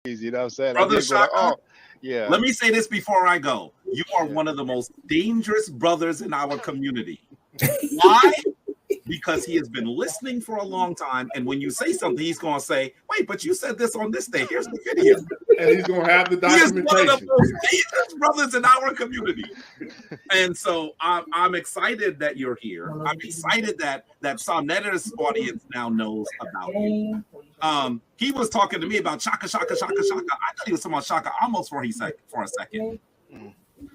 You know what I'm saying? I Brother did go like, Shaka, oh, yeah. let me say this before I go. You are one of the most dangerous brothers in our community. Why? Because he has been listening for a long time, and when you say something, he's going to say, wait, but you said this on this day. Here's the video. And he's going to have the He is one of documentation. the most dangerous brothers in our community. And so I'm excited that you're here. I'm excited that SaNeter's audience now knows about you. He was talking to me about Shaka. I thought he was talking about Shaka almost for a second.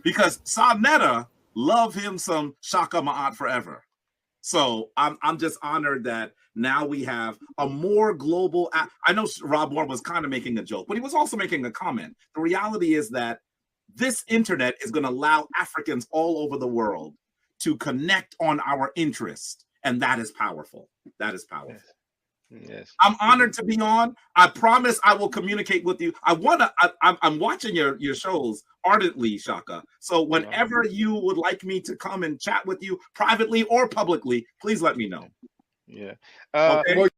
Because SaNeter love him some Shaka Ma'at forever. So I'm just honored that now we have a more global. I know Rob Moore was kind of making a joke, but he was also making a comment. The reality is that this internet is going to allow Africans all over the world to connect on our interest, and that is powerful. That is powerful. Yes. I'm honored to be on. I promise I will communicate with you. I'm watching your shows ardently, Shaka. So whenever you would like me to come and chat with you privately or publicly, please let me know. Yeah. Okay.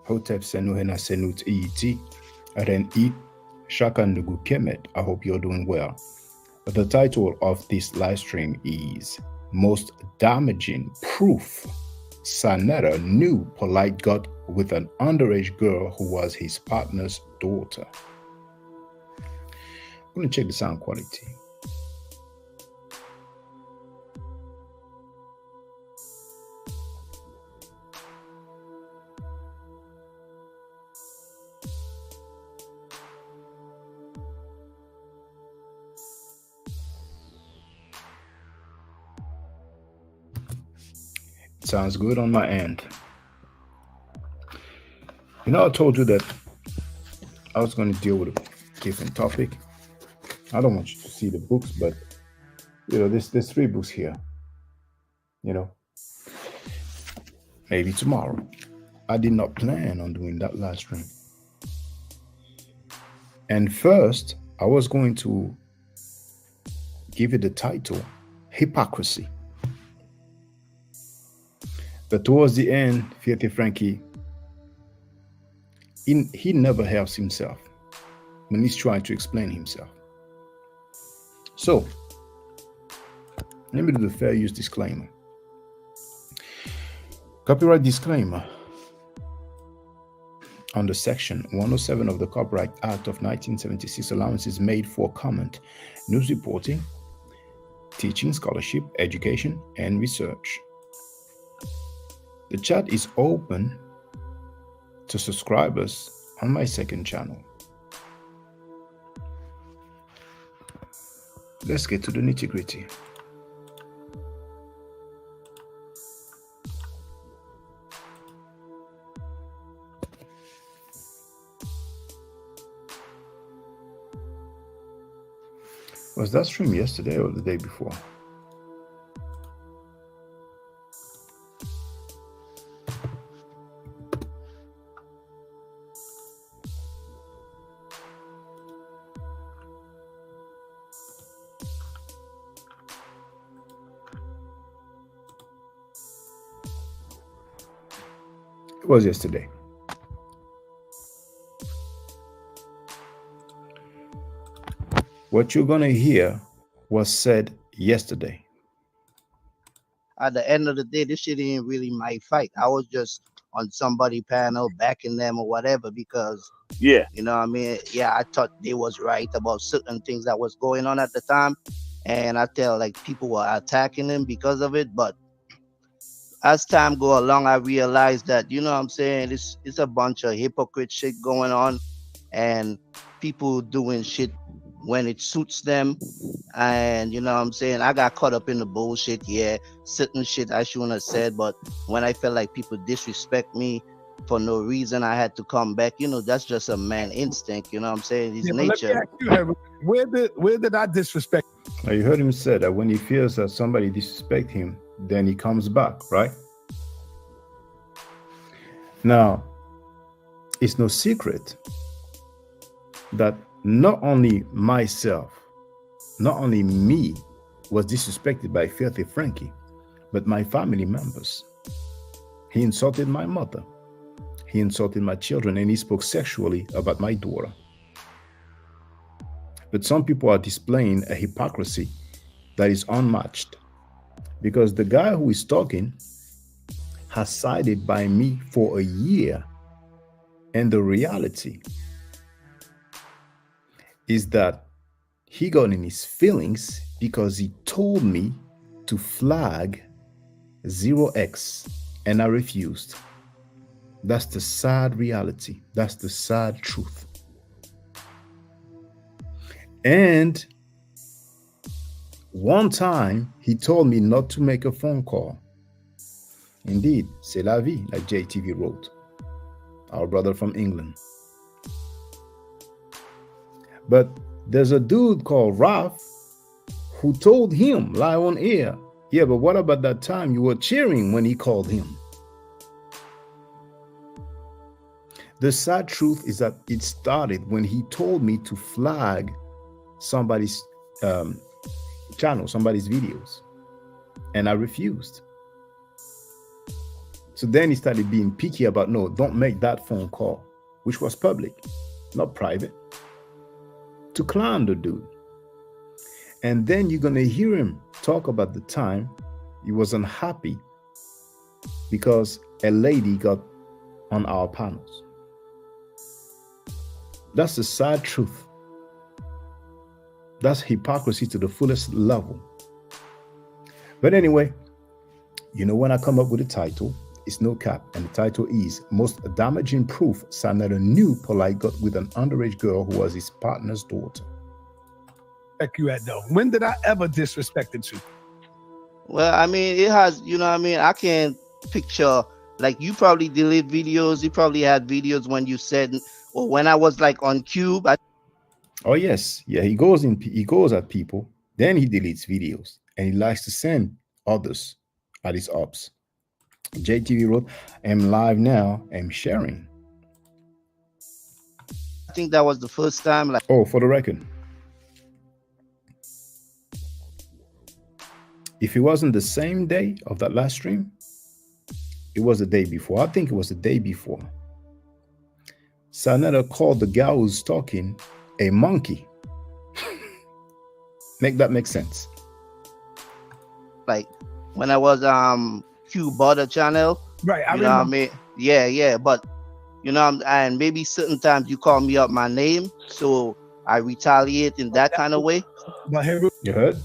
Hotep Senuhena Senut Iti, Ren It, Shaka Ndugu Kemet. I hope you're doing well. The title of this live stream is Most Damaging Proof SaNeter Knew Polight Got with an Underage Girl Who Was His Partner's Daughter. I'm going to check the sound quality. Sounds good on my end. You know, I told you that I was going to deal with a different topic. I don't want you to see the books, but you know, there's 3 books here. You know, maybe tomorrow. I did not plan on doing that live stream. And first, I was going to give it the title, Hypocrisy. But towards the end, Fiat Frankie, he never helps himself when he's trying to explain himself. So, let me do the fair use disclaimer. Copyright disclaimer. Under Section 107 of the Copyright Act of 1976, allowances made for comment, news reporting, teaching, scholarship, education, and research. The chat is open to subscribers on my second channel. Let's get to the nitty-gritty. Was that stream yesterday or the day before? was yesterday. What you're going to hear was said yesterday. At the end of the day, this shit ain't really my fight. I was just on somebody panel backing them or whatever because, Yeah. you know what I mean? Yeah, I thought they was right about certain things that was going on at the time. And I tell like people were attacking him because of it. But as time go along, I realized that, you know what I'm saying, it's a bunch of hypocrite shit going on and people doing shit when it suits them. And you know what I'm saying, I got caught up in the bullshit. Yeah, certain shit I shouldn't have said, but when I felt like people disrespect me for no reason, I had to come back. You know, that's just a man instinct, you know what I'm saying, his nature. Let me ask you, Henry, where did I disrespect? Now you heard him say that when he feels that somebody disrespect him, then he comes back, right? Now, it's no secret that not only myself, not only me was disrespected by Filthy Frankie, but my family members. He insulted my mother. He insulted my children, and he spoke sexually about my daughter. But some people are displaying a hypocrisy that is unmatched, because the guy who is talking has sided by me for a year, and the reality is that he got in his feelings because he told me to flag 0x and I refused. That's the sad reality. That's the sad truth. And one time he told me not to make a phone call. Indeed, c'est la vie, like JTV wrote, our brother from England. But there's a dude called Ralph who told him live on air, yeah, but what about that time you were cheering when he called him? The sad truth is that it started when he told me to flag somebody's channel, somebody's videos, and I refused. So then he started being picky about, no, don't make that phone call, which was public, not private, to clown the dude. And then you're going to hear him talk about the time he was unhappy because a lady got on our panels. That's the sad truth. That's hypocrisy to the fullest level. But anyway, you know, when I come up with a title, it's no cap, and the title is Most Damaging Proof SaNeter knew Polight got with an underage girl who was his partner's daughter. You at though? When did I ever disrespected you? Well, I mean, it has, you know what I mean? I can't picture, like, you probably delete videos. You probably had videos when you said, or when I was like on Cube. Oh, yes. Yeah, he goes at people, then he deletes videos, and he likes to send others at his ops. JTV wrote, I'm live now, I'm sharing. I think that was the first time. Like, oh, for the record, if it wasn't the same day of that last stream, it was the day before. I think it was the day before. SaNeter called the guy who's talking a monkey. Make sense. Like when I was Q Border channel, right? You know what I mean? Yeah. But you know, and maybe certain times you call me up my name, so I retaliate in that kind of way. But you heard?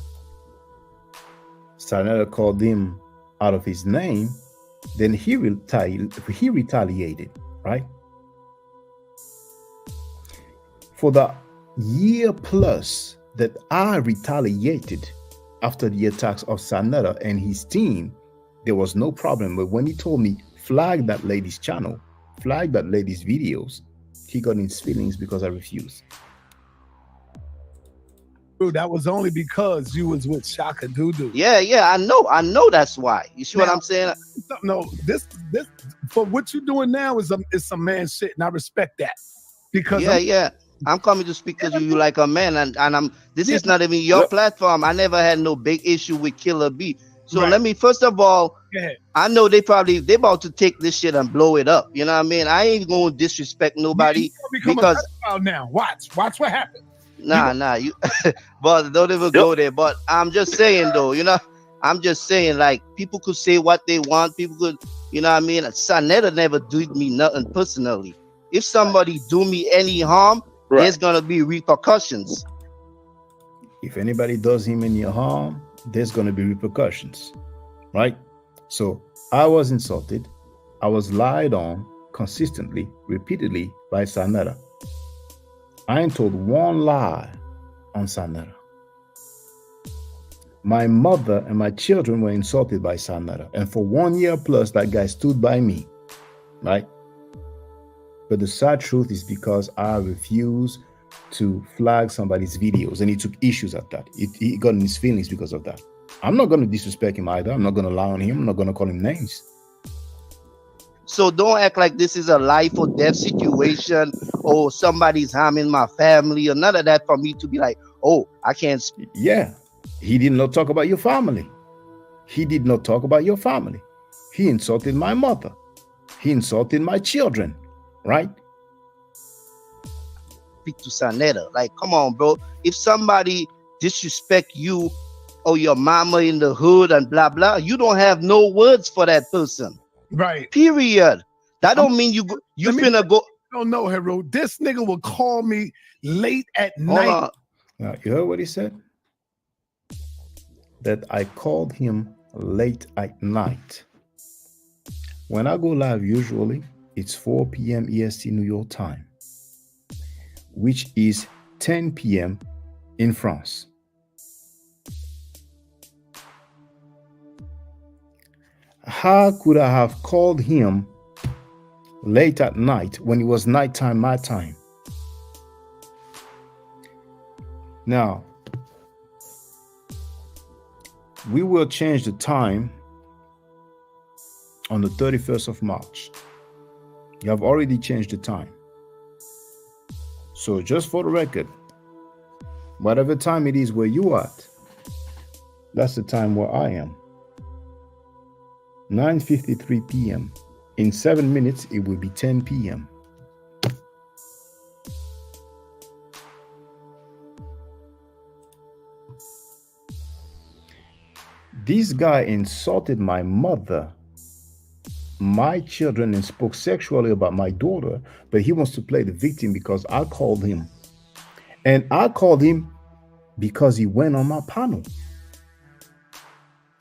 SaNeter called him out of his name, then he retaliated, right? For the year plus that I retaliated after the attacks of SaNeter and his team, there was no problem. But when he told me, flag that lady's channel, flag that lady's videos, he got in his feelings because I refused. That was only because you was with Shaka Doodoo. Yeah, I know that's why. You see now, what I'm saying? No, this for what you're doing now is some man shit, and I respect that. Because I'm coming to speak to you like a man, and I'm this is not even your platform. I never had no big issue with Killer B. So Right. let me first of all, Go ahead. I know they about to take this shit and blow it up. You know what I mean? I ain't gonna disrespect nobody You become because a pedophile now. Watch what happens. nah, you but don't even go there. But I'm just saying though, you know, I'm just saying like people could say what they want, people could, you know what I mean? SaNeter never did me nothing personally. If somebody do me any harm, there's gonna be repercussions. If anybody does him any harm, there's going to be repercussions, right? So I was insulted. I was lied on consistently, repeatedly by SaNeter. I ain't told one lie on SaNeter. My mother and my children were insulted by SaNeter. And for 1 year plus, that guy stood by me, right? But the sad truth is because I refuse to flag somebody's videos, and he took issues at that. He got in his feelings because of that. I'm not going to disrespect him either. I'm not going to lie on him. I'm not going to call him names. So don't act like this is a life or death situation or somebody's harming my family or none of that for me to be like, oh, I can't speak. Yeah, he did not talk about your family. He did not talk about your family. He insulted my mother. He insulted my children, right? Speak to SaNeter. Like, come on, bro. If somebody disrespect you or your mama in the hood and blah blah, you don't have no words for that person. Right. Period. That don't mean you finna go. Don't know, Hero. This nigga will call me late at Hold night. on. Now, you heard what he said? That I called him late at night. When I go live, usually it's 4 p.m. EST New York time, which is 10 p.m. in France. How could I have called him late at night when it was nighttime my time? Now, we will change the time on the 31st of March. You have already changed the time. So just for the record, whatever time it is where you are at, that's the time where I am. 9:53 p.m. In 7 minutes, it will be 10 p.m. This guy insulted my mother, my children, and spoke sexually about my daughter, but he wants to play the victim because I called him. And I called him because he went on my panel.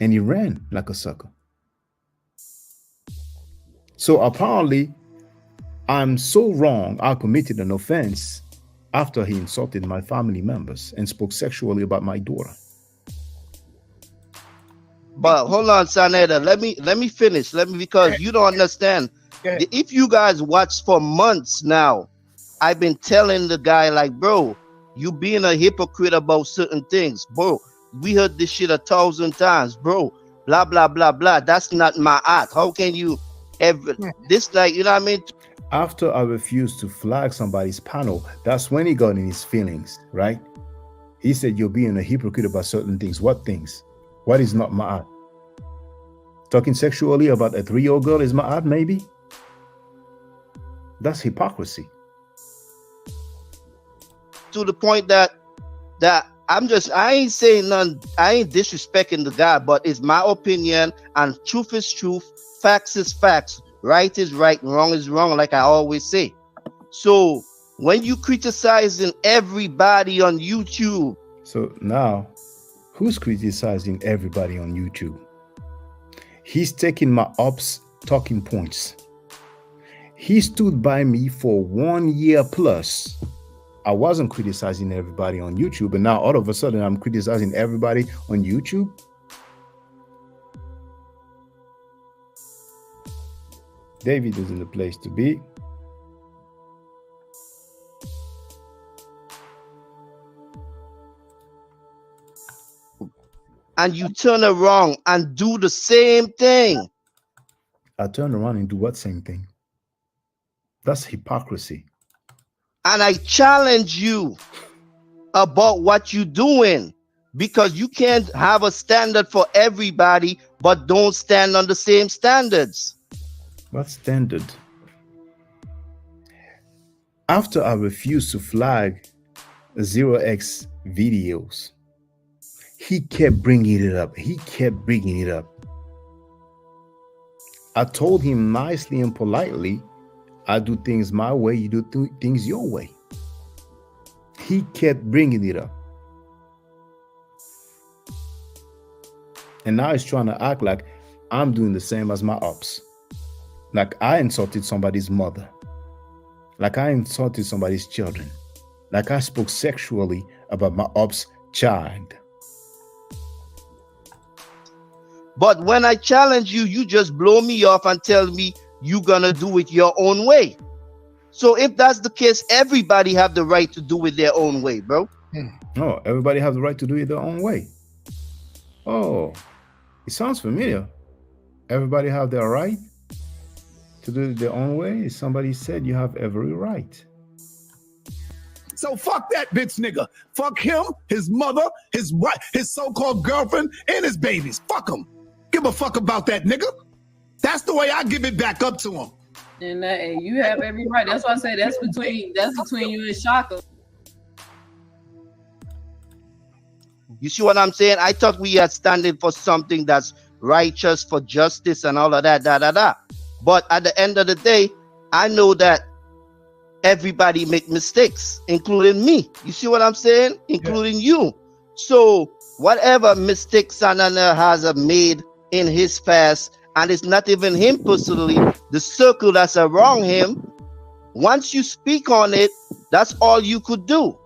And he ran like a sucker. So apparently, I'm so wrong, I committed an offense after he insulted my family members and spoke sexually about my daughter. But hold on, SaNeter. Let me finish. Because you don't understand. If you guys watch for months now, I've been telling the guy like, bro, you being a hypocrite about certain things, bro. We heard this shit 1,000 times, bro. Blah blah blah blah. That's not my art. How can you ever this, like, you know what I mean? After I refused to flag somebody's panel, that's when he got in his feelings, right? He said, you're being a hypocrite about certain things. What things? What is not my art? Talking sexually about a 3-year-old girl is my art, maybe? That's hypocrisy. To the point that I ain't saying none, I ain't disrespecting the guy, but it's my opinion, and truth is truth, facts is facts, right is right, wrong is wrong, like I always say. So when you criticizing everybody on YouTube. So now, who's criticizing everybody on YouTube? He's taking my ops talking points. He stood by me for 1 year plus. I wasn't criticizing everybody on YouTube, and now all of a sudden I'm criticizing everybody on YouTube. David is in the place to be. And you turn around and do the same thing. I turn around and do what same thing? That's hypocrisy. And I challenge you about what you're doing. because you can't have a standard for everybody, but don't stand on the same standards. What standard? After I refused to flag 0x videos, he kept bringing it up. He kept bringing it up. I told him nicely and politely, I do things my way, you do things your way. He kept bringing it up. And now he's trying to act like I'm doing the same as my ops. Like I insulted somebody's mother. Like I insulted somebody's children. Like I spoke sexually about my ops' child. But when I challenge you, you just blow me off and tell me you're gonna do it your own way. So if that's the case, everybody have the right to do it their own way, bro. No, everybody has the right to do it their own way. Oh, it sounds familiar. Everybody have their right to do it their own way. Somebody said you have every right. So fuck that bitch nigga. Fuck him, his mother, his wife, his so-called girlfriend, and his babies. Fuck him. Give a fuck about that nigga. That's the way I give it back up to him. And you have every right. That's why I say that's between you and Shaka. You see what I'm saying? I thought we are standing for something that's righteous, for justice and all of that, But at the end of the day, I know that everybody make mistakes, including me. You see what I'm saying? Including you. So whatever mistakes SaNeter has made in his past, and it's not even him personally, the circle that's around him, once you speak on it, that's all you could do.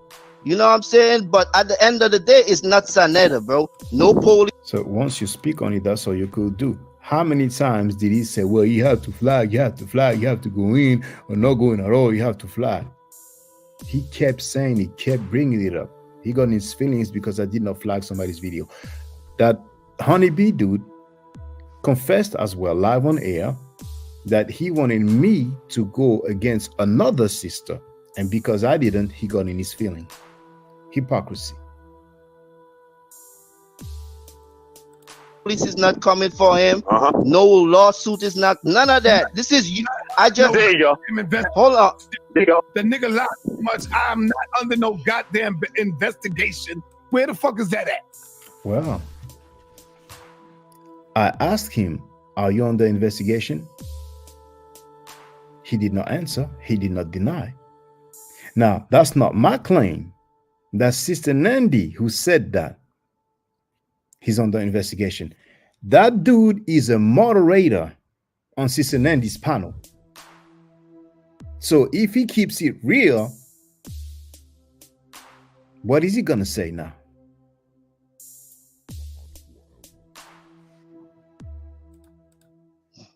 You know what I'm saying? But at the end of the day, it's not SaNeter, bro. No police. So once you speak on it, that's all you could do. How many times did he say, well, you have to flag, you have to flag, you have to go in, or not go in at all, you have to flag? He kept saying, he kept bringing it up. He got in his feelings because I did not flag somebody's video. That honeybee dude confessed as well, live on air, that he wanted me to go against another sister. And because I didn't, he got in his feelings. Hypocrisy. Police is not coming for him. No lawsuit is not, none of that. This is you. I just, there you go. Hold on. There you go. The nigga lied so much. I'm not under no goddamn investigation. Where the fuck is that at? Well, I asked him, are you under investigation? He did not answer. He did not deny. Now, that's not my claim. That's Sister Nandy who said that. He's under investigation. That dude is a moderator on Sister Nandy's panel. So if he keeps it real, what is he gonna say now?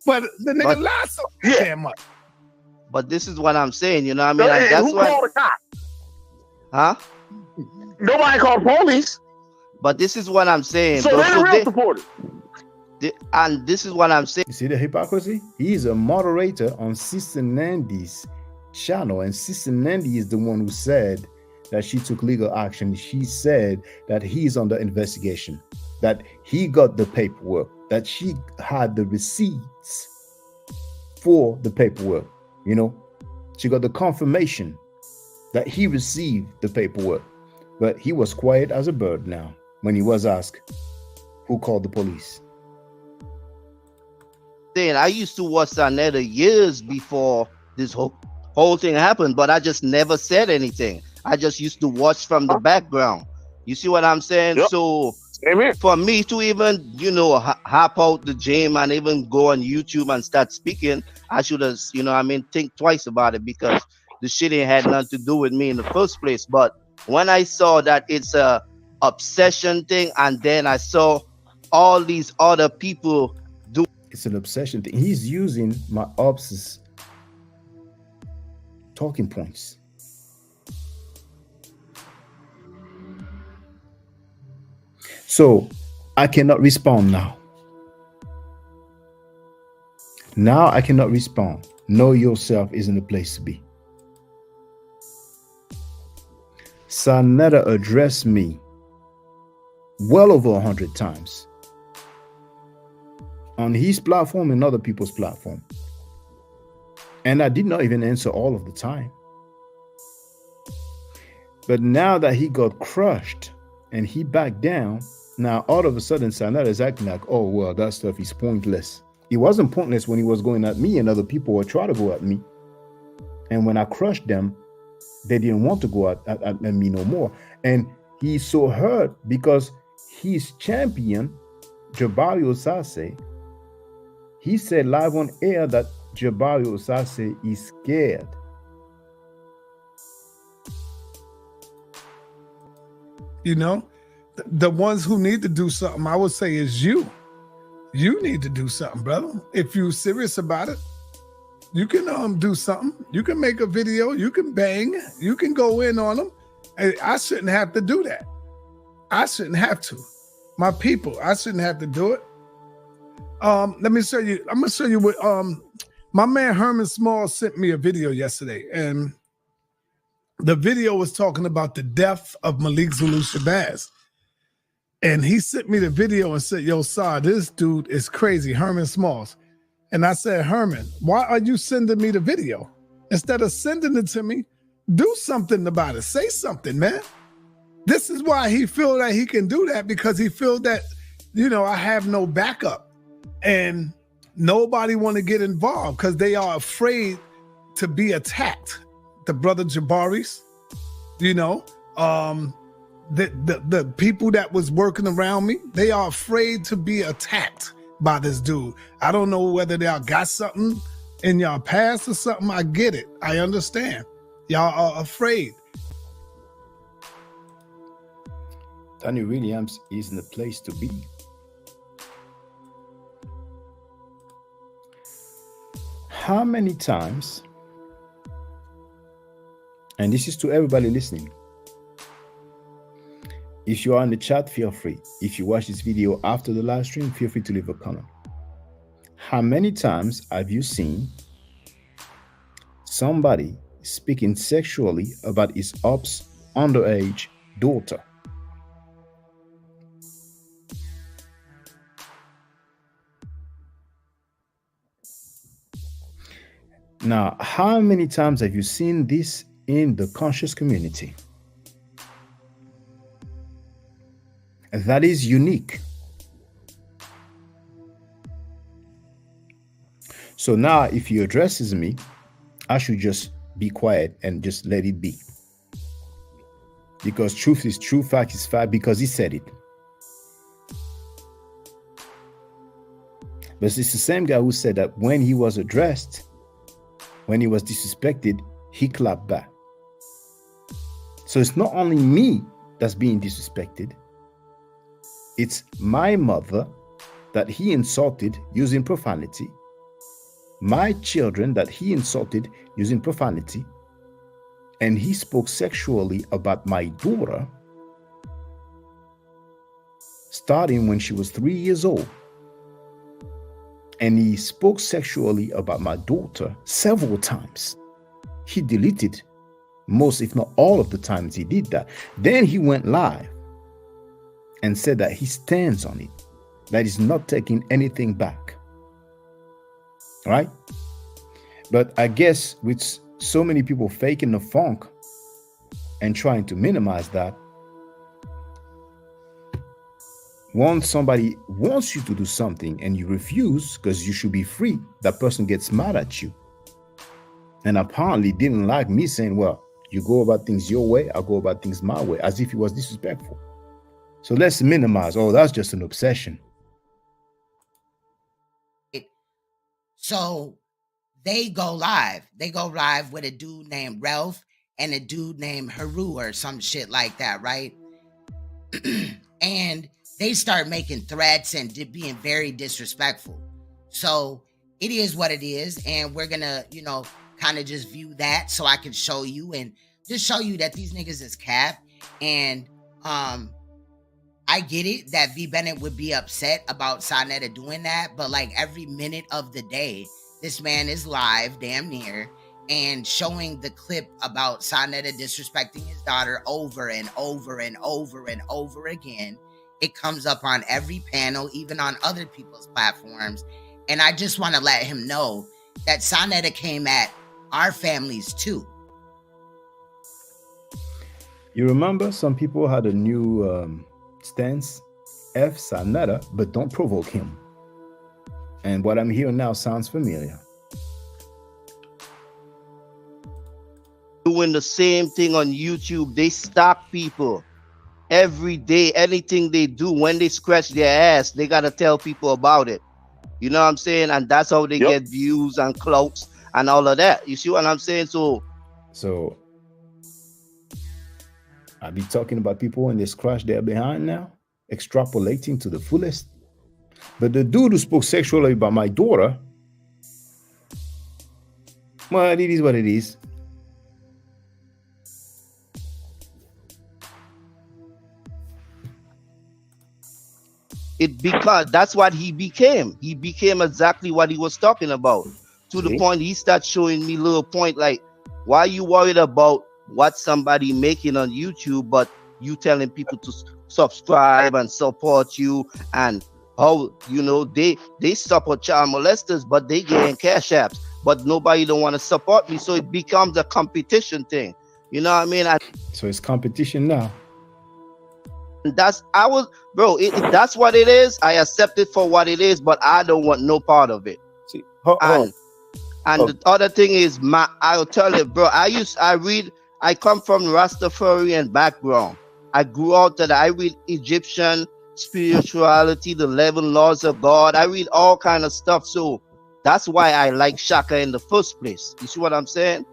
But the nigga lied so damn much. But this is what I'm saying, you know what I mean? So, And that's who why, called the cops? huh? Nobody called police. But this is what I'm saying. So bro. they're real supporters. And this is what I'm saying. You see the hypocrisy? He's a moderator on Sister Nandy's channel, and Sister Nandy is the one who said that she took legal action. She said that he's under investigation, that he got the paperwork, that she had the receipts for the paperwork. You know, she got the confirmation that he received the paperwork. But he was quiet as a bird now when he was asked who called the police. I used to watch SaNeter years before this whole thing happened, but I just never said anything. I just used to watch from the background. You see what I'm saying? Yep. So Amen. for me to even, you know, hop out the gym and even go on YouTube and start speaking, I should have, you know, I mean, think twice about it, because the shit ain't had nothing to do with me in the first place. But when I saw that it's a obsession thing, and then I saw all these other people do. It's an obsession thing. He's using my ops' talking points. So I cannot respond now. Now I cannot respond. Know yourself isn't the place to be. SaNeter addressed me well over 100 times on his platform and other people's platform. And I did not even answer all of the time. But now that he got crushed and he backed down, now all of a sudden SaNeter is acting like, oh, well, that stuff is pointless. It wasn't pointless when he was going at me and other people were trying to go at me. And when I crushed them, they didn't want to go at me no more. And he's so hurt because his champion, Jabari Osase, he said live on air that Jabari Osase is scared. You know, the ones who need to do something, I would say, is you. You need to do something, brother. If you're serious about it, you can do something. You can make a video. You can bang. You can go in on them. I shouldn't have to do that. I shouldn't have to. My people, I shouldn't have to do it. Let me show you. I'm gonna show you what my man Herman Small sent me a video yesterday, and the video was talking about the death of Malik Zulu Shabazz. And he sent me the video and said, yo, Sa, this dude is crazy, Herman Smalls. And I said, Herman, why are you sending me the video? Instead of sending it to me, do something about it. Say something, man. This is why he feel that he can do that, because he feel that, you know, I have no backup. And nobody want to get involved because they are afraid to be attacked. The brother Jabaris, you know, the people that was working around me, they are afraid to be attacked by this dude. I don't know whether y'all got something in y'all past or something. I get it. I understand. Y'all are afraid. Danny Williams is in the place to be. How many times, and this is to everybody listening, if you are in the chat, feel free. If you watch this video after the live stream, feel free to leave a comment. How many times have you seen somebody speaking sexually about his op's underage daughter? Now, how many times have you seen this in the conscious community? That is unique. So now if he addresses me, I should just be quiet and just let it be. Because truth is true, fact is fact, because he said it. But it's the same guy who said that when he was addressed, when he was disrespected, he clapped back. So it's not only me that's being disrespected, it's my mother that he insulted using profanity, my children that he insulted using profanity, and he spoke sexually about my daughter starting when she was 3 years old. And he spoke sexually about my daughter several times. He deleted most, if not all of the times he did that. Then he went live and said that he stands on it, that he's not taking anything back. All right? But I guess with so many people faking the funk and trying to minimize that, once somebody wants you to do something and you refuse because you should be free, that person gets mad at you. And apparently didn't like me saying, well, you go about things your way, I'll go about things my way, as if he was disrespectful. So let's minimize, oh, that's just an obsession. So they go live. They go live with a dude named Ralph and a dude named Haru or some shit like that, right? And they start making threats and being very disrespectful. So it is what it is. And we're going to, you know, kind of just view that so I can show you and just show you that these niggas is cap. And I get it that V Bennett would be upset about SaNeter doing that, but like every minute of the day, this man is live, damn near, and showing the clip about SaNeter disrespecting his daughter over and over and over and over again. It comes up on every panel, even on other people's platforms. And I just want to let him know that SaNeter came at our families too. You remember some people had a new stance, F SaNeter, but don't provoke him. And what I'm hearing now sounds familiar. Doing the same thing on YouTube. They stalk people every day. Anything they do, when they scratch their ass, they got to tell people about it. You know what I'm saying? And that's how they get views and clout and all of that. You see what I'm saying? So I be talking about people when they scratch their behind now, extrapolating to the fullest. But the dude who spoke sexually about my daughter, well, it is what it is. Because that's what he became. He became exactly what he was talking about. To the point he started showing me little point like, why you worried about what somebody making on YouTube, but you telling people to subscribe and support you, and how, you know, they support child molesters, but they getting cash apps, but nobody don't want to support me. So it becomes a competition thing. You know what I mean? So it's competition now. That's that's what it is. I accept it for what it is, but I don't want no part of it. See, the other thing is, I'll tell you, bro, I come from Rastafarian background. I grew out that I read Egyptian spirituality, the 11 laws of God. I read all kind of stuff. So that's why I like Shaka in the first place. You see what I'm saying?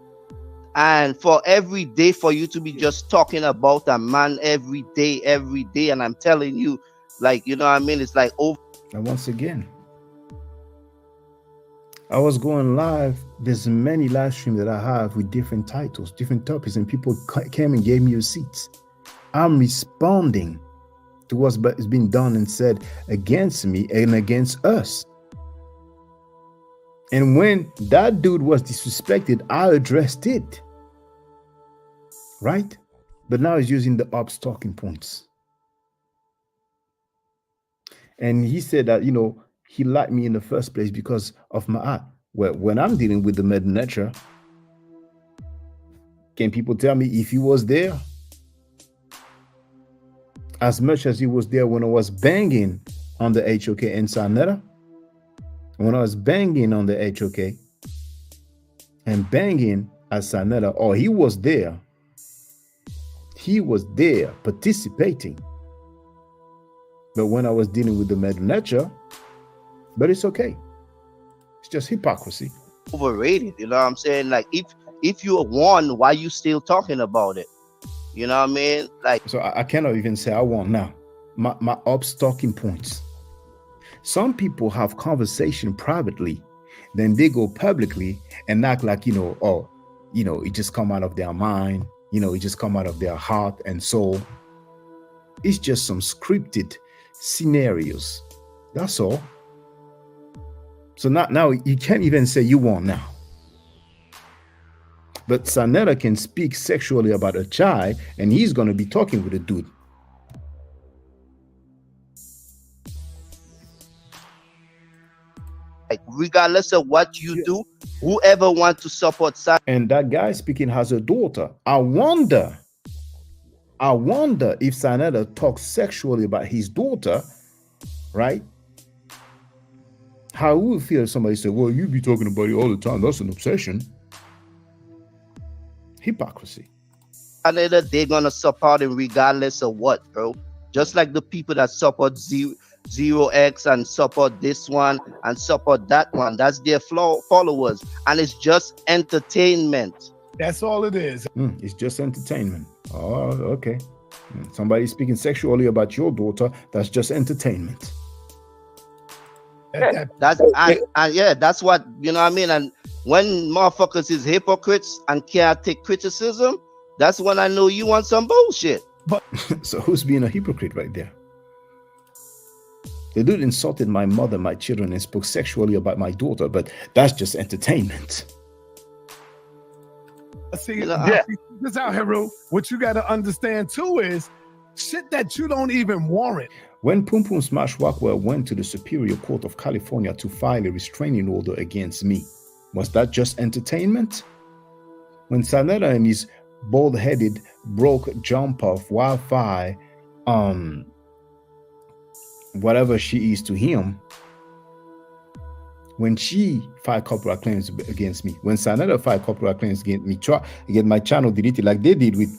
And for every day for you to be just talking about a man every day, and I'm telling you, like, you know what I mean? It's like over. And once again, I was going live. There's many live streams that I have with different titles, different topics, and people came and gave me receipts. I'm responding to what's been done and said against me and against us. And when that dude was disrespected, I addressed it. Right? But now he's using the ops talking points. And he said that, you know, he liked me in the first place because of my art. Well, when I'm dealing with the Mednetra, can people tell me if he was there? As much as he was there when I was banging on the HOK and SaNeter? When I was banging on the HOK and banging at SaNeter, or he was there participating. But when I was dealing with the Mednetra, but it's okay. It's just hypocrisy. Overrated, you know what I'm saying? Like, if you won, why you still talking about it? You know what I mean? Like, so I cannot even say I won now. My ops talking points. Some people have conversation privately, then they go publicly and act like, you know, oh, you know, it just come out of their mind, you know, it just come out of their heart and soul. It's just some scripted scenarios. That's all. So now you can't even say you won now. But SaNeter can speak sexually about a child, and he's going to be talking with a dude. Like, regardless of what you do, whoever wants to support SaNeter. And that guy speaking has a daughter. I wonder if SaNeter talks sexually about his daughter, right? How would feel if somebody said, well, you be talking about it all the time. That's an obsession. Hypocrisy. SaNeter, they're going to support him regardless of what, bro. Just like the people that support Zero X and support this one and support that one. That's their followers. And it's just entertainment. That's all it is. It's just entertainment. Oh, okay. Somebody speaking sexually about your daughter, that's just entertainment. That's what, you know what I mean? And when motherfuckers is hypocrites and can't take criticism, that's when I know you want some bullshit. But so who's being a hypocrite right there? The dude insulted my mother, my children, and spoke sexually about my daughter, but that's just entertainment. See, this out here, Ru. What you got to understand too is shit that you don't even warrant. When Pum Pum Smash Rockwell went to the Superior Court of California to file a restraining order against me, was that just entertainment? When SaNeter and his bald-headed, broke jump-off Wi-Fi, whatever she is to him, when she filed copyright claims against me, when SaNeter filed copyright claims against me, try to get my channel deleted like they did with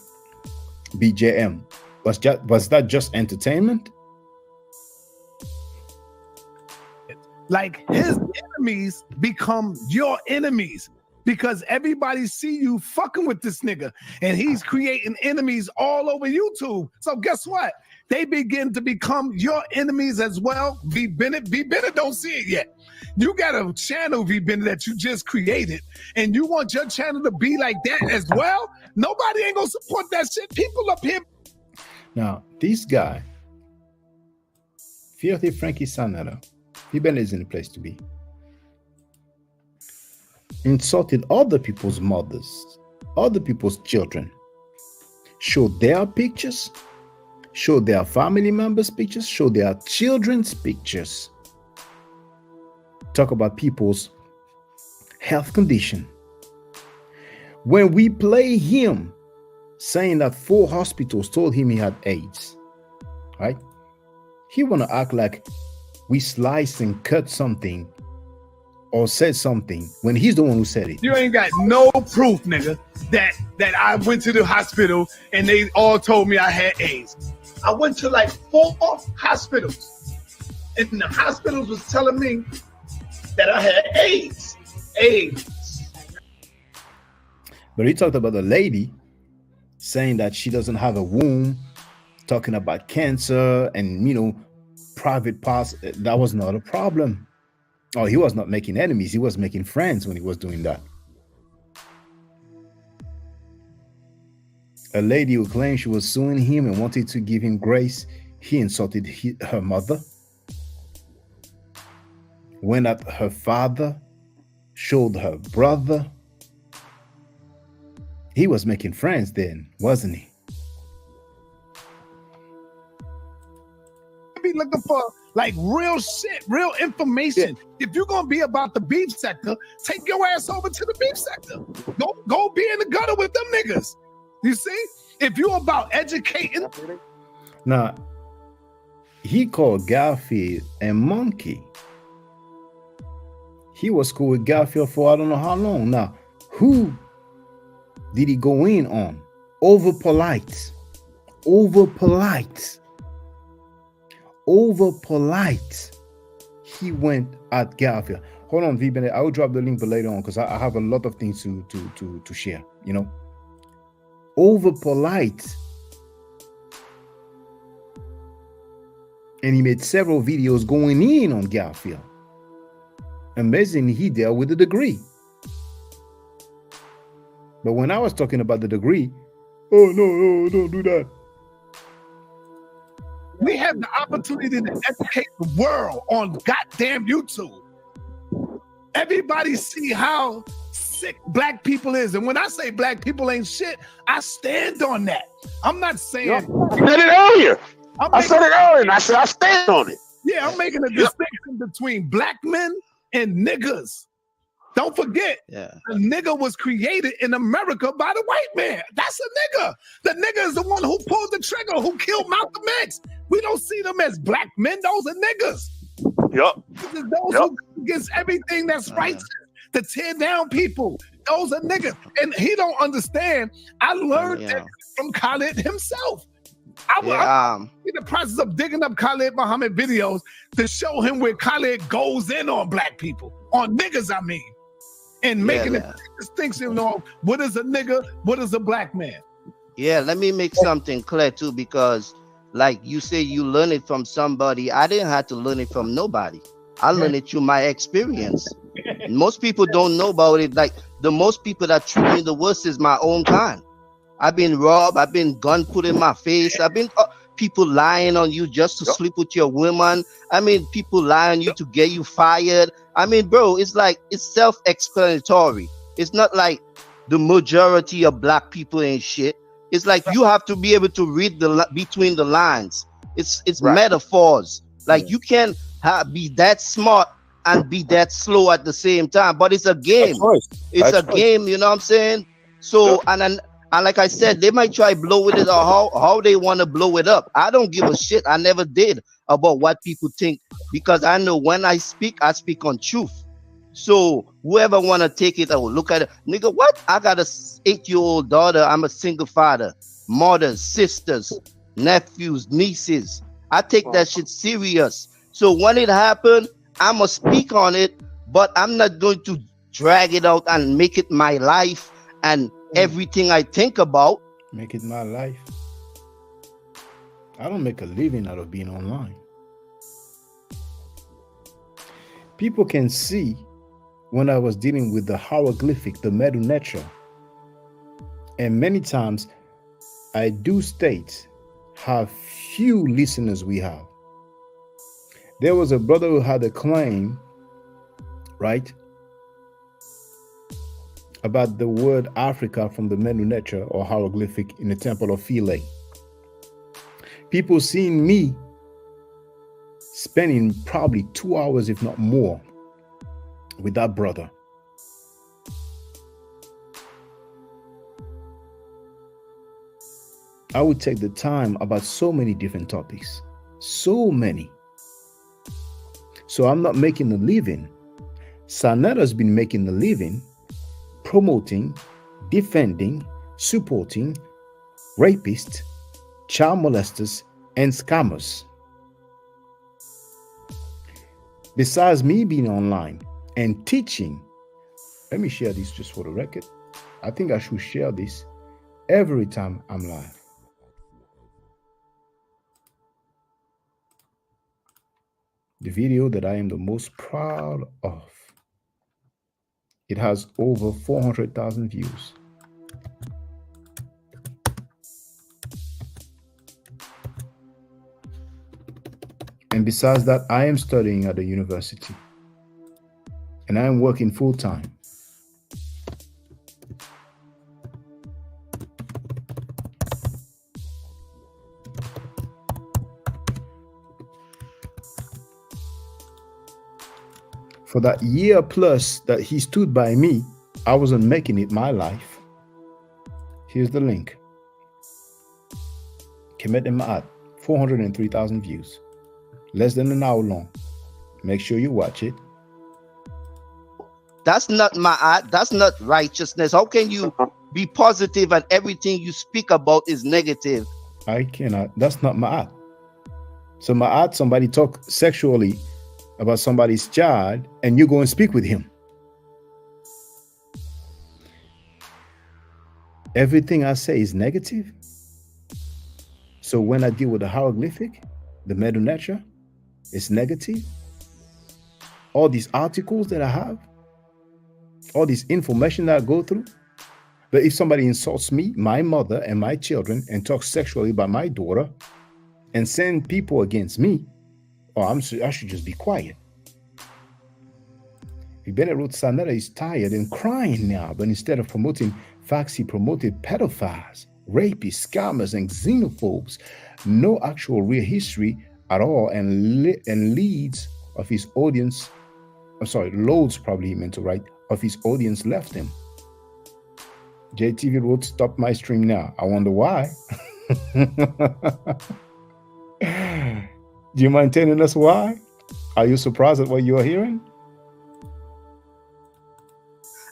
BJM, was that just entertainment? Like his enemies become your enemies because everybody see you fucking with this nigga and he's creating enemies all over YouTube. So guess what? They begin to become your enemies as well. V Bennett don't see it yet. You got a channel, V Bennett, that you just created and you want your channel to be like that as well? Nobody ain't gonna support that shit. People up here. Now, this guy, Filthy Frankie SaNeter, V Bennett is in the place to be, insulted other people's mothers, other people's children, showed their pictures, showed their family members' pictures, showed their children's pictures, talk about people's health condition. When we play him saying that 4 hospitals told him he had AIDS, right? He want to act like we sliced and cut something or said something when he's the one who said it. You ain't got no proof, nigga, that I went to the hospital and they all told me I had AIDS. I went to like 4 hospitals and the hospitals was telling me that I had AIDS. But he talked about the lady saying that she doesn't have a womb, talking about cancer and, you know, private parts. That was not a problem. Oh, he was not making enemies. He was making friends when he was doing that. A lady who claimed she was suing him and wanted to give him grace, he insulted her mother. Went at her father, showed her brother. He was making friends then, wasn't he? Be looking for like real shit, real information. Yeah. If you're gonna be about the beef sector, take your ass over to the beef sector. Go be in the gutter with them niggas. You see? If you're about educating. Now, he called Garfield a monkey. He was cool with Garfield for I don't know how long. Now, who did he go in on? Over Polight. He went at Garfield. Hold on, V Bennett. I will drop the link later on because I have a lot of things to share, you know. Over Polight. And he made several videos going in on Garfield. Amazing, he dealt with the degree. But when I was talking about the degree, oh no, don't do that. We have the opportunity to educate the world on goddamn YouTube. Everybody see how sick black people is. And when I say black people ain't shit, I stand on that. I'm not saying... I said it earlier. I said it earlier and I said I stand on it. Yeah, I'm making a distinction between black men and niggas. Don't forget, the nigga was created in America by the white man. That's a nigga. The nigga is the one who pulled the trigger, who killed Malcolm X. We don't see them as black men. Those are niggas. Yep. Those who go against everything that's righteous to tear down people. Those are niggas. And he don't understand. I learned that from Khalid himself. I'm in the process of digging up Khalid Muhammad videos to show him where Khalid goes in on black people. On niggas, I mean. And making a distinction on what is a nigga, what is a black man. Yeah, let me make something clear too, because like you say, you learn it from somebody. I didn't have to learn it from nobody. I learned it through my experience. Most people don't know about it. Like the most people that treat me the worst is my own kind. I've been robbed. I've been gun put in my face. I've been people lying on you just to sleep with your woman. I mean, people lie on you to get you fired. I mean, bro, it's like, it's self-explanatory. It's not like the majority of black people ain't shit. It's like you have to be able to read between the lines. It's Right. metaphors. Like you can't be that smart and be that slow at the same time. But it's a game. It's a game. You know what I'm saying? So and like I said, they might try blow it or how they want to blow it up. I don't give a shit. I never did about what people think, because I know when I speak on truth. So whoever want to take it out, look at it, nigga. What? I got a 8-year-old daughter. I'm a single father. Mothers, sisters, nephews, nieces. I take that shit serious. So when it happened, I'ma speak on it, but I'm not going to drag it out and make it my life and everything I think about. Make it my life. I don't make a living out of being online. People can see when I was dealing with the hieroglyphic, the Medu Neter, and many times I do state how few listeners we have. There was a brother who had a claim, right, about the word Africa from the Medu Neter or hieroglyphic in the temple of Philae. People seeing me spending probably 2 hours, if not more, with that brother. I would take the time about so many different topics, so many. So I'm not making a living. SaNeter's been making a living promoting, defending, supporting rapists, child molesters, and scammers. Besides me being online and teaching, let me share this just for the record. I think I should share this every time I'm live. The video that I am the most proud of. It has over 400,000 views. And besides that, I am studying at the university. And I am working full time. For that year plus that he stood by me, I wasn't making it my life. Here's the link. Kemet Ma'at, 403,000 views. Less than an hour long. Make sure you watch it. That's not Ma'at. That's not righteousness. How can you be positive and everything you speak about is negative? I cannot. That's not Ma'at. So Ma'at, somebody talk sexually about somebody's child, and you go and speak with him. Everything I say is negative. So when I deal with the hieroglyphic, the Medu Neter, it's negative. All these articles that I have, all this information that I go through. But if somebody insults me, my mother, and my children, and talks sexually about my daughter, and send people against me, I should just be quiet. Bennett wrote SaNeter is tired and crying now, but instead of promoting facts, he promoted pedophiles, rapists, scammers, and xenophobes. No actual real history at all, and leads of his audience, loads probably he meant to write, of his audience left him. JTV wrote, stop my stream now. I wonder why. Do you mind telling us why? Are you surprised at what you are hearing?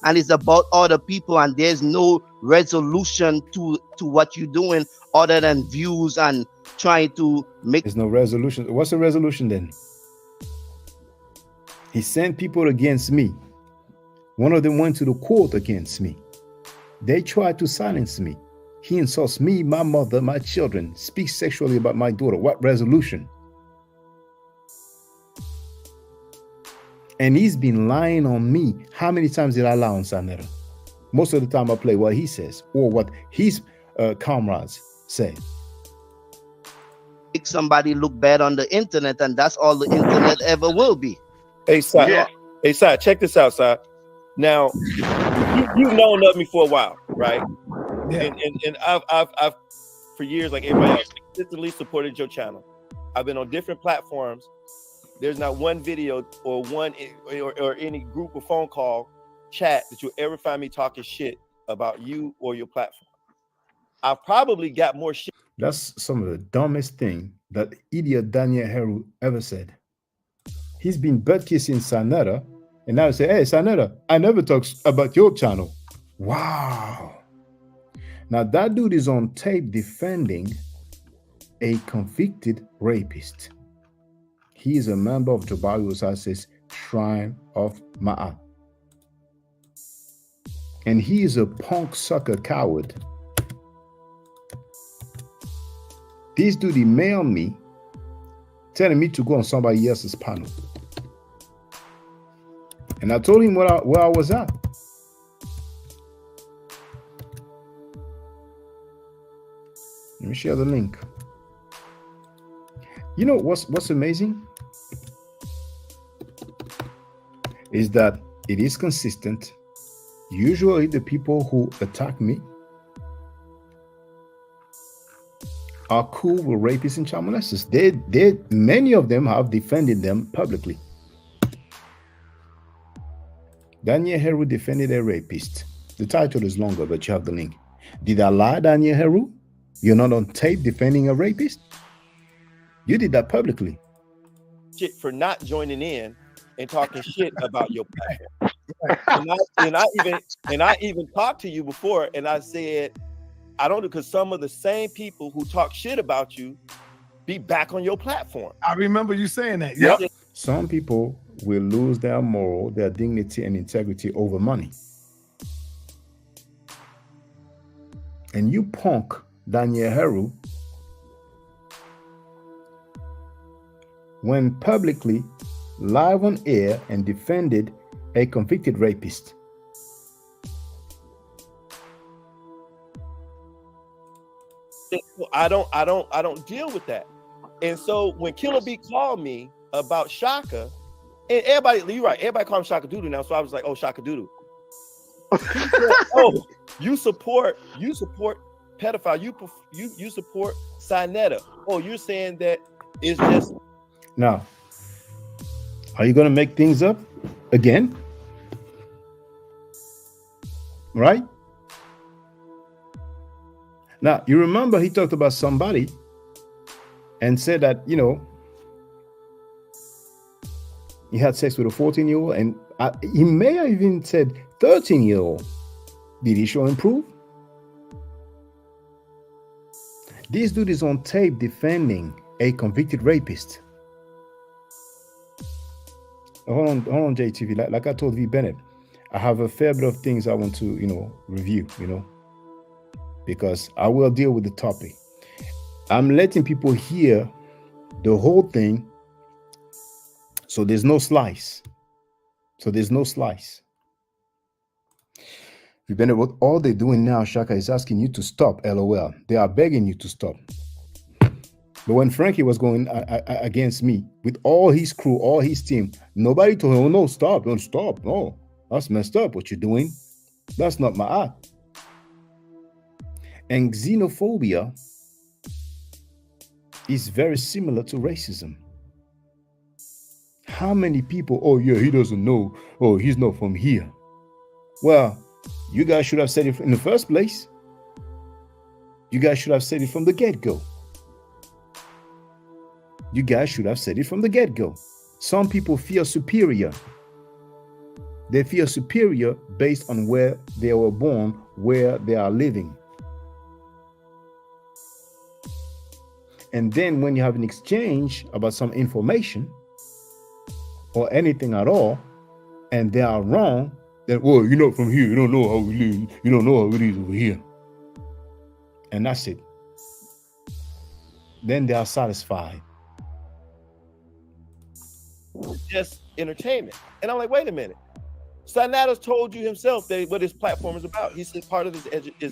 And it's about other people, and there's no resolution to what you're doing other than views and trying to make. There's no resolution. What's the resolution then? He sent people against me. One of them went to the court against me. They tried to silence me. He insults me, my mother, my children, speaks sexually about my daughter. What resolution? And he's been lying on me. How many times did I lie on SaNeter? Most of the time I play what he says or what his comrades say. Make somebody look bad on the internet, and that's all the internet ever will be. Hey, Si, hey, Si, check this out, Si. Now, you've known of me for a while, right? Yeah. And I've for years, like everybody else, consistently supported your channel. I've been on different platforms. There's not one video or or any group or phone call chat that you'll ever find me talking shit about you or your platform. I've probably got more shit. That's some of the dumbest thing that idiot Daniel Heru ever said. He's been butt kissing SaNeter, and now say, hey, SaNeter, I never talked about your channel. Wow. Now that dude is on tape defending a convicted rapist. He is a member of Jabari Osas's Shrine of Ma'at. And he is a punk sucker coward. This dude emailed me telling me to go on somebody else's panel. And I told him where I was at. Let me share the link. You know what's amazing? Is that it is consistent. Usually the people who attack me are cool with rapists and child molesters. Many of them have defended them publicly. Daniel Heru defended a rapist. The title is longer, but you have the link. Did I lie, Daniel Heru? You're not on tape defending a rapist? You did that publicly. Shit for not joining in and talking shit about your platform. and I even talked to you before, and I said, I don't know, because some of the same people who talk shit about you be back on your platform. I remember you saying that. Yep. Some people will lose their moral, their dignity and integrity over money. And you punk Daniel Heru went publicly live on air and defended a convicted rapist. I don't deal with that. And so when Killer B called me about Shaka, and everybody, you're right, everybody call him Shaka Doodoo now. So I was like, oh, Shaka Doodoo. Oh, you support pedophile, you support SaNeter. Oh, you're saying that it's just. Now, are you gonna make things up again? Right? Now, you remember he talked about somebody and said that, you know, he had sex with a 14-year-old, and he may have even said 13-year-old. Did he show him proof? This dude is on tape defending a convicted rapist. Hold on, JTV. Like I told V Bennett, I have a fair bit of things I want to, review, because I will deal with the topic. I'm letting people hear the whole thing, so there's no slice. V Bennett, what all they're doing now, Shaka, is asking you to stop, LOL. They are begging you to stop. But when Frankie was going against me with all his crew, all his team, nobody told him, oh, no, stop, don't stop. No, that's messed up what you're doing. That's not my art. And xenophobia is very similar to racism. How many people, oh, yeah, he doesn't know. Oh, he's not from here. Well, you guys should have said it in the first place. You guys should have said it from the get-go. You guys should have said it from the get-go. Some people feel superior. They feel superior based on where they were born, where they are living. And then when you have an exchange about some information or anything at all, and they are wrong, then, well, you're not from here. You don't know how we live. You don't know how it is over here. And that's it. Then they are satisfied. Just entertainment. And I'm like, wait a minute. SaNeter's told you himself that what his platform is about. He said part of his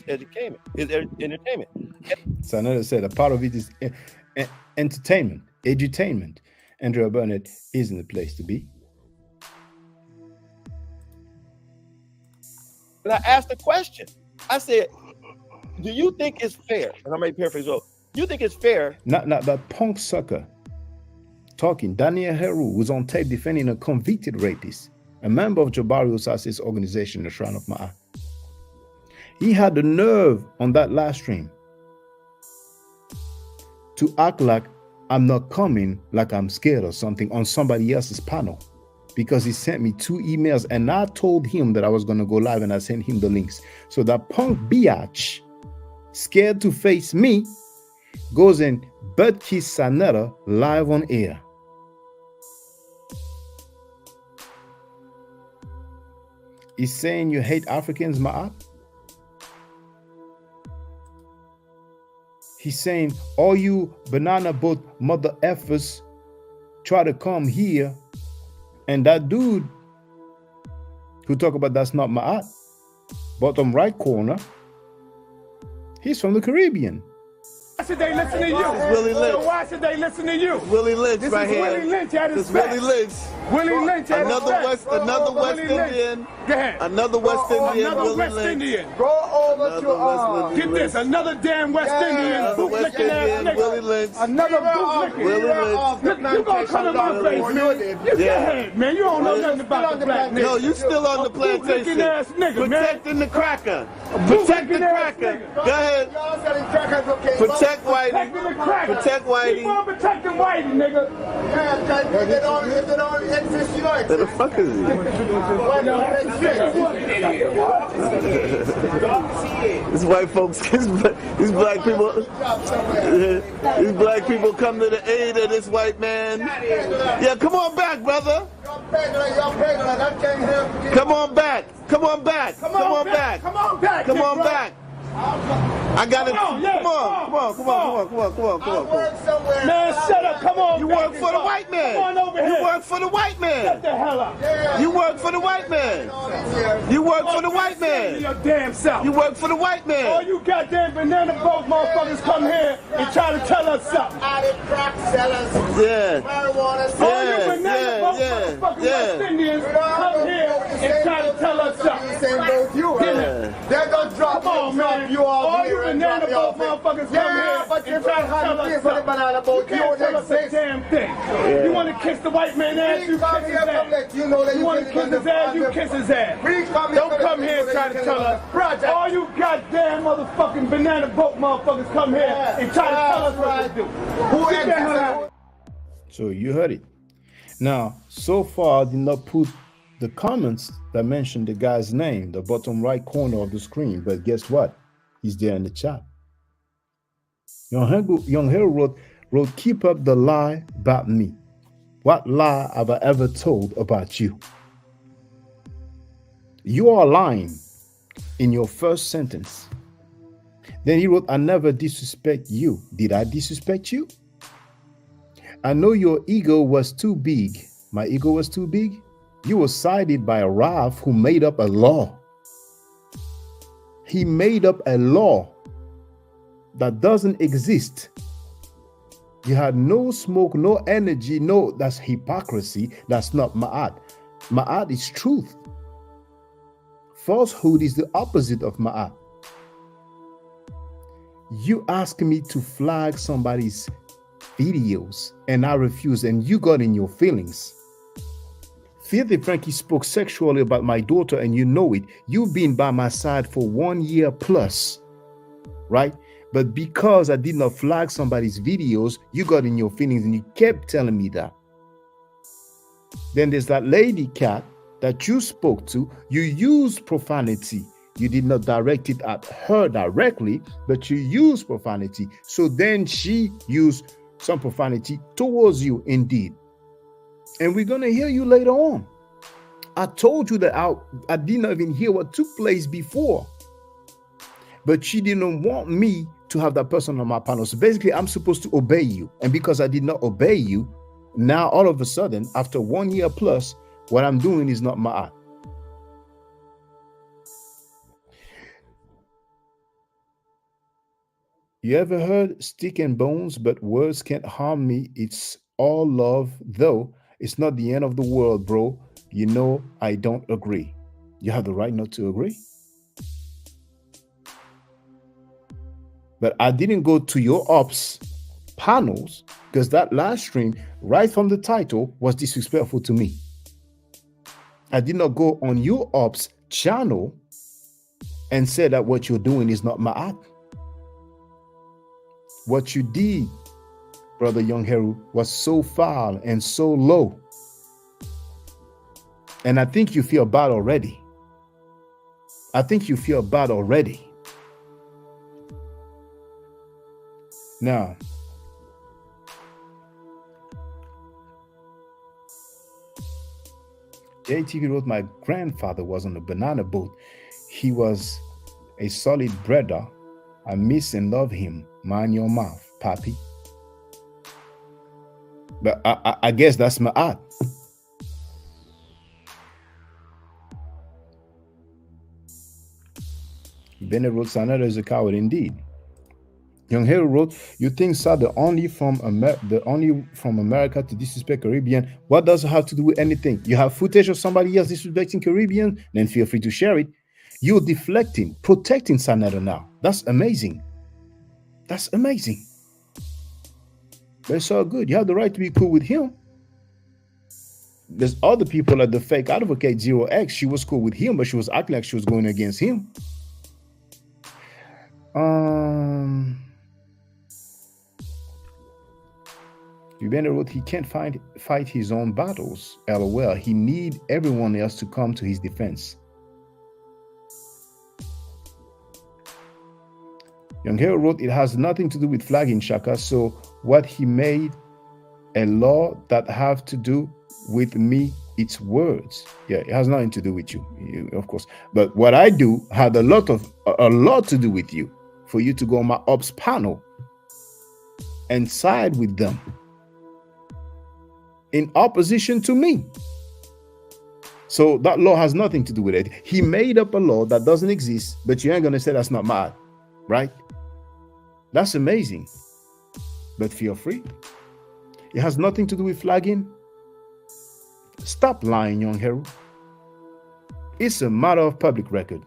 education, his entertainment. SaNeter said a part of it is entertainment, edutainment. Andrea Burnett isn't the place to be. And I asked the question. I said, do you think it's fair? And I may paraphrase, well, You think it's fair? Not that punk sucker talking. Daniel Heru was on tape defending a convicted rapist, a member of Jabari Osasi's organization, the Shrine of Ma'at. He had the nerve on that live stream to act like I'm not coming, like I'm scared or something on somebody else's panel, because he sent me 2 emails and I told him that I was going to go live and I sent him the links. So that punk biatch, scared to face me, goes and butt kiss SaNeter live on air. He's saying you hate Africans, Ma'at. He's saying all you banana boat mother effers try to come here, and that dude who talk about that's not Ma'at, bottom right corner, he's from the Caribbean. Why should they listen to you? Willie Lynch. So why should they listen to you? Willie Lynch This right is here. Willie Lynch at his This Willie best. Lynch. Willie Lynch at his Another best. West Willie Lynch. Indian. Go ahead. Another West Indian. Another Willie West Lynch. Indian. Go over Another to West Get this, another damn West Indian Another West bootlicking ass Indian. Willie nigga. Lynch. Another bootlicking. Willie Lynch. Look, you gonna come in my face, man. You Yeah. ahead, man. You don't know nothing about the black nigga. No, you still on the plantation. Ass nigga, man. Protecting the cracker. Protect the cracker. Go ahead. Protect Whitey. Protecting the cracker. Protect Keep Whitey. on protecting Whitey, nigga. Where the fuck is he? These white folks, these black people, these black people come to the aid of this white man. Yeah, come on back, brother. Come on back. Come on back. Come on back. Come on back. Come on back. I got it. Come on, yeah, Come on. Man, shut up. Come on. You work for the white man. Come on over here. You work for the white man. Shut the hell up. You work for the white man. You work for the white man. Your damn self. You work for the white All man. you goddamn banana boat motherfuckers come here and try to tell us something. Yeah. All you banana boat motherfucking West Indians come here and try to tell us something. They're gonna drop Come on, man. you all All here you and banana drop boat your motherfuckers come Yeah, here but you and try to don't have tell to us pay for the something. banana You boat. You can't don't tell us a exist. damn thing. You want to kiss the white man ass, you come kiss here his from ass. let you know that You you want to can kiss his ass, you kiss his ass. Don't come here and try to tell us. All you goddamn motherfucking banana boat motherfuckers come here and try to tell us what to do. Who Get the hell out. So you heard it. Now, so far, I did not put the comments that mentioned the guy's name, the bottom right corner of the screen. But guess what? He's there in the chat. Young Hero wrote, keep up the lie about me. What lie have I ever told about you? You are lying in your first sentence. Then he wrote, I never disrespect you. Did I disrespect you? I know your ego was too big. My ego was too big? You were cited by a Rav who made up a law. He made up a law that doesn't exist. You had no smoke, no energy. No, that's hypocrisy. That's not Ma'at. Ma'at is truth. Falsehood is the opposite of Ma'at. You asked me to flag somebody's videos and I refused, and you got in your feelings. Filthy Frankie spoke sexually about my daughter and you know it. You've been by my side for 1 year plus, right? But because I did not flag somebody's videos, you got in your feelings and you kept telling me that. Then there's that lady cat that you spoke to. You used profanity. You did not direct it at her directly, but you used profanity. So then she used some profanity towards you indeed. And we're going to hear you later on. I told you that I did not even hear what took place before. But she didn't want me to have that person on my panel. So basically, I'm supposed to obey you. And because I did not obey you, now all of a sudden, after 1 year plus, what I'm doing is not Ma'at. You ever heard stick and bones, but words can't harm me? It's all love, though. It's not the end of the world, bro. You know, I don't agree. You have the right not to agree. But I didn't go to your ops panels because that live stream, right from the title, was disrespectful to me. I did not go on your ops channel and say that what you're doing is not ma'at. What you did, Brother Young Heru, was so foul and so low. And I think you feel bad already. I think you feel bad already. Now, JTV wrote, my grandfather was on a banana boat. He was a solid brother. I miss and love him. Mind your mouth, Papi. But I guess that's my art. Bennett wrote, SaNeter is a coward indeed. Young Hero wrote, you think Sa the only from America to disrespect Caribbean? What does it have to do with anything? You have footage of somebody else disrespecting Caribbean? Then feel free to share it. You're deflecting, protecting SaNeter now. That's amazing. That's amazing. But it's all good. You have the right to be cool with him. There's other people like the fake advocate 0x. She was cool with him, but she was acting like she was going against him. Ubenda wrote, he can't fight his own battles. LOL. He need everyone else to come to his defense. Young Hero wrote, it has nothing to do with flagging, Shaka. So what he made a law that have to do with me, it's words. Yeah, it has nothing to do with you, of course. But what I do had a lot to do with you, for you to go on my ops panel and side with them in opposition to me. So that law has nothing to do with it. He made up a law that doesn't exist, but you ain't gonna say that's not mad, right? That's amazing. But feel free. It has nothing to do with flagging. Stop lying, Young Hero. It's a matter of public record.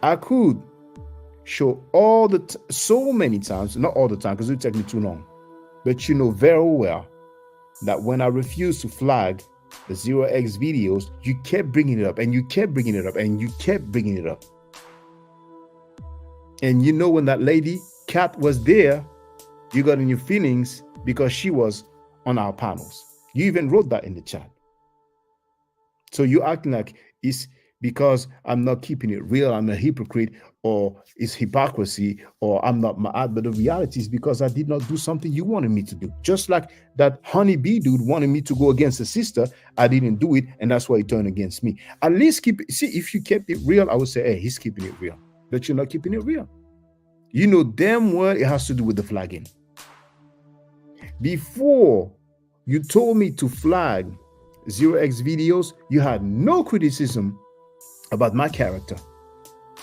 I could show so many times, not all the time because it would take me too long, but you know very well that when I refused to flag the 0x videos, you kept bringing it up and you kept bringing it up and you kept bringing it up. And you know when that lady, Kat, was there, you got in your feelings because she was on our panels. You even wrote that in the chat. So you acting like it's because I'm not keeping it real, I'm a hypocrite, or it's hypocrisy, or I'm not ma'at. But the reality is because I did not do something you wanted me to do. Just like that honeybee dude wanted me to go against a sister, I didn't do it, and that's why he turned against me. At least keep it. See, if you kept it real, I would say, hey, he's keeping it real. But you're not keeping it real. You know damn well it has to do with the flagging. Before you told me to flag 0x videos, you had no criticism about my character.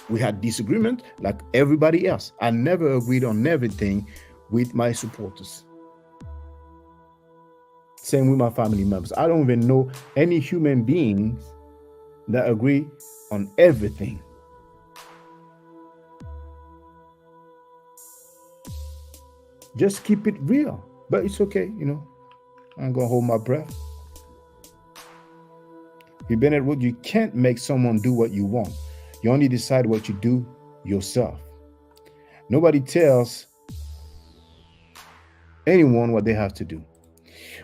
We had disagreement like everybody else. I never agreed on everything with my supporters. Same with my family members. I don't even know any human beings that agree on everything. Just keep it real. But it's okay, you know. I'm gonna hold my breath. Bennett wrote, you can't make someone do what you want. You only decide what you do yourself. Nobody tells anyone what they have to do.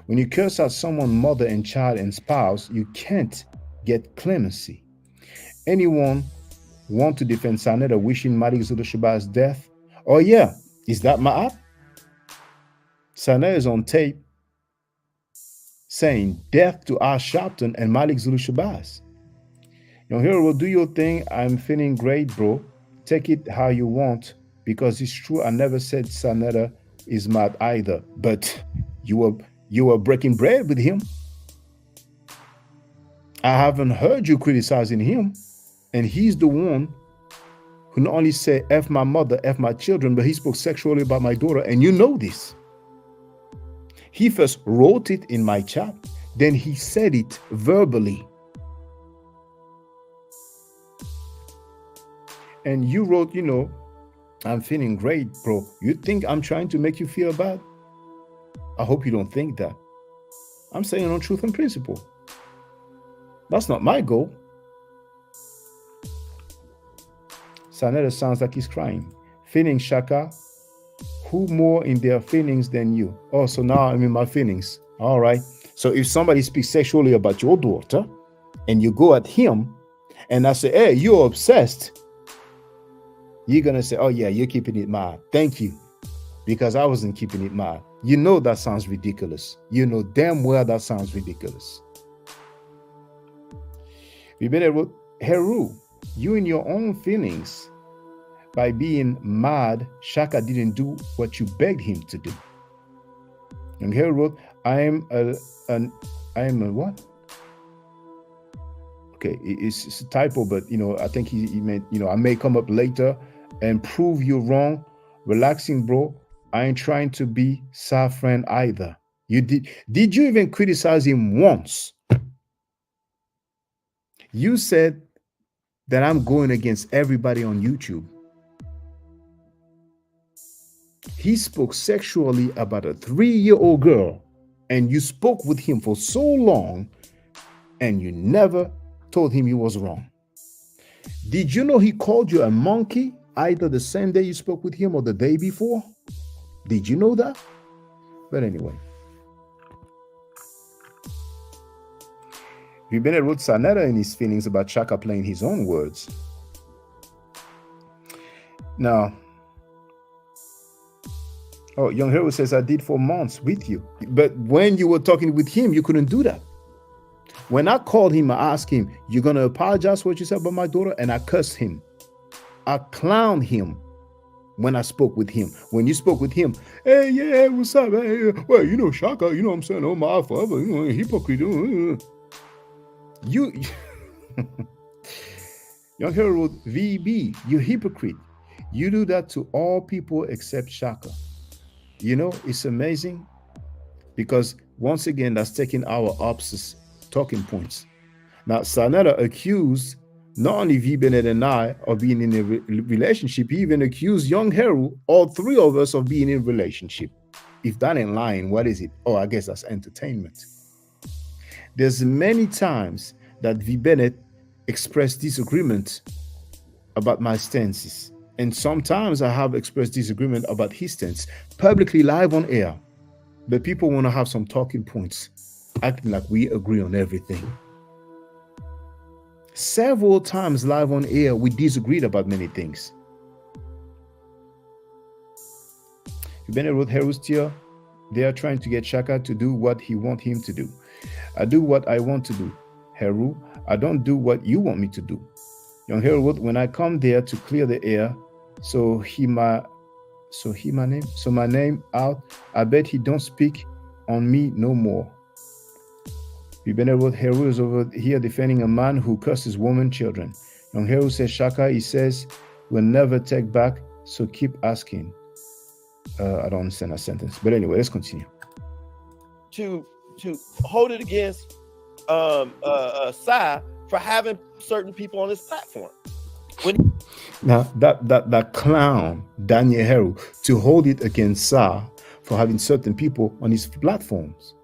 When you curse out someone's mother and child and spouse, you can't get clemency. Anyone want to defend SaNeter wishing Malik Zulu Shaba's death? Oh yeah, is that ma'at? SaNeter is on tape saying death to Al Sharpton and Malik Zulu Shabazz. Young Hero will do your thing. I'm feeling great, bro. Take it how you want, because it's true. I never said SaNeter is mad either, but you were breaking bread with him. I haven't heard you criticizing him, and he's the one who not only said F my mother, F my children, but he spoke sexually about my daughter, and you know this. He first wrote it in my chat, then he said it verbally. And you wrote, you know, I'm feeling great, bro. You think I'm trying to make you feel bad? I hope you don't think that. I'm saying on truth and principle. That's not my goal. SaNeter sounds like he's crying. Feeling Shaka. Who more in their feelings than you? Oh, so now I'm in my feelings. All right. So if somebody speaks sexually about your daughter and you go at him and I say, hey, you're obsessed, you're going to say, oh, yeah, you're keeping it mad. Thank you. Because I wasn't keeping it mad. You know that sounds ridiculous. You know damn well that sounds ridiculous. We better wrote, Heru, you in your own feelings. By being mad, Shaka didn't do what you begged him to do. And Heru wrote, I am a what? Okay, it's a typo, but I think he meant, I may come up later and prove you wrong. Relaxing, bro. I ain't trying to be Sa friend either. You did you even criticize him once? You said that I'm going against everybody on YouTube. He spoke sexually about a 3-year-old girl, and you spoke with him for so long, and you never told him he was wrong. Did you know he called you a monkey either the same day you spoke with him or the day before? Did you know that? But anyway. Bennett wrote SaNeter in his feelings about Shaka playing his own words. Now, Young Hero says, I did for months with you. But when you were talking with him, you couldn't do that. When I called him, I asked him, you're going to apologize for what you said about my daughter? And I cursed him. I clowned him when I spoke with him. When you spoke with him, hey, yeah, what's up? Hey, well, Shaka, what I'm saying, oh my forever, hypocrite. You, Young Hero wrote, VB, you hypocrite. You do that to all people except Shaka. It's amazing because once again, that's taking our opposites talking points. Now, SaNeter accused not only V. Bennett and I of being in a relationship, he even accused Young Heru, all three of us, of being in a relationship. If that ain't lying, what is it? Oh, I guess that's entertainment. There's many times that V. Bennett expressed disagreement about my stances. And sometimes I have expressed disagreement about his stance publicly live on air. But people want to have some talking points, acting like we agree on everything. Several times live on air, we disagreed about many things. Bennett wrote, Herustia, they are trying to get Shaka to do what he wants him to do. I do what I want to do. Heru, I don't do what you want me to do. Young Heru wrote, when I come there to clear the air, so my name out, I bet he don't speak on me no more. Bennett wrote, Heru is over here defending a man who curses women, children. Young Heru says, Shaka, he says, will never take back, so keep asking. I don't understand that sentence. But anyway, let's continue. To hold it against Sai for having certain people on his platform. Now, that clown, Daniel Heru, to hold it against Sai for having certain people on his platforms.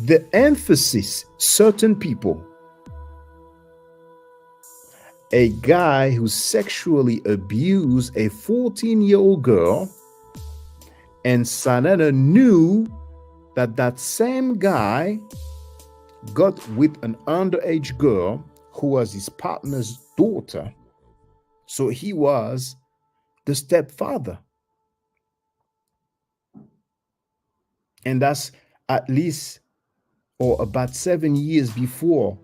The emphasis, certain people. A guy who sexually abused a 14-year-old girl, and SaNeter knew that same guy got with an underage girl who was his partner's daughter. So he was the stepfather. And that's at least or about 7 years before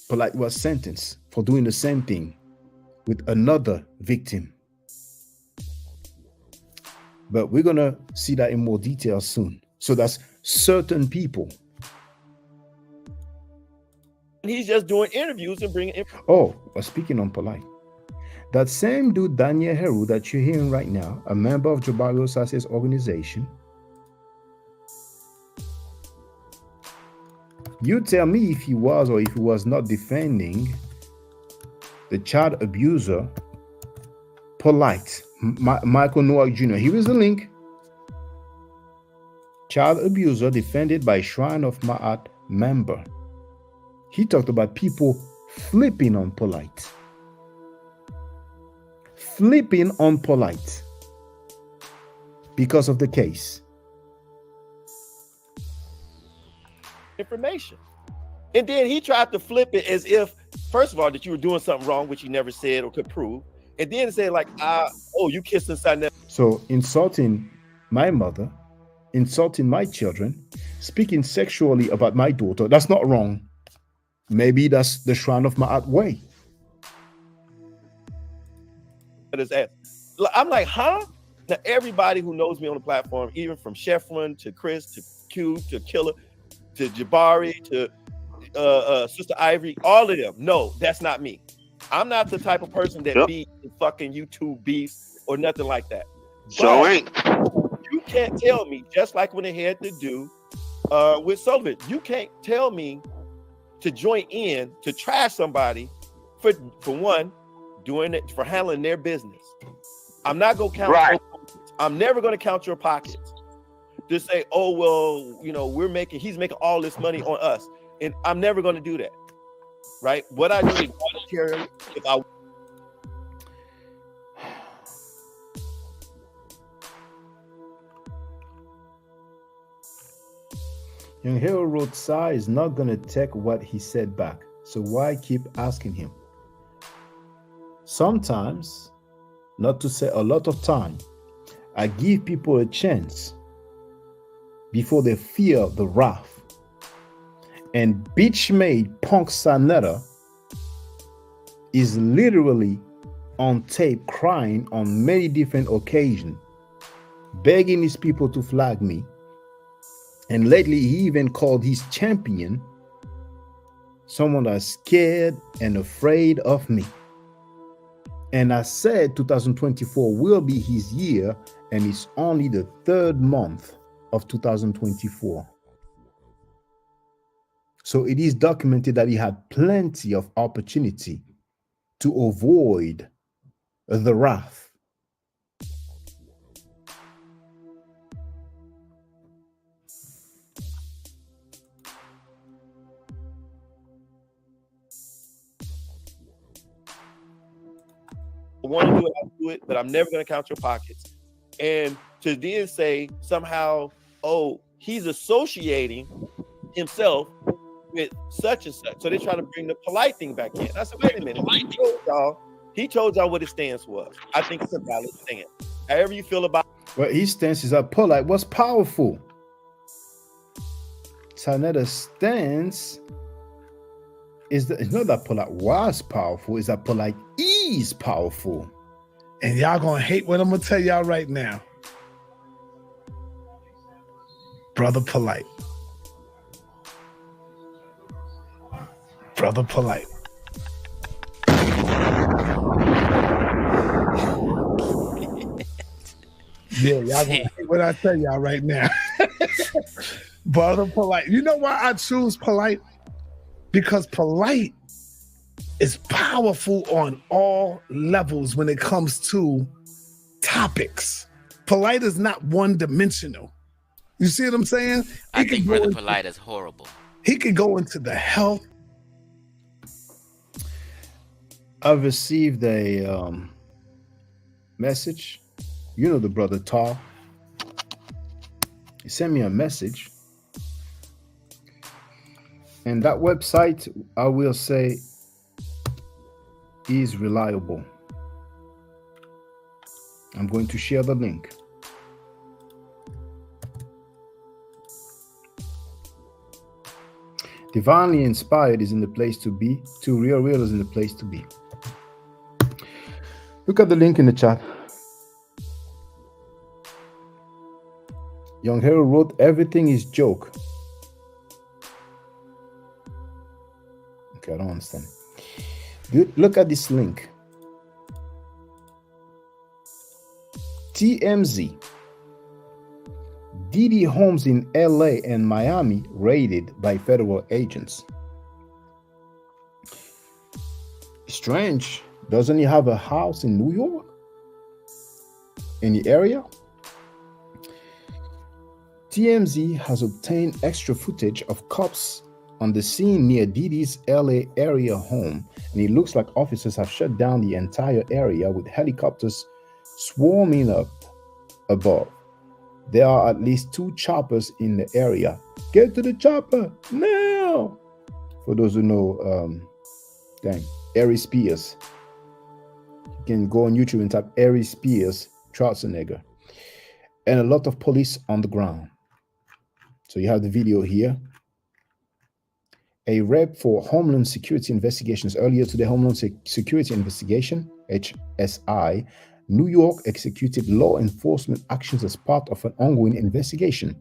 Polight was sentenced for doing the same thing with another victim. But we're going to see that in more detail soon. So that's certain people. And he's just doing interviews and bringing in. Oh, speaking on Polight. That same dude, Daniel Heru, that you're hearing right now, a member of Jobario Sasse's organization, you tell me if he was or if he was not defending the child abuser Polight, Michael Noack Jr. Here is the link. Child abuser defended by Shrine of Ma'at member. He talked about people flipping on Polight. Flipping on Polight because of the case. Information. And then he tried to flip it as if, first of all, that you were doing something wrong, which he never said or could prove. And then say like, oh, you kissed inside that. So insulting my mother, insulting my children, speaking sexually about my daughter, that's not wrong. Maybe that's the Shrine of Ma'at way. I'm like, huh? Now everybody who knows me on the platform, even from Cheflin to Chris to Q to Killer to Jabari to Sister Ivory, all of them, no, that's not me. I'm not the type of person that be in fucking YouTube beef or nothing like that. So ain't. You can't tell me, just like when they had to do with Sullivan, you can't tell me to join in to trash somebody for one, doing it for handling their business. I'm not gonna count. Right. I'm never gonna count your pockets. To say, oh well, you know, he's making all this money on us, and I'm never gonna do that. Right? What I do is voluntarily. If I Young Hero wrote, Sai is not gonna take what he said back, so why keep asking him? Sometimes, not to say a lot of time, I give people a chance before they fear the wrath. And bitch-made punk SaNeter is literally on tape crying on many different occasions, begging his people to flag me. And lately, he even called his champion someone that's scared and afraid of me. And I said 2024 will be his year, and it's only the 3rd month of 2024. So it is documented that he had plenty of opportunity to avoid the wrath. I want to do it, I'll do it, but I'm never going to count your pockets. And to then say somehow, oh, he's associating himself with such and such. So they're trying to bring the Polight thing back in. I said, wait a minute. He told y'all what his stance was. I think it's a valid stance. However you feel about it. Well, his stance is that Polight was powerful. SaNeter's stance is that it's not that Polight was powerful, it's that Polight is powerful. And y'all gonna hate what I'm gonna tell y'all right now. Brother Polight. Brother Polight. Yeah, y'all gonna hate what I tell y'all right now. Brother Polight. You know why I choose Polight? Because Polight is powerful on all levels when it comes to topics. Polight is not one-dimensional. You see what I'm saying? I think Brother Polight is horrible. He could go into the health. I've received a message. You know the brother Tar. He sent me a message. And that website, I will say, is reliable. I'm going to share the link. Divinely Inspired is in the place to be. Too Real is in the place to be. Look at the link in the chat. Young Hero wrote, everything is joke. Okay, I don't understand. Look at this link. TMZ. Diddy homes in LA and Miami raided by federal agents. Strange. Doesn't he have a house in New York? in the area. TMZ has obtained extra footage of cops on the scene near Didi's LA area home, and it looks like officers have shut down the entire area with helicopters swarming up above. There are at least 2 choppers in the area. Get to the chopper now! For those who know, Ari Spears. You can go on YouTube and type Ari Spears Schwarzenegger. And a lot of police on the ground. So you have the video here. A rep for Homeland Security Investigations earlier today, Homeland Security Investigation, HSI, New York executed law enforcement actions as part of an ongoing investigation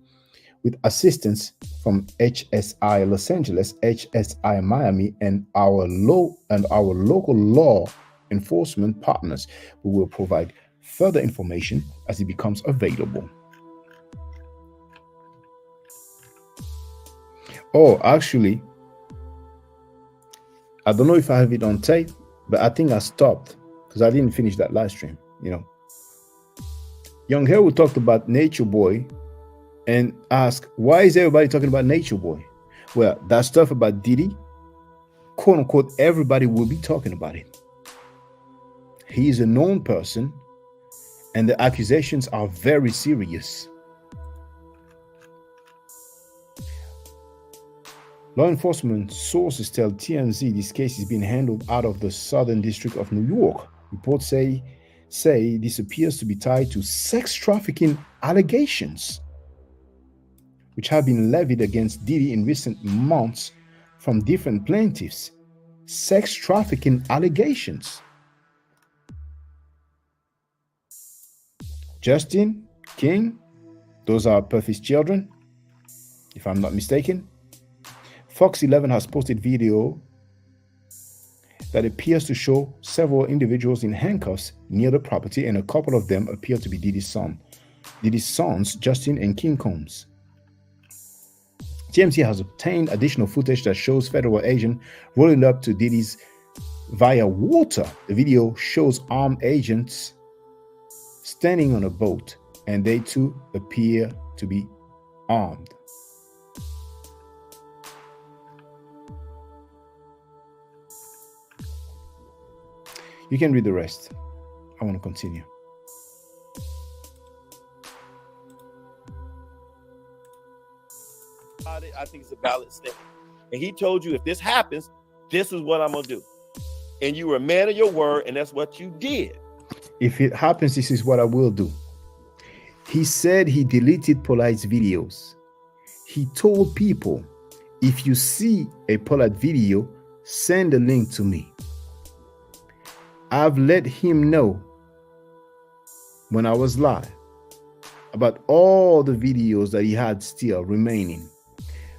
with assistance from HSI Los Angeles, HSI Miami, and our local law enforcement partners. We will provide further information as it becomes available. Oh, actually, I don't know if I have it on tape, but I think I stopped because I didn't finish that live stream. You know, Young Harold talked about Nature Boy and asked, why is everybody talking about Nature Boy? Well, that stuff about Diddy, quote unquote, everybody will be talking about it. He is a known person and the accusations are very serious. Law enforcement sources tell TMZ this case is being handled out of the Southern District of New York. Reports say this appears to be tied to sex trafficking allegations, which have been levied against Diddy in recent months from different plaintiffs. Sex trafficking allegations. Justin, King, those are Puffy's children, if I'm not mistaken. Fox 11 has posted video that appears to show several individuals in handcuffs near the property, and a couple of them appear to be Diddy's sons, Justin and King Combs. TMZ has obtained additional footage that shows federal agents rolling up to Diddy's via water. The video shows armed agents standing on a boat, and they too appear to be armed. You can read the rest. I want to continue. I think it's a valid statement. And he told you, if this happens, this is what I'm going to do. And you were a man of your word, and that's what you did. If it happens, this is what I will do. He said he deleted Polight's videos. He told people, if you see a Polight video, send a link to me. I've let him know when I was live about all the videos that he had still remaining.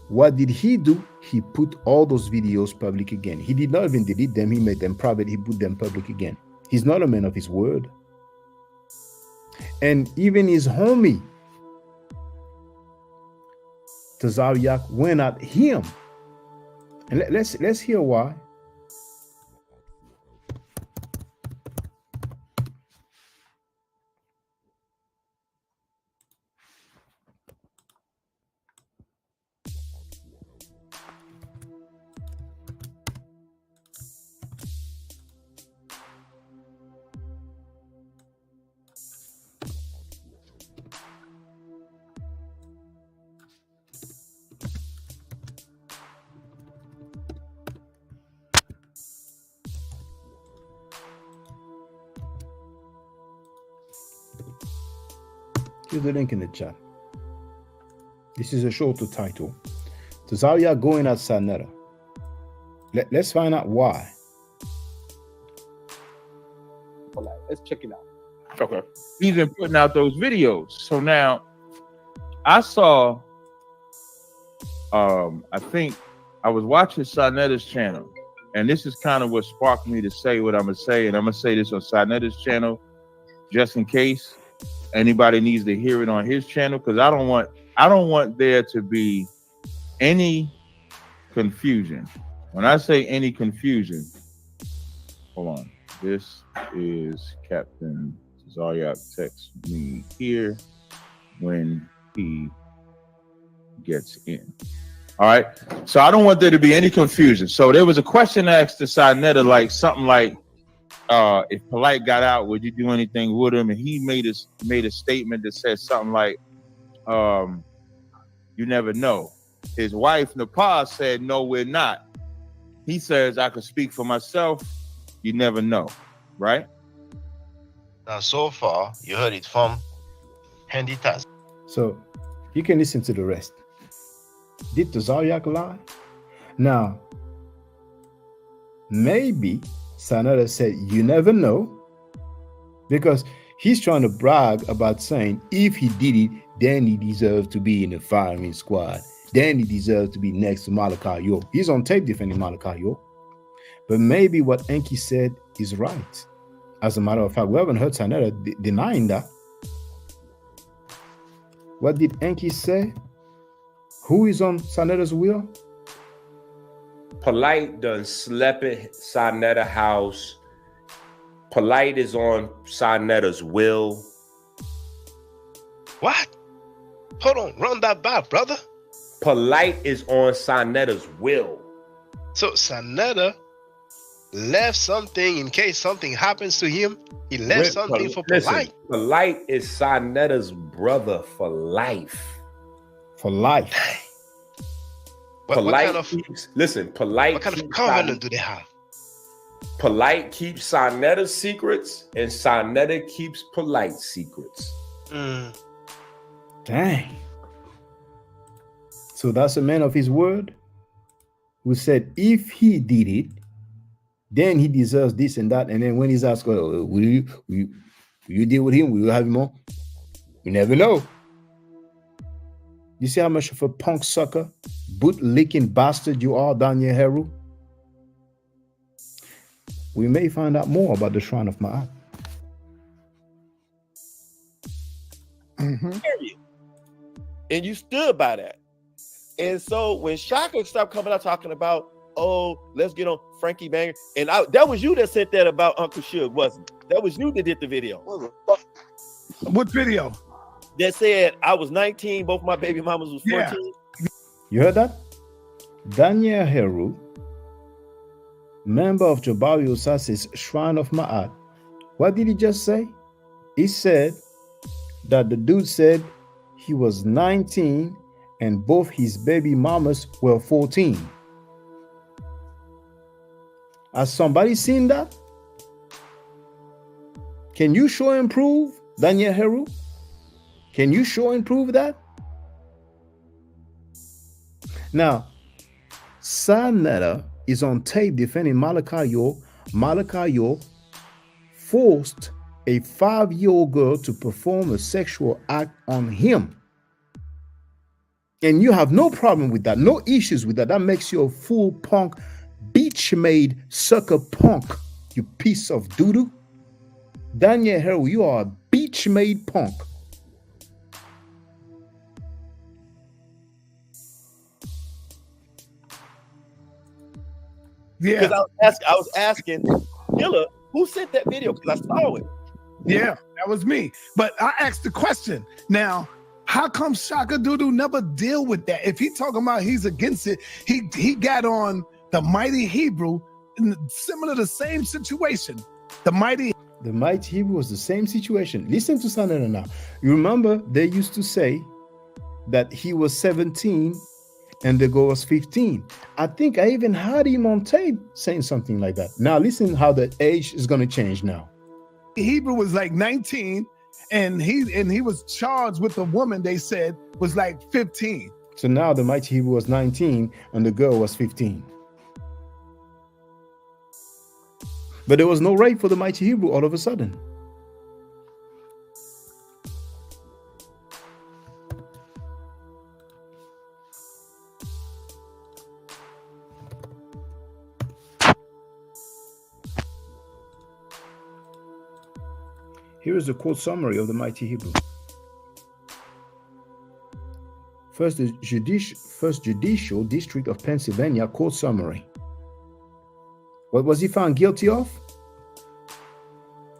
What did he do? He put all those videos public again. He did not even delete them. He made them private. He put them public again. He's not a man of his word. And even his homie, Tazariak, went at him. And let's hear why. Here's the link in the chat. This is a shorter title. Tazaria going at SaNeter. Let's find out why. Let's check it out. Okay. He's been putting out those videos. So now I saw, I think I was watching SaNeter's channel, and this is kind of what sparked me to say what I'm going to say. And I'm going to say this on SaNeter's channel just in case anybody needs to hear it on his channel, because I don't want there to be any confusion. When I say any confusion, hold on. This is Captain Zaryak text me here when he gets in. All right. So I don't want there to be any confusion. So there was a question asked to SaNeter, like something like, if Polight got out, would you do anything with him? And he made a statement that said something like, you never know. His wife, Nepal, said, no, we're not. He says, I could speak for myself. You never know. Right? Now, so far, you heard it from Handy Task. So you can listen to the rest. Did the Zaryak lie? Now, maybe SaNeter said, you never know, because he's trying to brag about saying if he did it, then he deserves to be in the firing squad. Then he deserves to be next to Malachi Yo. He's on tape defending Malachi Yo. But maybe what Enki said is right. As a matter of fact, we haven't heard SaNeter denying that. What did Enki say? Who is on SaNeter's wheel? Polight done slept at SaNeter house. Polight is on SaNeter's will. What? Hold on, run that back, brother. Polight is on SaNeter's will. So SaNeter left something in case something happens to him. He left something for Polight. Polight is SaNeter's brother for life. For life. Polight what kind keeps, listen, Polight. What kind of covenant do they have? Polight keeps SaNeter's secrets, and SaNeter keeps Polight's secrets. Dang. So that's a man of his word who said if he did it, then he deserves this and that. And then when he's asked, will you deal with him? Will you have him on? You never know. You see how much of a punk sucker, boot-licking bastard you are, Daniel Heru? We may find out more about the Shrine of Ma'at. And you stood by that. And so when Shaka stopped coming out talking about, oh, let's get on Frankie Banger, and that was you that said that about Uncle Suge, wasn't it? That was you that did the video. What video? That said I was 19, both my baby mamas was 14. Yeah. You heard that? Daniel Heru, member of Jabari Osasi's Shrine of Ma'at. What did he just say? He said that the dude said he was 19 and both his baby mamas were 14. Has somebody seen that? Can you show and prove, Daniel Heru? Can you show and prove that? Now, SaNeter is on tape defending Malachi Yo. Malachi Yo forced a 5-year-old girl to perform a sexual act on him. And you have no problem with that, no issues with that. That makes you a full punk, beach-made sucker punk, you piece of doo-doo. Daniel Heru, you are a beach-made punk. Yeah. Because I was asking Killer, who sent that video? Because I saw it. Yeah, that was me. But I asked the question. Now, how come Shaka Doodoo never deal with that? If he talking about he's against it, he got on the Mighty Hebrew in similar to the same situation. The Mighty Hebrew was the same situation. Listen to SaNeter now. You remember they used to say that he was 17 and the girl was 15. I think I even had him on tape saying something like that. Now listen how the age is going to change now. Hebrew was like 19 and he was charged with a woman they said was like 15. So now the Mighty Hebrew was 19 and the girl was 15. But there was no rape for the Mighty Hebrew all of a sudden. Here is the quote summary of the Mighty Hebrew. First Judicial District of Pennsylvania quote summary. What was he found guilty of?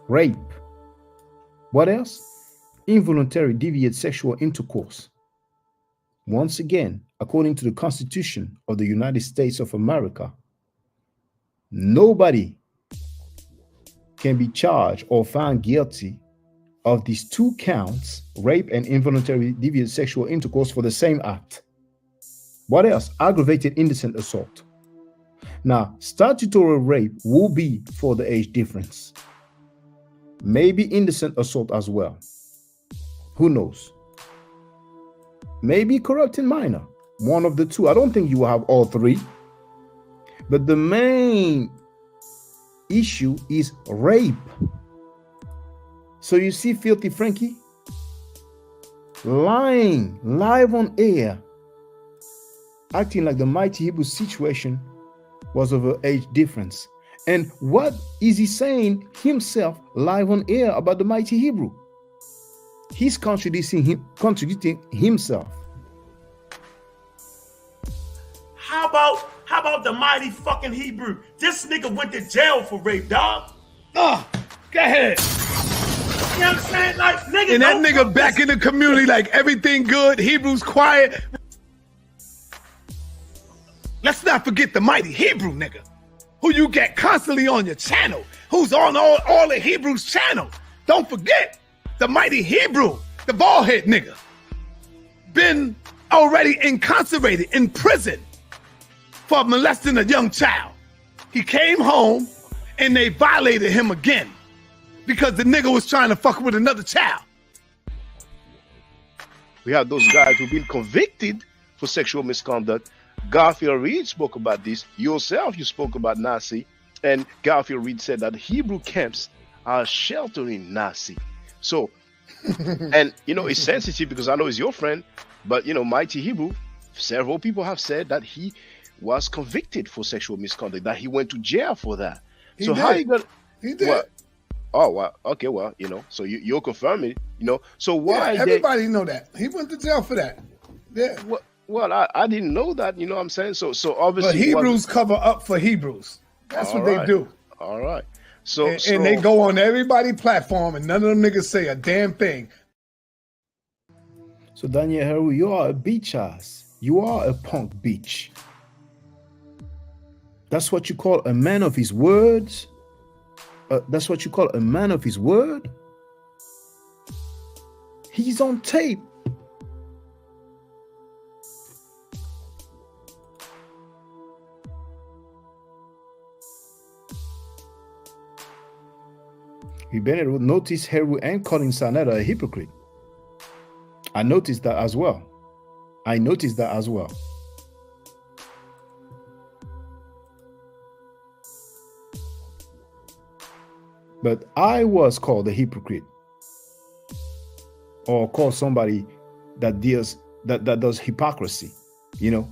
Rape. What else? Involuntary deviant sexual intercourse. Once again, according to the Constitution of the United States of America, nobody can be charged or found guilty of these 2 counts, rape and involuntary deviant sexual intercourse, for the same act. What else? Aggravated indecent assault. Now, statutory rape will be for the age difference. Maybe indecent assault as well. Who knows? Maybe corrupting minor. One of the 2. I don't think you will have all 3. But the main issue is rape. So you see Filthy Frankie lying live on air, acting like the Mighty Hebrew situation was of an age difference. And what is he saying himself live on air about the Mighty Hebrew? He's contradicting himself. How about the Mighty fucking Hebrew? This nigga went to jail for rape, dog. Go ahead. You know what I'm saying? Like, nigga, And that nigga back in the community like everything good, Hebrew's quiet. Let's not forget the Mighty Hebrew nigga, who you get constantly on your channel, who's on all the Hebrews' channel. Don't forget the Mighty Hebrew, the baldhead nigga, been already incarcerated in prison for molesting a young child. He came home and they violated him again because the nigga was trying to fuck with another child. We have those guys who've been convicted for sexual misconduct. Garfield Reed spoke about this. Yourself, you spoke about Nazi. And Garfield Reed said that Hebrew camps are sheltering Nazi. So, and you know, it's sensitive because I know he's your friend, but you know, Mighty Hebrew, several people have said that he was convicted for sexual misconduct, that he went to jail for that. He so did. how you gonna? He did. What? Oh, well, okay, well, you know, so you're confirming, you know. So why? Yeah, everybody know that. He went to jail for that. Yeah. Well, I didn't know that, you know what I'm saying? So obviously. But Hebrews cover up for Hebrews. That's what they do. All right. So and they go on everybody's platform and none of them niggas say a damn thing. So Daniel Heru, you are a beach ass. You are a punk bitch. That's what you call a man of his words? That's what you call a man of his word? He's on tape. You better notice Heru and calling SaNeter a hypocrite. I noticed that as well. But I was called a hypocrite, or called somebody that does hypocrisy, you know.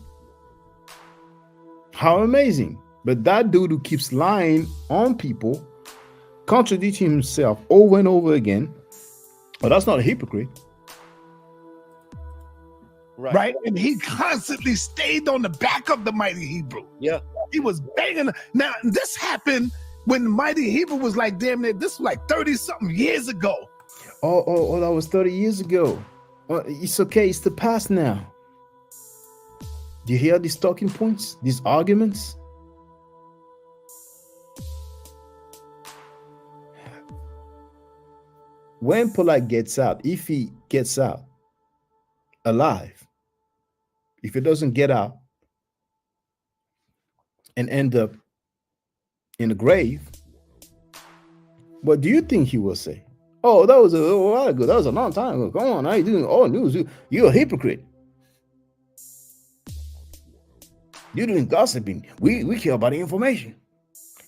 How amazing. But that dude who keeps lying on people, contradicting himself over and over again, well, that's not a hypocrite. Right? And he constantly stayed on the back of the Mighty Hebrew. Yeah. He was banging. Now, this happened when Mighty Hebrew was like, damn near, this was like 30-something years ago. Oh, that was 30 years ago. It's okay, it's the past now. Do you hear these talking points, these arguments? When Polight gets out, if he gets out alive, if he doesn't get out and end up in the grave, what do you think he will say? Oh, that was a while ago. That was a long time ago. Come on, how you doing? Oh, news. You're a hypocrite. You're doing gossiping. We care about the information.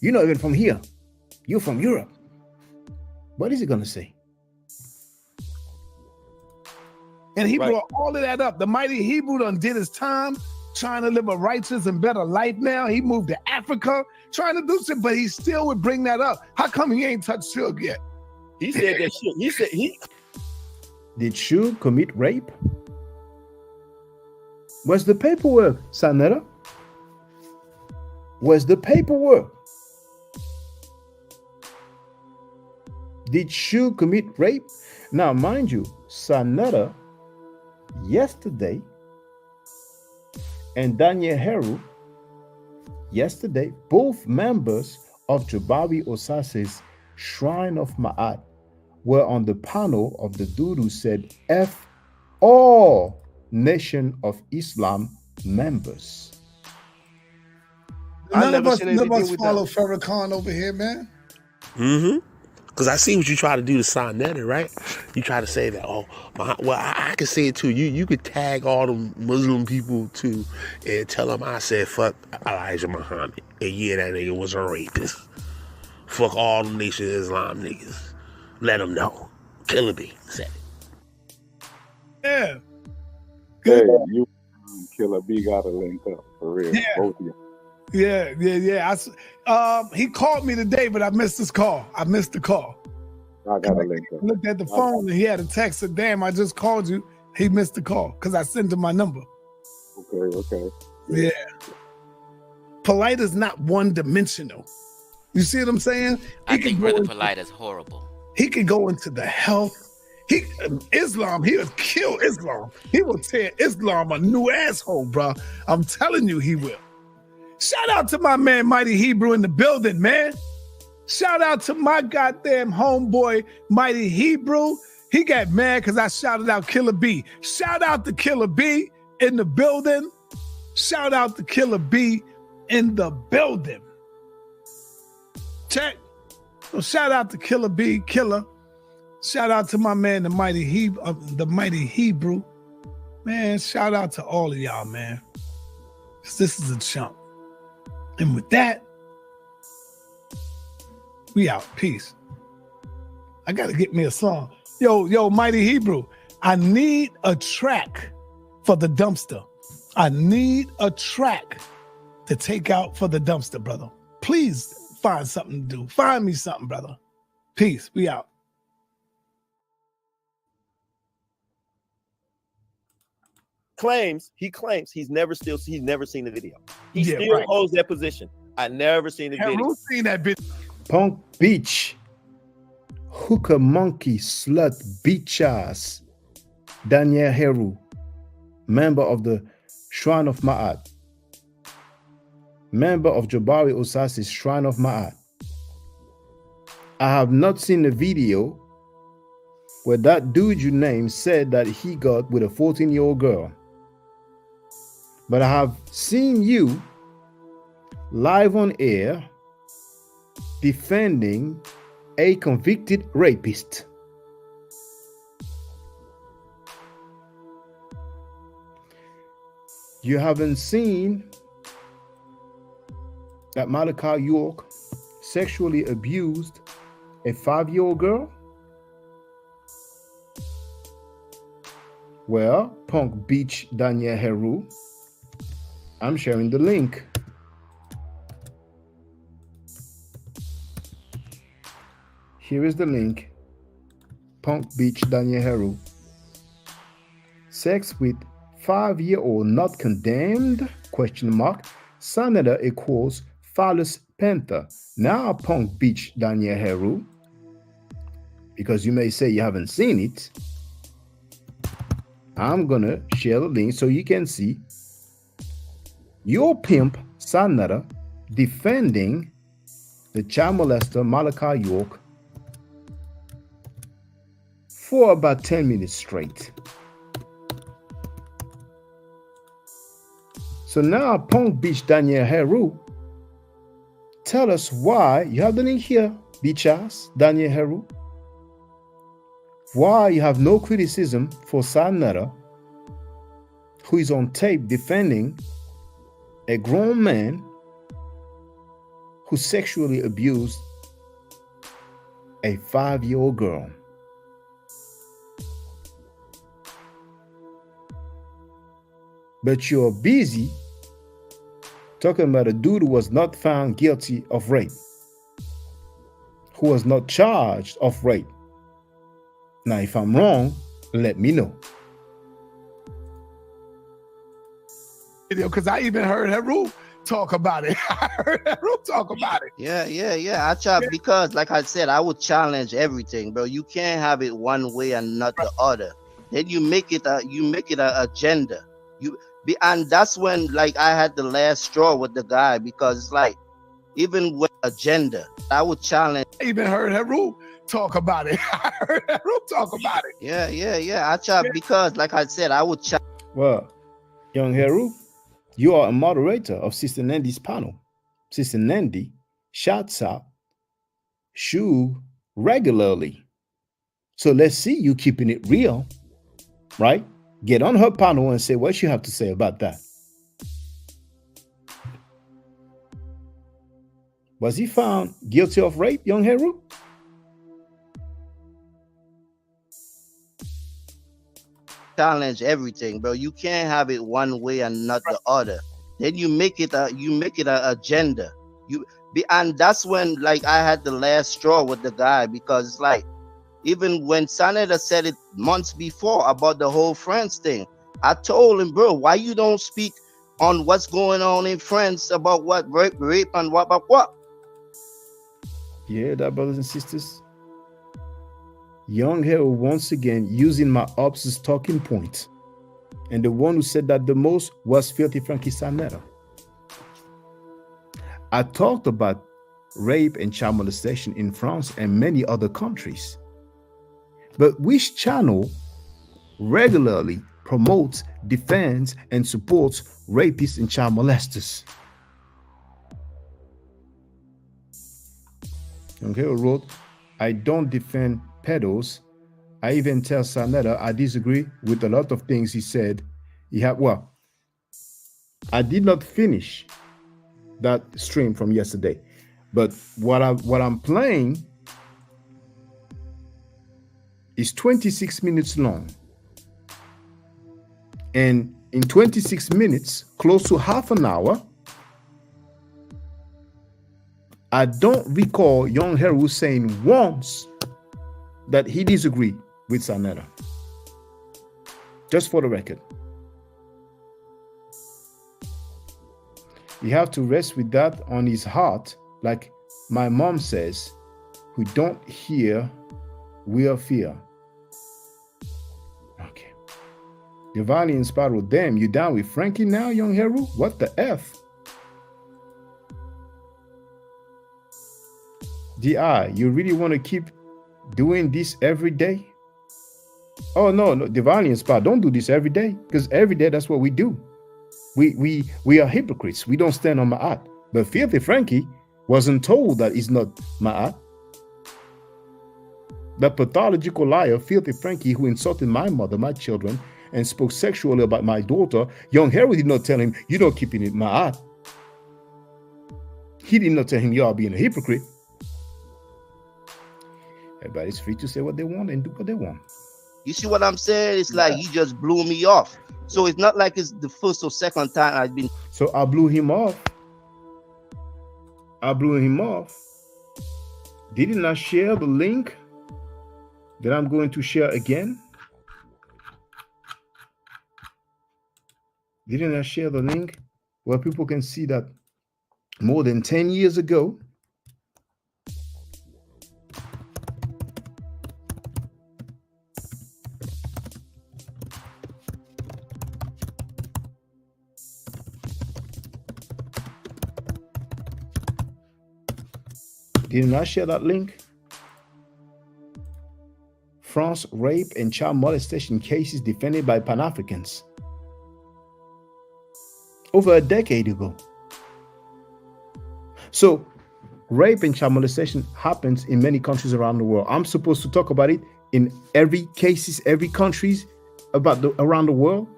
You're not even from here. You're from Europe. What is he going to say? And he brought all of that up. The Mighty Hebrew done did his time, trying to live a righteous and better life now. He moved to Africa, trying to do shit, but he still would bring that up. How come he ain't touched Suge yet? He said that shit. He said Did Suge commit rape? Where's the paperwork, SaNeter? Where's the paperwork? Did Suge commit rape? Now, mind you, SaNeter yesterday and Daniel Heru yesterday, both members of Jabari Osase's Shrine of Ma'at were on the panel of the dude who said F all Nation of Islam members. None of us follow Farrakhan over here, man. Mm-hmm. Because I see what you try to do to SaNeter, right? You try to say that, I can say it too. You could tag all the Muslim people too and tell them I said fuck Elijah Muhammad. And yeah, that nigga was a rapist. Fuck all the Nation of Islam niggas. Let them know. Killer B said it. Yeah. Hey, you Killer B gotta link up for real. Yeah. Both of you. Yeah. He called me today, but I missed his call. I missed the call. I gotta link up. I looked at the phone and he had a text said, damn, I just called you. He missed the call because I sent him my number. Okay. Yeah. Polight is not one-dimensional. You see what I'm saying? I think Brother Polight is horrible. He can go into the health. Islam, he'll kill Islam. He will tear Islam a new asshole, bro. I'm telling you, he will. Shout out to my man, Mighty Hebrew, in the building, man. Shout out to my goddamn homeboy, Mighty Hebrew. He got mad because I shouted out Killer B. Shout out to Killer B in the building. Shout out to Killer B in the building. Check. So shout out to Killer B, Killer. Shout out to my man, the Mighty Hebrew. Man, shout out to all of y'all, man. This is a chump. And with that, we out. Peace. I gotta get me a song. Yo, Mighty Hebrew, I need a track for the dumpster. I need a track to take out for the dumpster, brother. Please find something to do. Find me something, brother. Peace. We out. He claims he's never seen the video. He still holds that position. I never seen the video. Who's seen that bitch? Punk Beach, Hooker Monkey, Slut, Beach Ass, Daniel Heru, member of the Shrine of Ma'at, member of Jabari Osase's Shrine of Ma'at. I have not seen the video where that dude you named said that he got with a 14-year-old girl. But I have seen you live on air defending a convicted rapist. You haven't seen that Malachi York sexually abused a 5-year-old girl? Well, Punk Beach Daniel Heru, I'm sharing the link. Here is the link. Punk Beach Daniel Heru. Sex with 5-year-old not condemned? Question mark. SaNeter equals phallus panther. Now Punk Beach Daniel Heru, because you may say you haven't seen it, I'm gonna share the link so you can see your pimp SaNeter defending the child molester Malachi York for about 10 minutes straight. So now Punk Beach Daniel Heru, tell us why, you have the link here, Beach Ass Daniel Heru, why you have no criticism for SaNeter, who is on tape defending a grown man who sexually abused a 5-year-old girl. But you're busy talking about a dude who was not found guilty of rape, who was not charged of rape. Now, if I'm wrong, let me know. Because I even heard Heru talk about it. I heard Harold talk about it. Yeah. I try because, like I said, I would challenge everything, bro. You can't have it one way and not the other. Then you make it a agenda. And that's when, like, I had the last straw with the guy, because it's like, even with agenda, I would challenge. I even heard Harold talk about it. I heard Harold talk about it. Yeah. I try because, like I said, I would challenge. Well, young Heru, you are a moderator of Sister Nandy's panel. Sister Nandy shouts out Shu regularly. So let's see you keeping it real, right? Get on her panel and say what you have to say about that. Was he found guilty of rape, young Heru? Challenge everything, bro. You can't have it one way and not the other. Then you make it a agenda. And that's when, like, I had the last straw with the guy, because it's like, even when SaNeter said it months before about the whole Friends thing, I told him, bro, why you don't speak on what's going on in France about what rape and what? Yeah, that, brothers and sisters. Young Hero once again using my ops as talking point. And the one who said that the most was Filthy Frankie SaNeter. I talked about rape and child molestation in France and many other countries. But which channel regularly promotes, defends, and supports rapists and child molesters? Young Hero wrote, I don't defend pedos. I even tell SaNeter I disagree with a lot of things he said. I did not finish that stream from yesterday, but what I'm playing is 26 minutes long. And in 26 minutes, close to half an hour, I don't recall young Heru saying once that he disagreed with SaNeter. Just for the record. You have to rest with that on his heart, like my mom says, who don't hear will fear. Okay. Divinely inspired, damn, you down with Frankie now, young Heru? What the F? DI, you really want to keep doing this every day? Oh no, divinely inspired, don't do this every day, because every day that's what we do. We are hypocrites. We don't stand on Ma'at. But Filthy Frankie wasn't told that he's not Ma'at. The pathological liar, Filthy Frankie, who insulted my mother, my children, and spoke sexually about my daughter, young Harry did not tell him, you don't keep it Ma'at. He did not tell him, you are being a hypocrite. Everybody's free to say what they want and do what they want. You see what I'm saying? It's like he just blew me off. So it's not like it's the first or second time I've been. So I blew him off. Didn't I share the link that I'm going to share again? Didn't I share the link where people can see that more than 10 years ago, didn't I share that link? France rape and child molestation cases defended by Pan-Africans. Over a decade ago. So, rape and child molestation happens in many countries around the world. I'm supposed to talk about it in every cases, every countries around the world?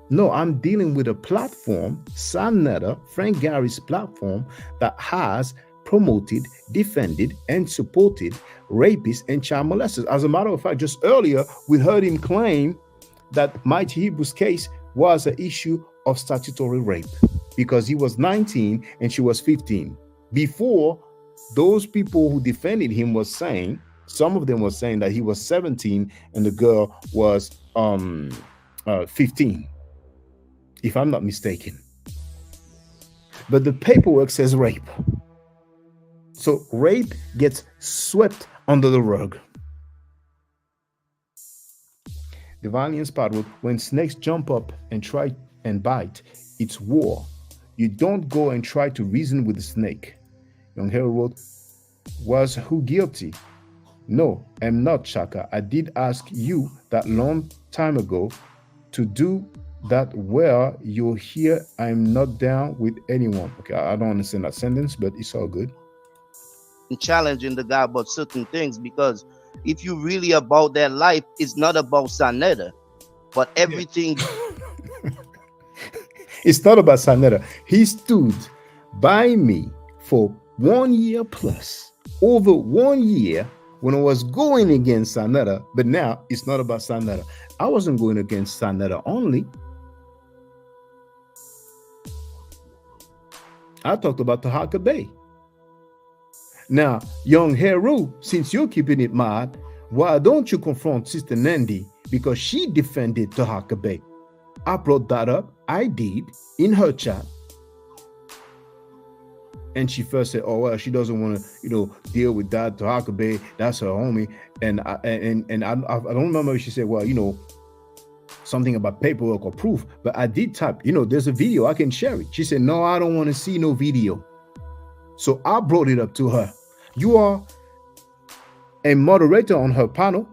No, I'm dealing with a platform, SaNeter, Frank Gary's platform, that has promoted, defended, and supported rapists and child molesters. As a matter of fact, just earlier, we heard him claim that Mighty Hebrew's case was an issue of statutory rape because he was 19 and she was 15. Before, those people who defended him was saying, some of them were saying that he was 17 and the girl was 15, if I'm not mistaken. but the paperwork says rape. So rape gets swept under the rug. Divinely inspired wrote, when snakes jump up and try and bite, it's war. You don't go and try to reason with the snake. Young Hero wrote, was who guilty? No, I'm not, Shaka. I did ask you that long time ago to do that where you're here. I'm not down with anyone. Okay, I don't understand that sentence, but it's all good. Challenging the guy about certain things, because if you really about that life, it's not about SaNeter, but everything. It's not about SaNeter. He stood by me for 1 year plus, over 1 year, when I was going against SaNeter, but now it's not about SaNeter. I wasn't going against SaNeter only. I talked about Tahaka Bay. Now, young Heru, since you're keeping it mad, why don't you confront Sister Nandi? Because she defended Tahaka Bay. I brought that up. I did in her chat. And she first said, oh, well, she doesn't want to, deal with that. Tahaka Bay, that's her homie. And I don't remember if she said, well, something about paperwork or proof. But I did type, there's a video, I can share it. She said, no, I don't want to see no video. So I brought it up to her. You are a moderator on her panel.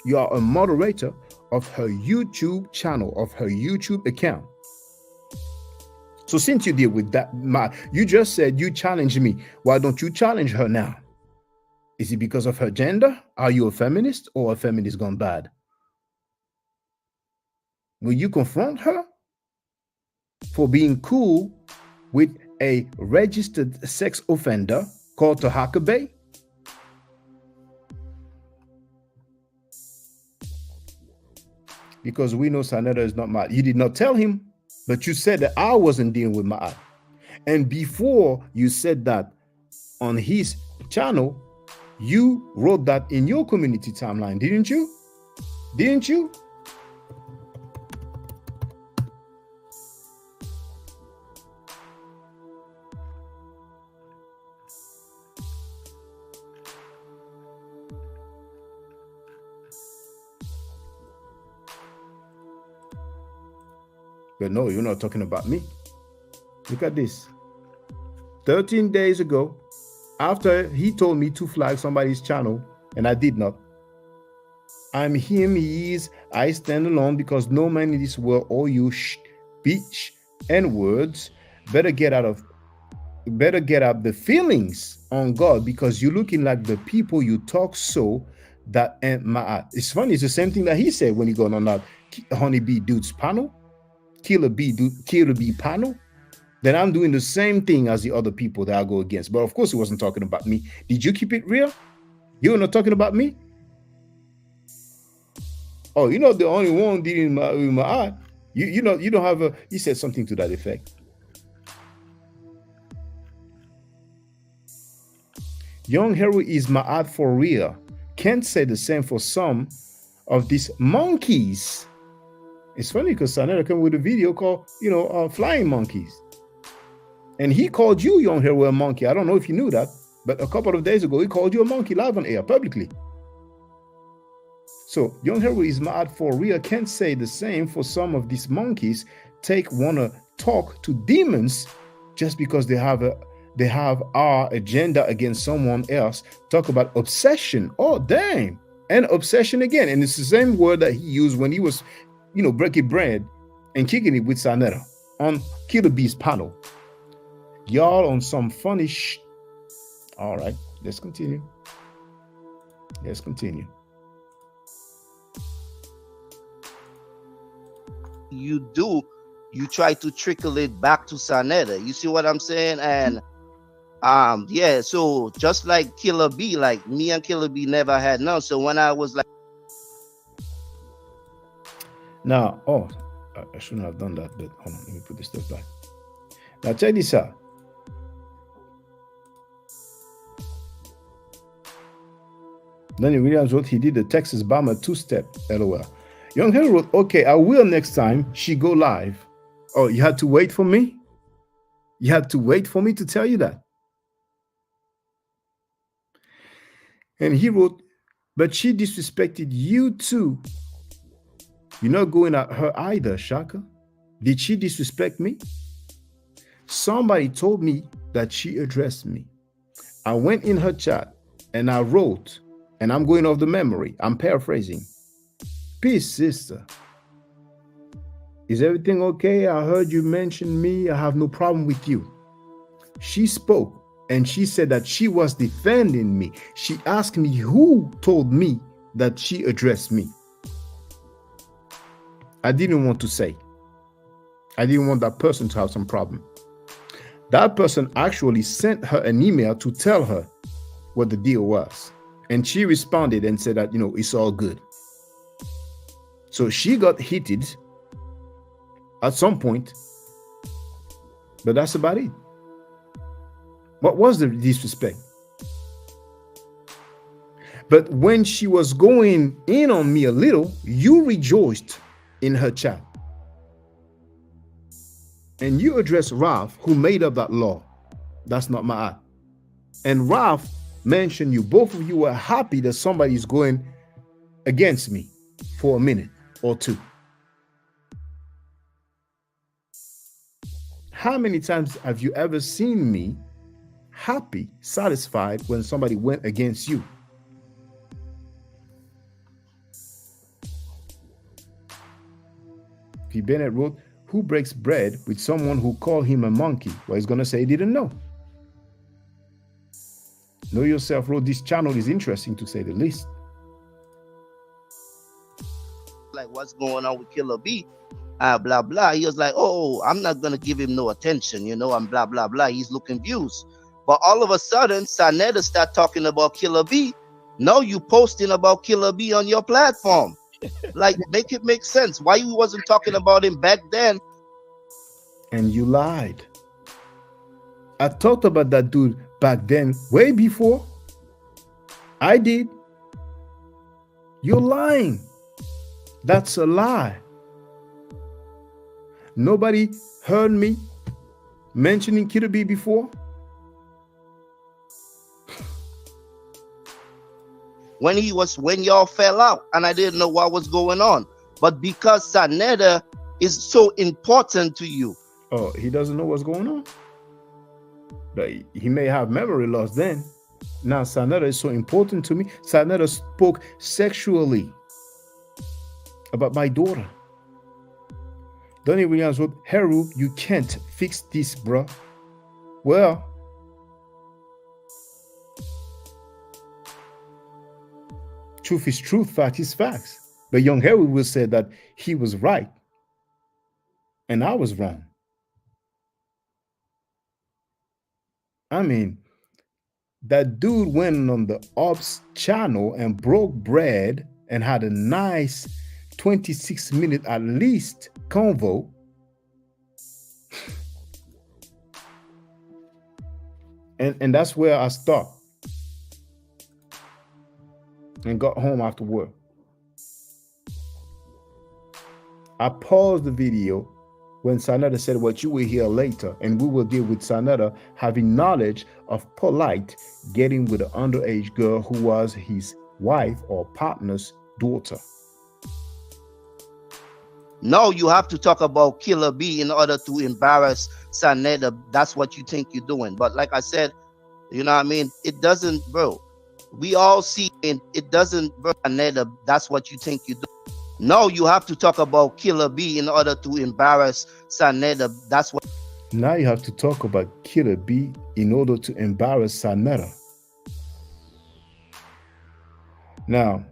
You are a moderator of her YouTube channel, of her YouTube account. So since you deal with that, you just said you challenged me. Why don't you challenge her now? Is it because of her gender? Are you a feminist or a feminist gone bad? Will you confront her for being cool with a registered sex offender called Tahaka Bay? Because we know SaNeter is not mad. You did not tell him, but you said that I wasn't dealing with mad. And before you said that on his channel, you wrote that in your community timeline, didn't you? Didn't you? But no, you're not talking about me. Look at this. 13 days ago, after he told me to flag somebody's channel, and I did not. I'm him, he is, I stand alone, because no man in this world or you speech and words better get out the feelings on God, because you're looking like the people you talk so that it's funny, it's the same thing that he said when he got on that Honeybee Dude's panel. Killer Bee panel, then I'm doing the same thing as the other people that I go against. But of course, he wasn't talking about me. Did you keep it real? You were not talking about me? Oh, you're not the only one dealing with my art. You don't have a. He said something to that effect. Young Hero is Ma'at for real. Can't say the same for some of these monkeys. It's funny because SaNeter came with a video called, Flying Monkeys. And he called you, Young Hero, a monkey. I don't know if you knew that, but a couple of days ago, he called you a monkey live on air publicly. So Young Hero is mad for real. Can't say the same for some of these monkeys. Wanna talk to demons just because they have our agenda against someone else. Talk about obsession. Oh, damn. And obsession again. And it's the same word that he used when he was breaking bread and kicking it with SaNeter on Killer Bee's panel. Y'all on some funny shit. All right, let's continue. Let's continue. You try to trickle it back to SaNeter. You see what I'm saying? And yeah, so just like Killer Bee, like me and Killer Bee never had none. So when I was like, now, I shouldn't have done that, but hold on, let me put this stuff back. Now, check this out. Danny Williams wrote he did the Texas Bomber two-step, LOL. Young Hero wrote, okay, I will next time she go live. Oh, you had to wait for me? You had to wait for me to tell you that. And he wrote, but she disrespected you too. You're not going at her either, Shaka. Did she disrespect me? Somebody told me that she addressed me. I went in her chat and I wrote, and I'm going off the memory, I'm paraphrasing. Peace, sister. Is everything okay? I heard you mention me. I have no problem with you. She spoke and she said that she was defending me. She asked me who told me that she addressed me. I didn't want to say. I didn't want that person to have some problem. That person actually sent her an email to tell her what the deal was. And she responded and said that, it's all good. So she got heated at some point, but that's about it. What was the disrespect? But when she was going in on me a little, you rejoiced in her chat. And you addressed Ralph, who made up that law. That's not my art. And Ralph mentioned you. Both of you were happy that somebody's going against me for a minute or two. How many times have you ever seen me happy, satisfied when somebody went against you? P. Bennett wrote, who breaks bread with someone who called him a monkey? Well, he's going to say he didn't know. Know Yourself wrote, this channel is interesting to say the least. Like, what's going on with Killer B? Blah, blah. He was like, oh, I'm not going to give him no attention, and blah, blah, blah. He's looking views. But all of a sudden, SaNeter start talking about Killer B. Now you posting about Killer B on your platform. Like, make it make sense. Why you wasn't talking about him back then? And you lied. I talked about that dude back then, way before. I did. You're lying. That's a lie. Nobody heard me mentioning Killer B before. When y'all fell out and I didn't know what was going on. But because SaNeter is so important to you. Oh, he doesn't know what's going on? But he may have memory loss then. Now SaNeter is so important to me. SaNeter spoke sexually about my daughter. Donnie Williams wrote, Heru, you can't fix this, bro. Well, truth is truth, fact is facts. But young Heru will say that he was right and I was wrong. I mean, that dude went on the Ops channel and broke bread and had a nice 26-minute at least convo. And that's where I stopped and got home after work. I paused the video when SaNeter said what you will hear later, and we will deal with SaNeter having knowledge of Polight getting with an underage girl who was his wife or partner's daughter. No, you have to talk about Killer B in order to embarrass SaNeter. That's what you think you're doing. But like I said, you know what I mean? It doesn't, bro. We all see it doesn't, bro. SaNeter, that's what you think you do. No, you have to talk about Killer B in order to embarrass SaNeter. That's what. Now you have to talk about Killer B in order to embarrass SaNeter. Now,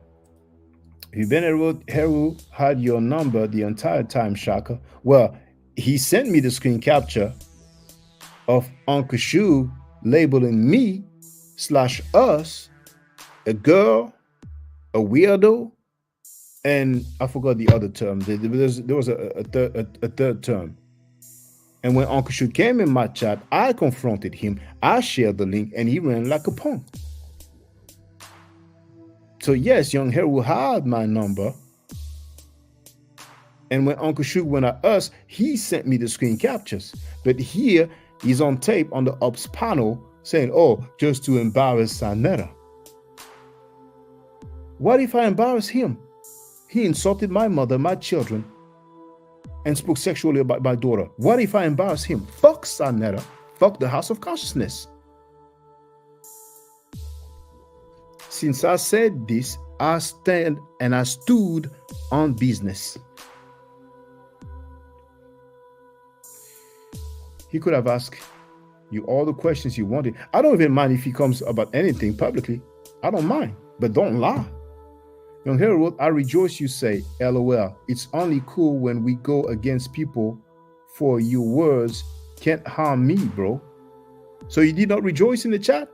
Heru had your number the entire time, Shaka. Well, he sent me the screen capture of Uncle Shu labeling me / us a girl, a weirdo, and I forgot the other term. There was a third term. And when Uncle Shu came in my chat, I confronted him. I shared the link, and he ran like a punk. So yes, young Heru had my number. And when Uncle Shu went at us, he sent me the screen captures. But here, He's on tape on the ops panel saying, oh, just to embarrass SaNeter. What if I embarrass him? He insulted my mother, my children, and spoke sexually about my daughter. What if I embarrass him? Fuck SaNeter. Fuck the House of Consciousness. Since I said this, I stand and I stood on business. He could have asked you all the questions he wanted. I don't even mind if he comes about anything publicly. I don't mind, but don't lie. Young Hero wrote, I rejoice you say, LOL. It's only cool when we go against people for your words can't harm me, bro. So you did not rejoice in the chat?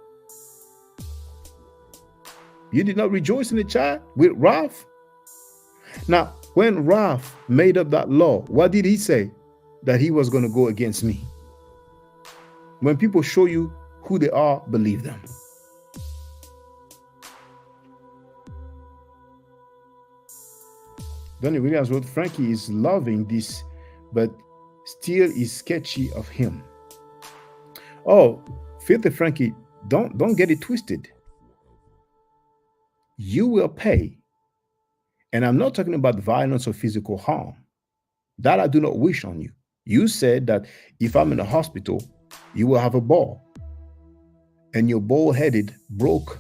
You did not rejoice in the chat with Ralph? Now, when Ralph made up that law, what did he say? That he was going to go against me. When people show you who they are, believe them. Donnie Williams wrote, Frankie is loving this, but still is sketchy of him. Oh, Filthy Frankie, don't get it twisted. You will pay. And I'm not talking about violence or physical harm. That I do not wish on you. You said that if I'm in a hospital, you will have a ball. And your bald-headed broke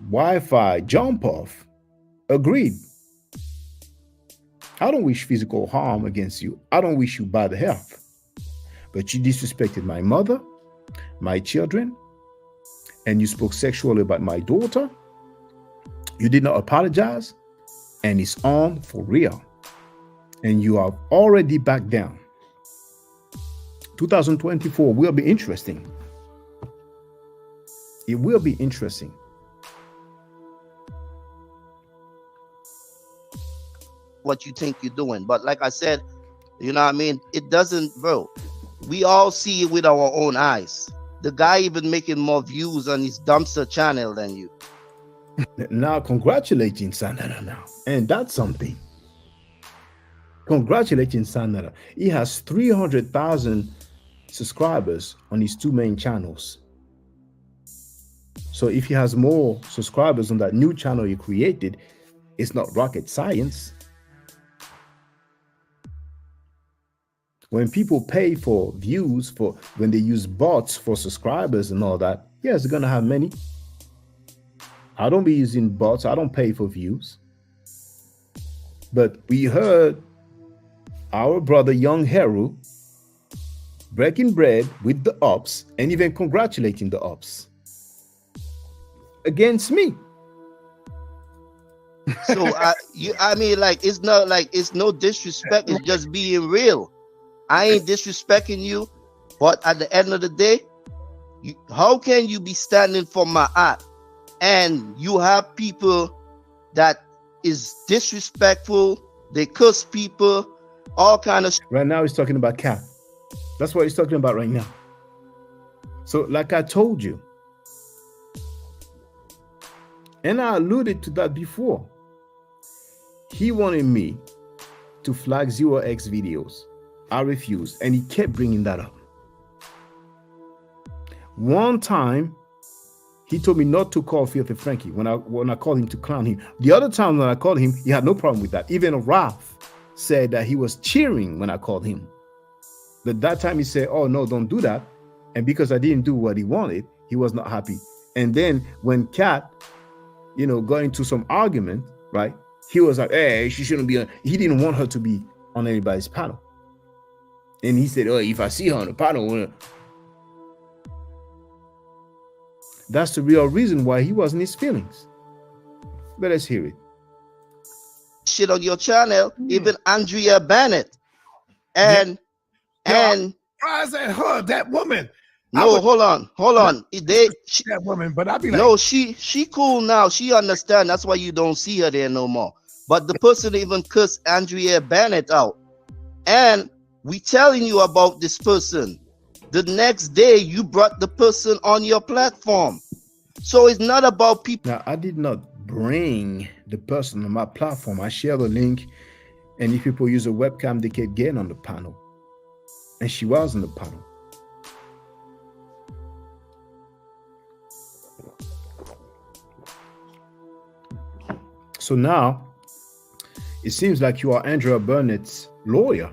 Wi-Fi jump off. Agreed. I don't wish physical harm against you. I don't wish you bad health. But you disrespected my mother, my children, and you spoke sexually about my daughter. You did not apologize, and it's on for real. And you are already back down. 2024 will be interesting. It will be interesting. What you think you're doing. But like I said, you know what I mean? It doesn't, bro. We all see it with our own eyes. The guy even making more views on his dumpster channel than you. Now congratulating SaNeter now. And that's something. Congratulating SaNeter. He has 300,000 subscribers on his two main channels. So if he has more subscribers on that new channel he created, it's not rocket science. When people pay for views, when they use bots for subscribers and all that, yes, they're gonna have many. I don't be using bots. I don't pay for views. But we heard our brother Young Heru breaking bread with the ops and even congratulating the ops against me. So I mean, like, it's not like, it's no disrespect. It's just being real. I ain't disrespecting you, but at the end of the day, how can you be standing for my art and you have people that is disrespectful, they curse people, all kind of right now he's talking about Cap. That's what he's talking about right now. So like I told you, and I alluded to that before, he wanted me to flag 0x videos. I refused, and he kept bringing that up. One time, he told me not to call Filthy Frankie when I called him to clown him. The other time when I called him, he had no problem with that. Even Ralph said that he was cheering when I called him. But that time he said, oh no, don't do that. And because I didn't do what he wanted, he was not happy. And then when Kat, got into some argument, right? He was like, hey, she shouldn't be on. He didn't want her to be on anybody's panel. And he said, oh, if I see her on the panel, that's the real reason why he wasn't his feelings. But let's hear it. Shit on your channel, even Andrea Bennett. And I heard that woman. No, hold on. That woman, but I'll be like, no, she cool now. She understand. That's why you don't see her there no more. But the person even cursed Andrea Bennett out. And we telling you about this person. The next day, you brought the person on your platform. So it's not about people. Now, I did not bring the person on my platform. I shared the link And if people use a webcam, they can get on the panel. And she was on the panel. So now, it seems like you are Andrea Burnett's lawyer.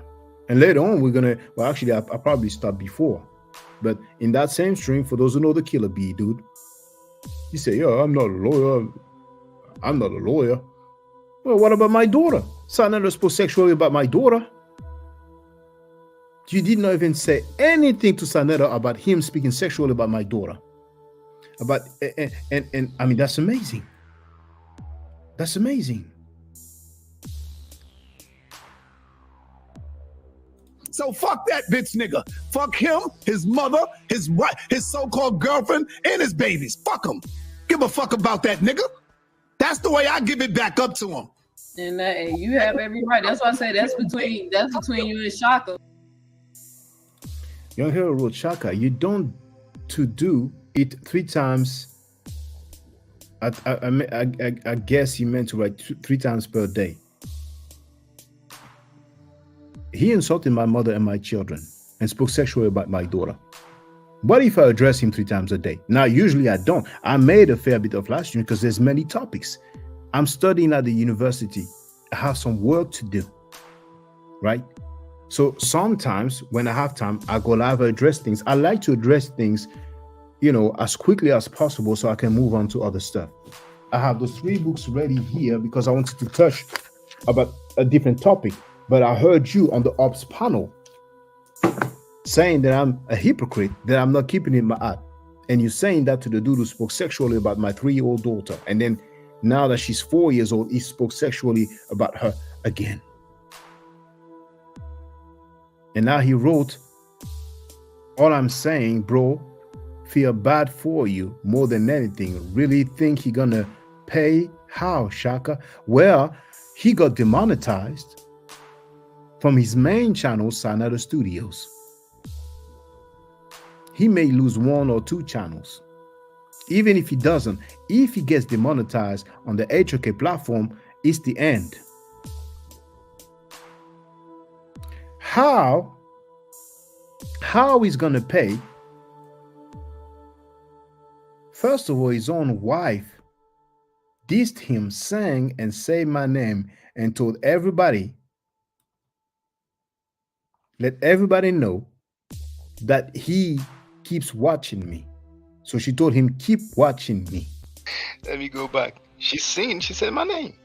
And later on, we're going to, well, actually, I'll probably start before. But in that same stream, for those who know the Killer Bee, dude, he said, yo, I'm not a lawyer. I'm not a lawyer. Well, what about my daughter? SaNeter spoke sexually about my daughter. You did not even say anything to SaNeter about him speaking sexually about my daughter. About and I mean, that's amazing. That's amazing. So fuck that bitch nigga. Fuck him, his mother, his wife, his so-called girlfriend, and his babies. Fuck him. Give a fuck about that nigga. That's the way I give it back up to him. And you have every right. That's why I say that's between you and Shaka. Young Hero wrote, Shaka, you don't to do it 3 times. I guess he meant to write 3 times per day. He insulted my mother and my children and spoke sexually about my daughter. What if I address him 3 times a day? Now, usually I don't. I made a fair bit of live stream because there's many topics. I'm studying at the university. I have some work to do, right? So sometimes when I have time, I go live, I address things. I like to address things, as quickly as possible so I can move on to other stuff. I have those 3 books ready here because I wanted to touch about a different topic. But I heard you on the ops panel saying that I'm a hypocrite, that I'm not keeping in my eye. And you're saying that to the dude who spoke sexually about my 3-year-old daughter. And then now that she's 4 years old, he spoke sexually about her again. And now he wrote, all I'm saying, bro, feel bad for you more than anything. Really think he gonna pay? How, Shaka? Well, he got demonetized from his main channel, SaNeter Studios. He may lose 1 or 2 channels. Even if he doesn't, if he gets demonetized on the HOK platform, it's the end. How he's gonna pay? First of all, his own wife dissed him, sang and said my name, and told everybody, let everybody know that he keeps watching me. So she told him, keep watching me. Let me go back. She's singing, she said my name.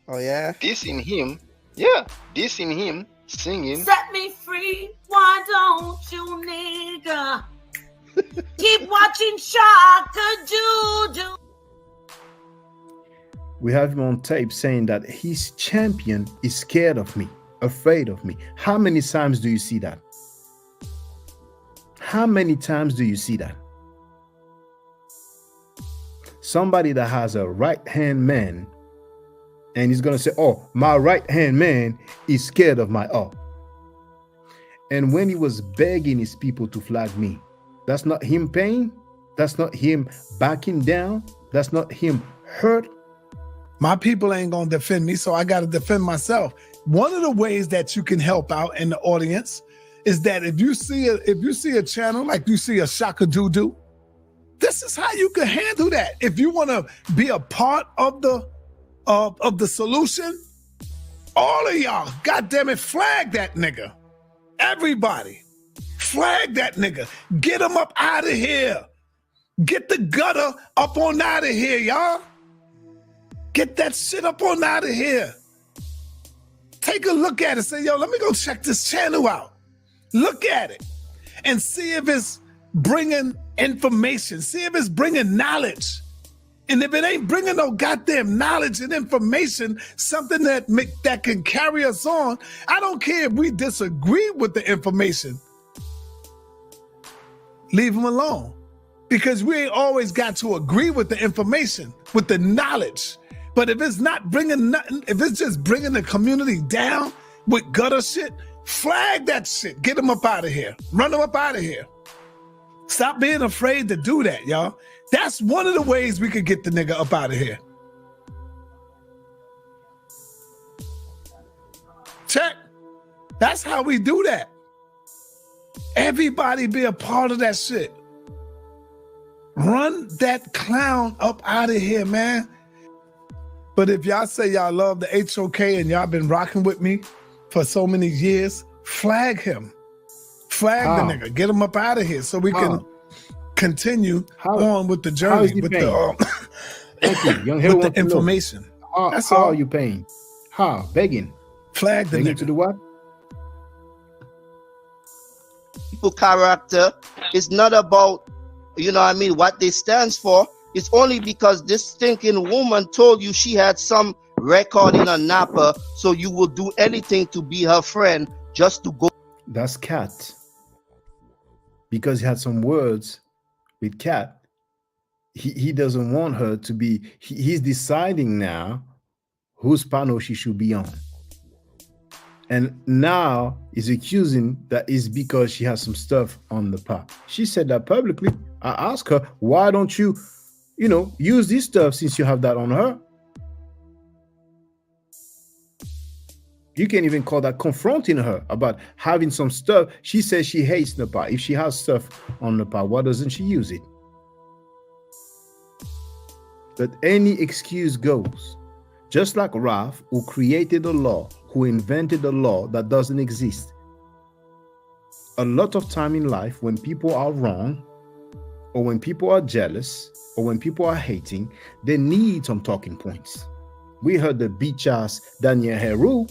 Oh, yeah? Dissing him. Yeah, dissing him, singing. Set me free, why don't you, nigga? Keep watching Shaka Doo. We have him on tape saying that his champion is scared of me, afraid of me. How many times do you see that? How many times do you see that? Somebody that has a right-hand man and he's going to say, oh, my right-hand man is scared of my up. And when he was begging his people to flag me, that's not him paying. That's not him backing down. That's not him hurt. My people ain't gonna defend me, so I gotta defend myself. One of the ways that you can help out in the audience is that if you see a channel like you see a Shaka Doo, this is how you can handle that. If you want to be a part of the solution, all of y'all, goddamn it, flag that nigga. Everybody, flag that nigga. Get him up out of here. Get the gutter up on out of here, y'all. Get that shit up on out of here. Take a look at it. Say, yo, let me go check this channel out. Look at it and see if it's bringing information. See if it's bringing knowledge. And if it ain't bringing no goddamn knowledge and information, something that can carry us on, I don't care if we disagree with the information. Leave them alone. Because we ain't always got to agree with the information, with the knowledge. But if it's not bringing nothing, if it's just bringing the community down with gutter shit, flag that shit. Get them up out of here. Run them up out of here. Stop being afraid to do that, y'all. That's one of the ways we could get the nigga up out of here. That's how we do that. Everybody be a part of that shit. Run that clown up out of here, man. But if y'all say y'all love the HOK and y'all been rocking with me for so many years, flag him. Flag the nigga. Get him up out of here so we can continue on with the journey, with the Young Hero with the information. That's how are you paying? How? Begging. Flag the Begging nigga. to do what? People character is not about, you know what I mean, what they stands for. It's only because this stinking woman told you she had some record in a napper, so you will do anything to be her friend just to go. That's Cat. Because he had some words with Cat. He doesn't want her to be, he's deciding now whose panel she should be on. And now he's accusing that it's because she has some stuff on the pot. She said that publicly. I asked her, why don't you, use this stuff since you have that on her? You can't even call that confronting her about having some stuff. She says she hates Nepal. If she has stuff on Nepal, why doesn't she use it? But any excuse goes. Just like Ralph, who created a law, who invented a law that doesn't exist. A lot of time in life, when people are wrong, or when people are jealous, or when people are hating, they need some talking points. We heard the bitch-ass Daniel Heru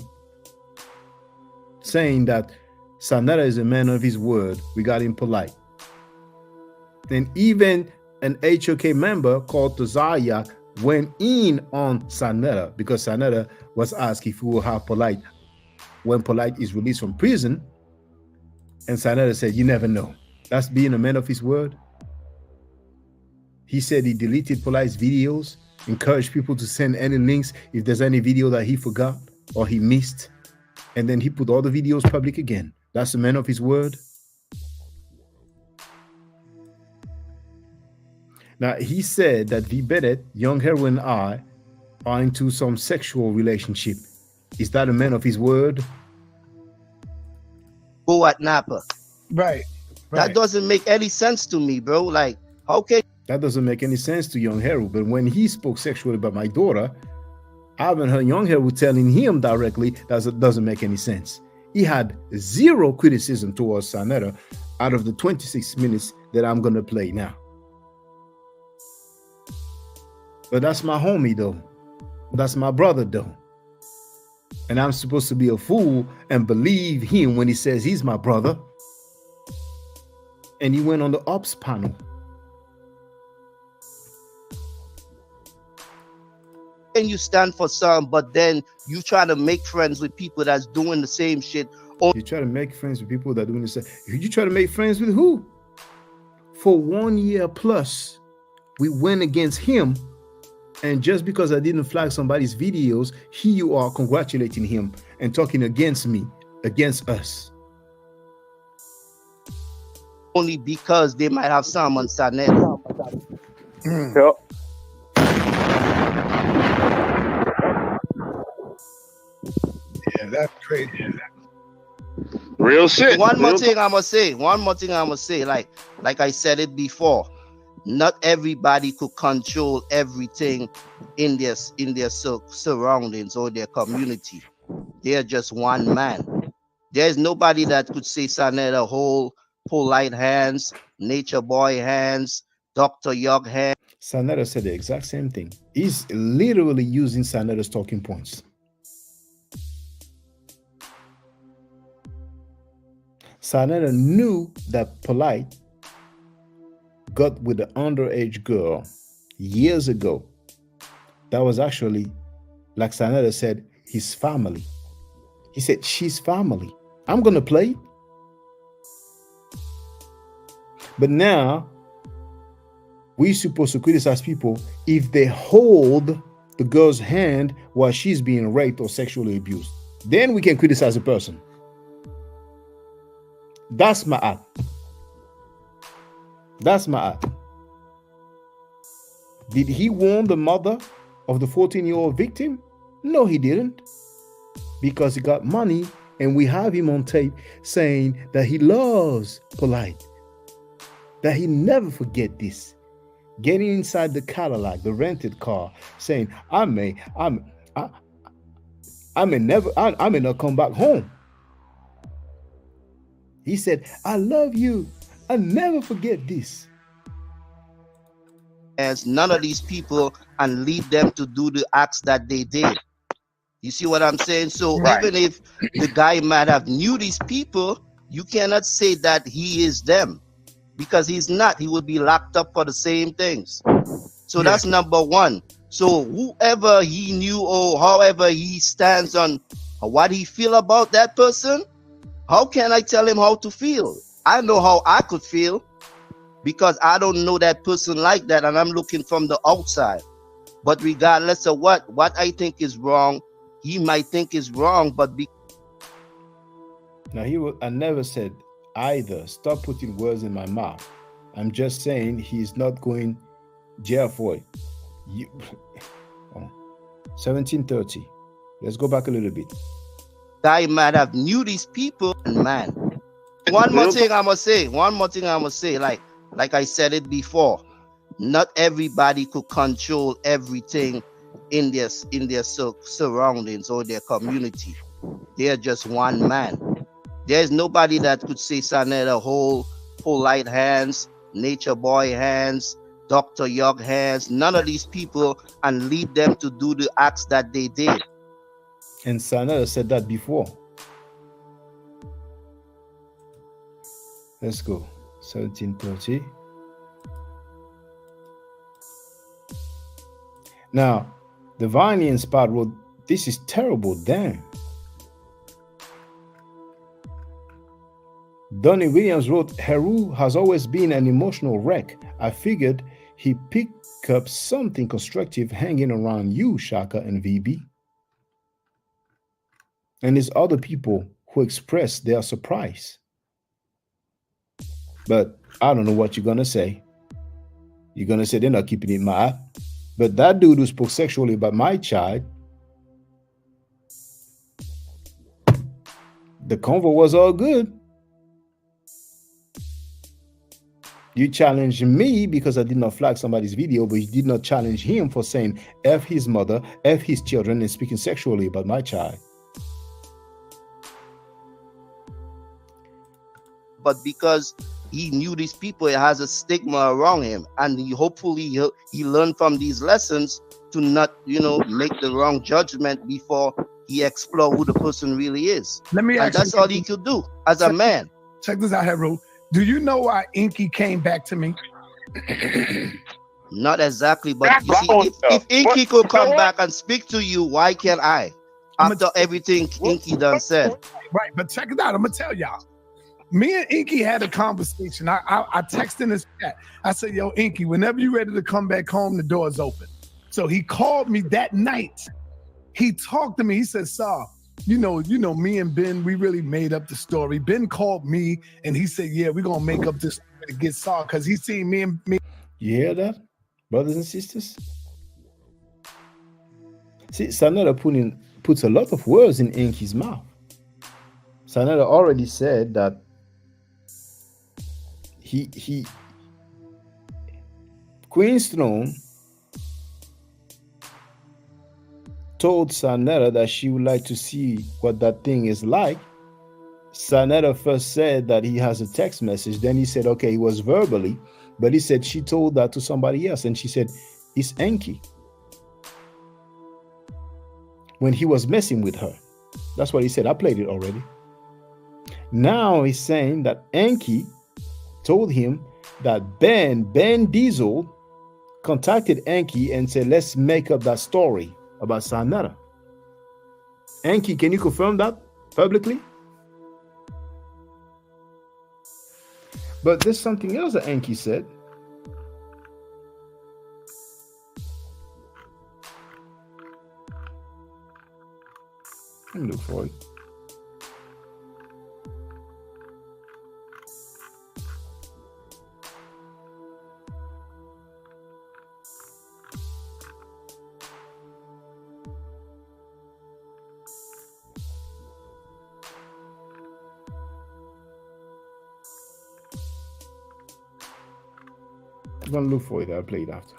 saying that SaNeter is a man of his word. We got him Polight. And even an HOK member called Tozayak went in on SaNeter because SaNeter was asked if he will have Polight when Polight is released from prison. And SaNeter said, you never know. That's being a man of his word. He said he deleted Polight's videos, encouraged people to send any links if there's any video that he forgot or he missed. And then he put all the videos public again. That's a man of his word. Now, he said that V. Bennett, Young Hero, and I are into some sexual relationship. Is that a man of his word? Go at Napa. Right. That doesn't make any sense to me, bro. Like, okay. That doesn't make any sense to Young Hero. But when he spoke sexually about my daughter, I haven't heard Young Hero telling him directly that doesn't make any sense. He had zero criticism towards SaNeter out of the 26 minutes that I'm going to play now. But that's my homie, though. That's my brother, though. And I'm supposed to be a fool and believe him when he says he's my brother. And he went on the ops panel. And you stand for some, but then you try to make friends with people that's doing the same shit. You try to make friends with people that are doing the same. You try to make friends with who? For 1 year plus, we went against him. And just because I didn't flag somebody's videos, here you are congratulating him and talking against me, against us. Only because they might have some on SaNeter. Yep. Yeah, that's crazy. Real shit. One more thing I'm gonna say. Like I said it before. Not everybody could control everything in their surroundings or their community. They're just one man. There's nobody that could say SaNeter whole Polight hands, Nature Boy hands, Dr. Yog hands. SaNeter said the exact same thing. He's literally using SaNeter's talking points. SaNeter knew that Polight got with the underage girl years ago. That was actually, like SaNeter said, his family. He said, she's family. I'm going to play. But now, we're supposed to criticize people if they hold the girl's hand while she's being raped or sexually abused. Then we can criticize the person. That's my act. That's my act. Did he warn the mother of the 14-year-old victim? No, he didn't. Because he got money And we have him on tape saying that he loves Polight, that he never forget this. Getting inside the Cadillac, the rented car, saying, I may not come back home. He said, I love you. I'll never forget this. As none of these people and lead them to do the acts that they did. You see what I'm saying? So even if the guy might have knew these people, you cannot say that he is them, because he's not. He would be locked up for the same things. So that's number one. So whoever he knew or however he stands on what he feel about that person, how can I tell him how to feel? I know how I could feel because I don't know that person like that, and I'm looking from the outside. But regardless of what I think is wrong, he might think is wrong, but now I never said either. Stop putting words in my mouth. I'm just saying he's not going jail for it. 1730. Let's go back a little bit. Guy might have knew these people, and man. One more thing I'm gonna say. Like I said it before. Not everybody could control everything in their surroundings or their community. They're just one man. There's nobody that could say SaNeter whole Polight hands, Nature Boy hands, Dr. York hands, none of these people, and lead them to do the acts that they did. And SaNeter said that before. Let's go. 1730. Now, the Vinian Spot wrote, this is terrible, damn. Donnie Williams wrote, Heru has always been an emotional wreck. I figured he picked up something constructive hanging around you, Shaka and VB. And there's other people who expressed their surprise. But I don't know what you're going to say. You're going to say they're not keeping it mad. But that dude who spoke sexually about my child, the convo was all good. You challenged me because I did not flag somebody's video, but you did not challenge him for saying F his mother, F his children, and speaking sexually about my child. But because he knew these people, it has a stigma around him, and hopefully he learned from these lessons to not, make the wrong judgment before he explore who the person really is. Let me ask you, that's all he could do as a man. Check this out, Heru. Do you know why Inky came back to me? Not exactly, but you see, if Inky could come back and speak to you, why can't I? After everything Inky done said. Right, but check it out. I'm gonna tell y'all. Me and Inky had a conversation. I texted in his chat. I said, yo, Inky, whenever you're ready to come back home, the door's open. So he called me that night. He talked to me. He said, Saw, you know, me and Ben, we really made up the story. Ben called me and he said, yeah, we're going to make up this story to get Saw because he seen me and me. You hear that, brothers and sisters? See, SaNeter puts a lot of words in Inky's mouth. SaNeter already said that Queenstone told SaNeter that she would like to see what that thing is like. SaNeter first said that he has a text message. Then he said, okay, it was verbally, but he said she told that to somebody else. And she said, it's Enki. When he was messing with her. That's what he said. I played it already. Now he's saying that Enki told him that Ben Diesel contacted Enki and said, let's make up that story about SaNeter. Enki, can you confirm that publicly? But there's something else that Enki said. Let me look for it. gonna look for it. I'll play it after.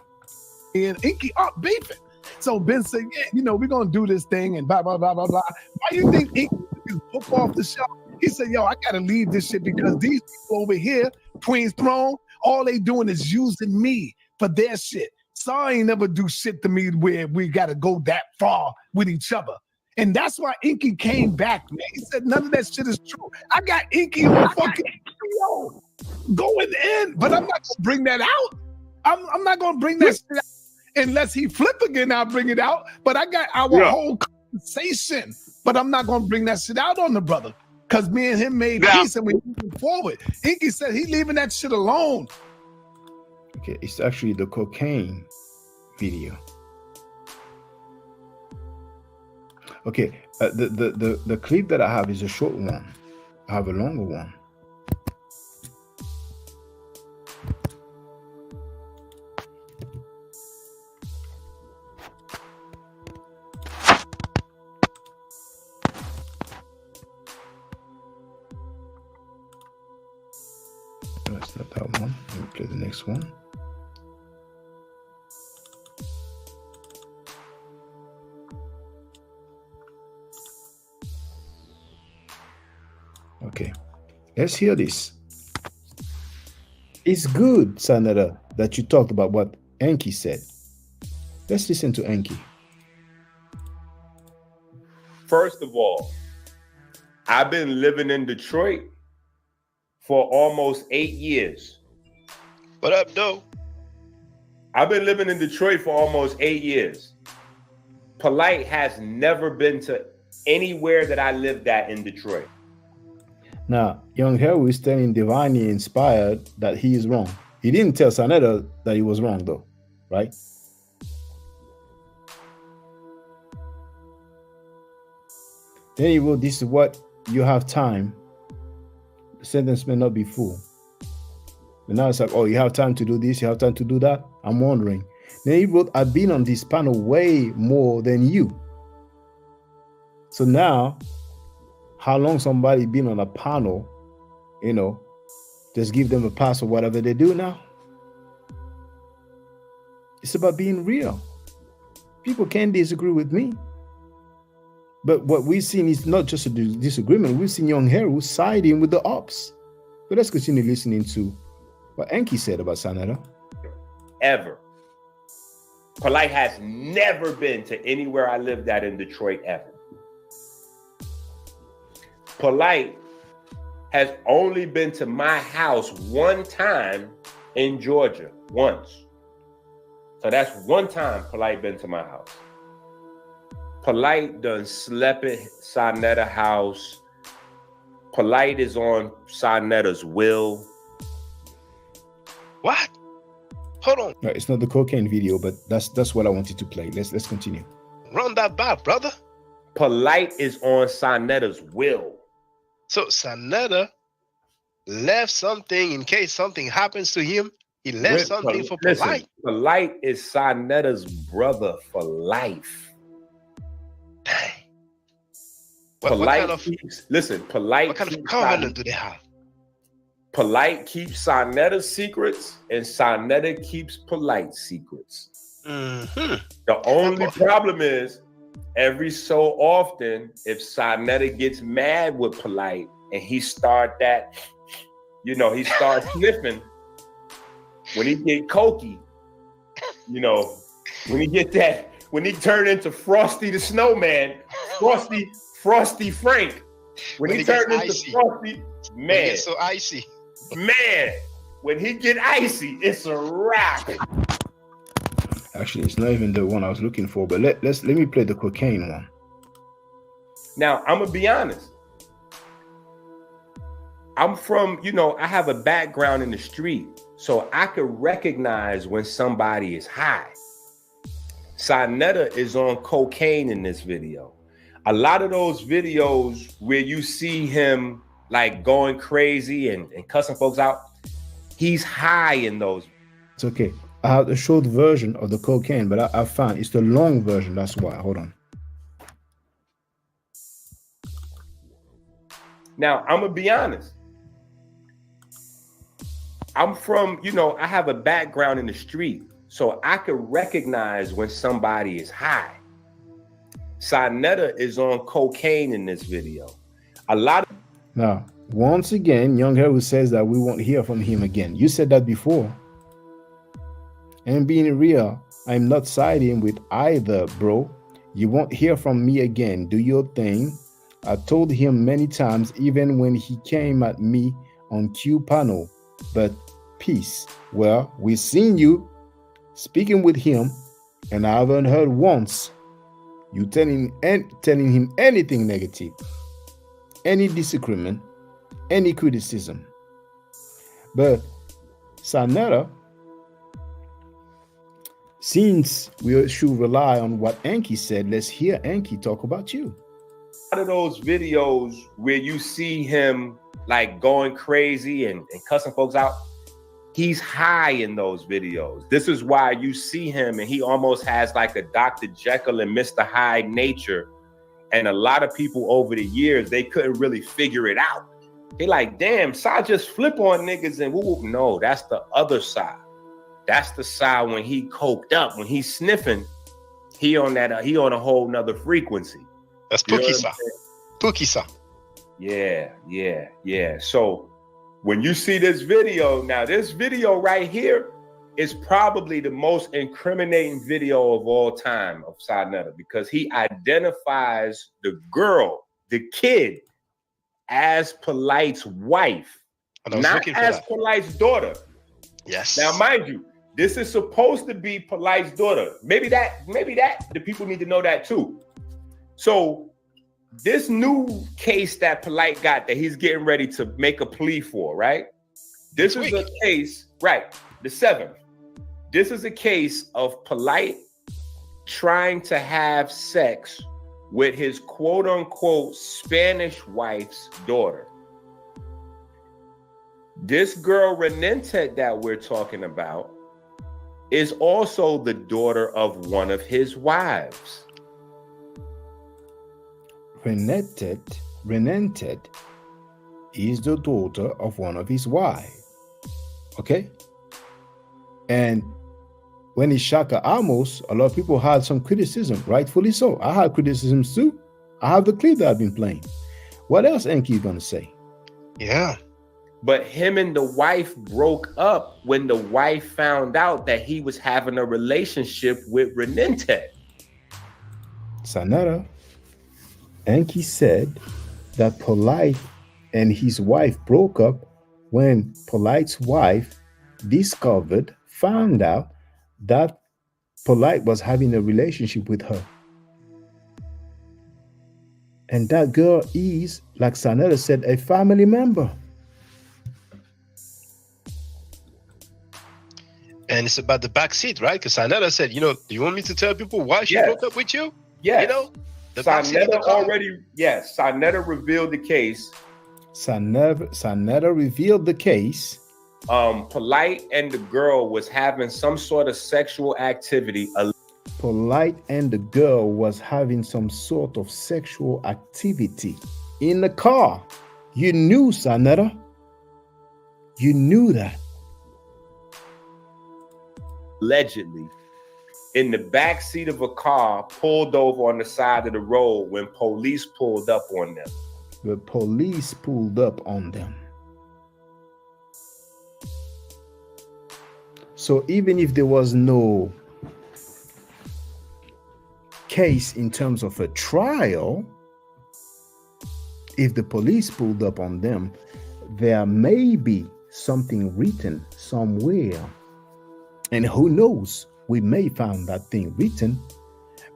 And Inky up beefing. So Ben said, yeah, you know, we're gonna do this thing and blah blah blah blah blah. Why you think Inky took his book off the shelf? He said, yo, I gotta leave this shit because these people over here, Queen's Throne, all they doing is using me for their shit. So I ain't never do shit to me where we gotta go that far with each other. And that's why Inky came back, man. He said none of that shit is true. I got Inky on fucking yo, going in, but I'm not gonna bring that out. I'm not gonna bring that shit out unless he flip again. I'll bring it out. But I got our whole conversation, but I'm not gonna bring that shit out on the brother because me and him made peace and we moving forward. Inky said he leaving that shit alone. Okay, it's actually the cocaine video. Okay, the clip that I have is a short one. I have a longer one. That's not that one. Let me play the next one. Okay, let's hear this. It's good, SaNeter, that you talked about what Enki said. Let's listen to Enki. First of all, I've been living in Detroit for almost 8 years. What up, though? I've been living in Detroit for almost 8 years. Polight has never been to anywhere that I lived at in Detroit. Now, Young Hero is telling Divinely Inspired that he is wrong. He didn't tell SaNeter that he was wrong, though, right? Then he wrote, this is what you have time. The sentence may not be full. But now it's like, oh, you have time to do this, you have time to do that. I'm wondering. Then he wrote, I've been on this panel way more than you. So now, how long somebody been on a panel, you know, just give them a pass or whatever they do now. It's about being real. People can disagree with me. But what we've seen is not just a disagreement. We've seen Young Hero siding with the ops. But let's continue listening to what Enki said about SaNeter. Ever. Polight has never been to anywhere I lived at in Detroit ever. Polight has only been to my house one time in Georgia, once. So that's one time Polight been to my house. Polight done slept at SaNeter house. Polight is on SaNeter's will. What? Hold on. No, it's not the cocaine video, but that's what I wanted to play. Let's continue. Run that back, brother. Polight is on SaNeter's will. So SaNeter left something in case something happens to him. He left something for Polight. Polight is SaNeter's brother for life. Dang. Polight keeps, listen, Polight. What kind of covenant do they have? Polight keeps SaNeter's secrets, and SaNeter keeps Polight's secrets. Mm-hmm. The only problem is, every so often, if SaNeter gets mad with Polight and he start that, you know, he starts sniffing, when he get cokey, you know, when he get that, when he turn into Frosty the Snowman, Frosty Frank, when he turn into icy. Frosty, man, when he gets so icy. Man, when he get icy, it's a wrap. Actually, it's not even the one I was looking for, but let me play the cocaine one. Now, I'm gonna be honest. I'm from, you know, I have a background in the street, so I could recognize when somebody is high. SaNeter is on cocaine in this video. A lot of those videos where you see him like going crazy and cussing folks out, he's high in those. It's okay. I have a short version of the cocaine, but I found it's the long version. That's why. Hold on. Now, I'm going to be honest. I'm from, you know, I have a background in the street, so I could recognize when somebody is high. SaNeter is on cocaine in this video. A lot of Now, once again, Young Hero says that we won't hear from him again. You said that before. And being real, I'm not siding with either, bro. You won't hear from me again. Do your thing. I told him many times, even when he came at me on Q panel. But peace. Well, we've seen you speaking with him, and I haven't heard once you telling him anything negative, any disagreement, any criticism. But SaNeter, since we should rely on what Enki said, let's hear Enki talk about you. A lot of those videos where you see him like going crazy and cussing folks out, he's high in those videos. This is why you see him and he almost has like a Dr. Jekyll and Mr. Hyde nature. And a lot of people over the years, they couldn't really figure it out. They like, damn, Sa just flip on niggas and whoop. No, that's the other side. That's the side when he coked up, when he's sniffing, he on a whole nother frequency. That's Pookie Sa. Pookie Sa. Yeah. So when you see this video, now this video right here is probably the most incriminating video of all time of SaNeter, because he identifies the girl, the kid, as Polight's wife, not as Polight's daughter. Yes. Now, mind you, this is supposed to be Polight's daughter. Maybe that the people need to know that too. So this new case that Polight got that he's getting ready to make a plea for, right? This is a case, right? The 7th. This is a case of Polight trying to have sex with his quote unquote Spanish wife's daughter. This girl Renente that we're talking about is also the daughter of one of his wives. Renente is the daughter of one of his wives. Okay? And when he Shaka Amos, a lot of people had some criticism, rightfully so. I had criticisms too. I have the clip that I've been playing. What else Enki gonna say? Yeah. But him and the wife broke up when the wife found out that he was having a relationship with Renente. SaNeter, Enki said that Polight and his wife broke up when Polight's wife found out that Polight was having a relationship with her. And that girl is, like SaNeter said, a family member. And it's about the backseat, right? Because SaNeter said, do you want me to tell people why she broke up with you? Yes. The backseat of the car. SaNeter revealed the case. SaNeter revealed the case. Polight and the girl was having some sort of sexual activity. Polight and the girl was having some sort of sexual activity in the car. You knew, SaNeter. You knew that. Allegedly, in the back seat of a car pulled over on the side of the road when police pulled up on them. The police pulled up on them. So even if there was no case in terms of a trial, if the police pulled up on them, there may be something written somewhere. And who knows, we may find that thing written.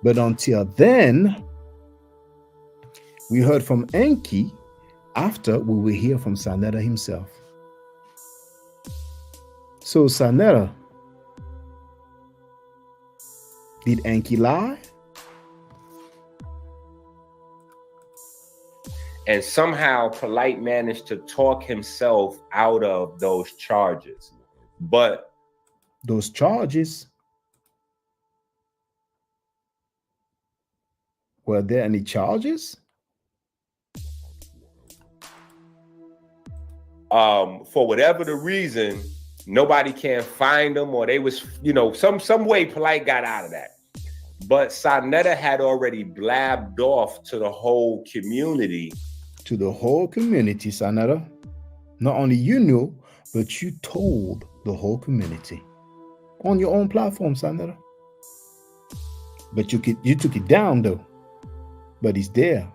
But until then, we heard from Enki. After, we will hear from SaNeter himself. So SaNeter, did Enki lie? And somehow Polight managed to talk himself out of those charges. But those charges, were there any charges? For whatever the reason, nobody can find them, or they was, you know, some way Polight got out of that. But SaNeter had already blabbed off to the whole community. To the whole community, SaNeter. Not only you knew, but you told the whole community on your own platform, SaNeter. But you took it down though. But it's there.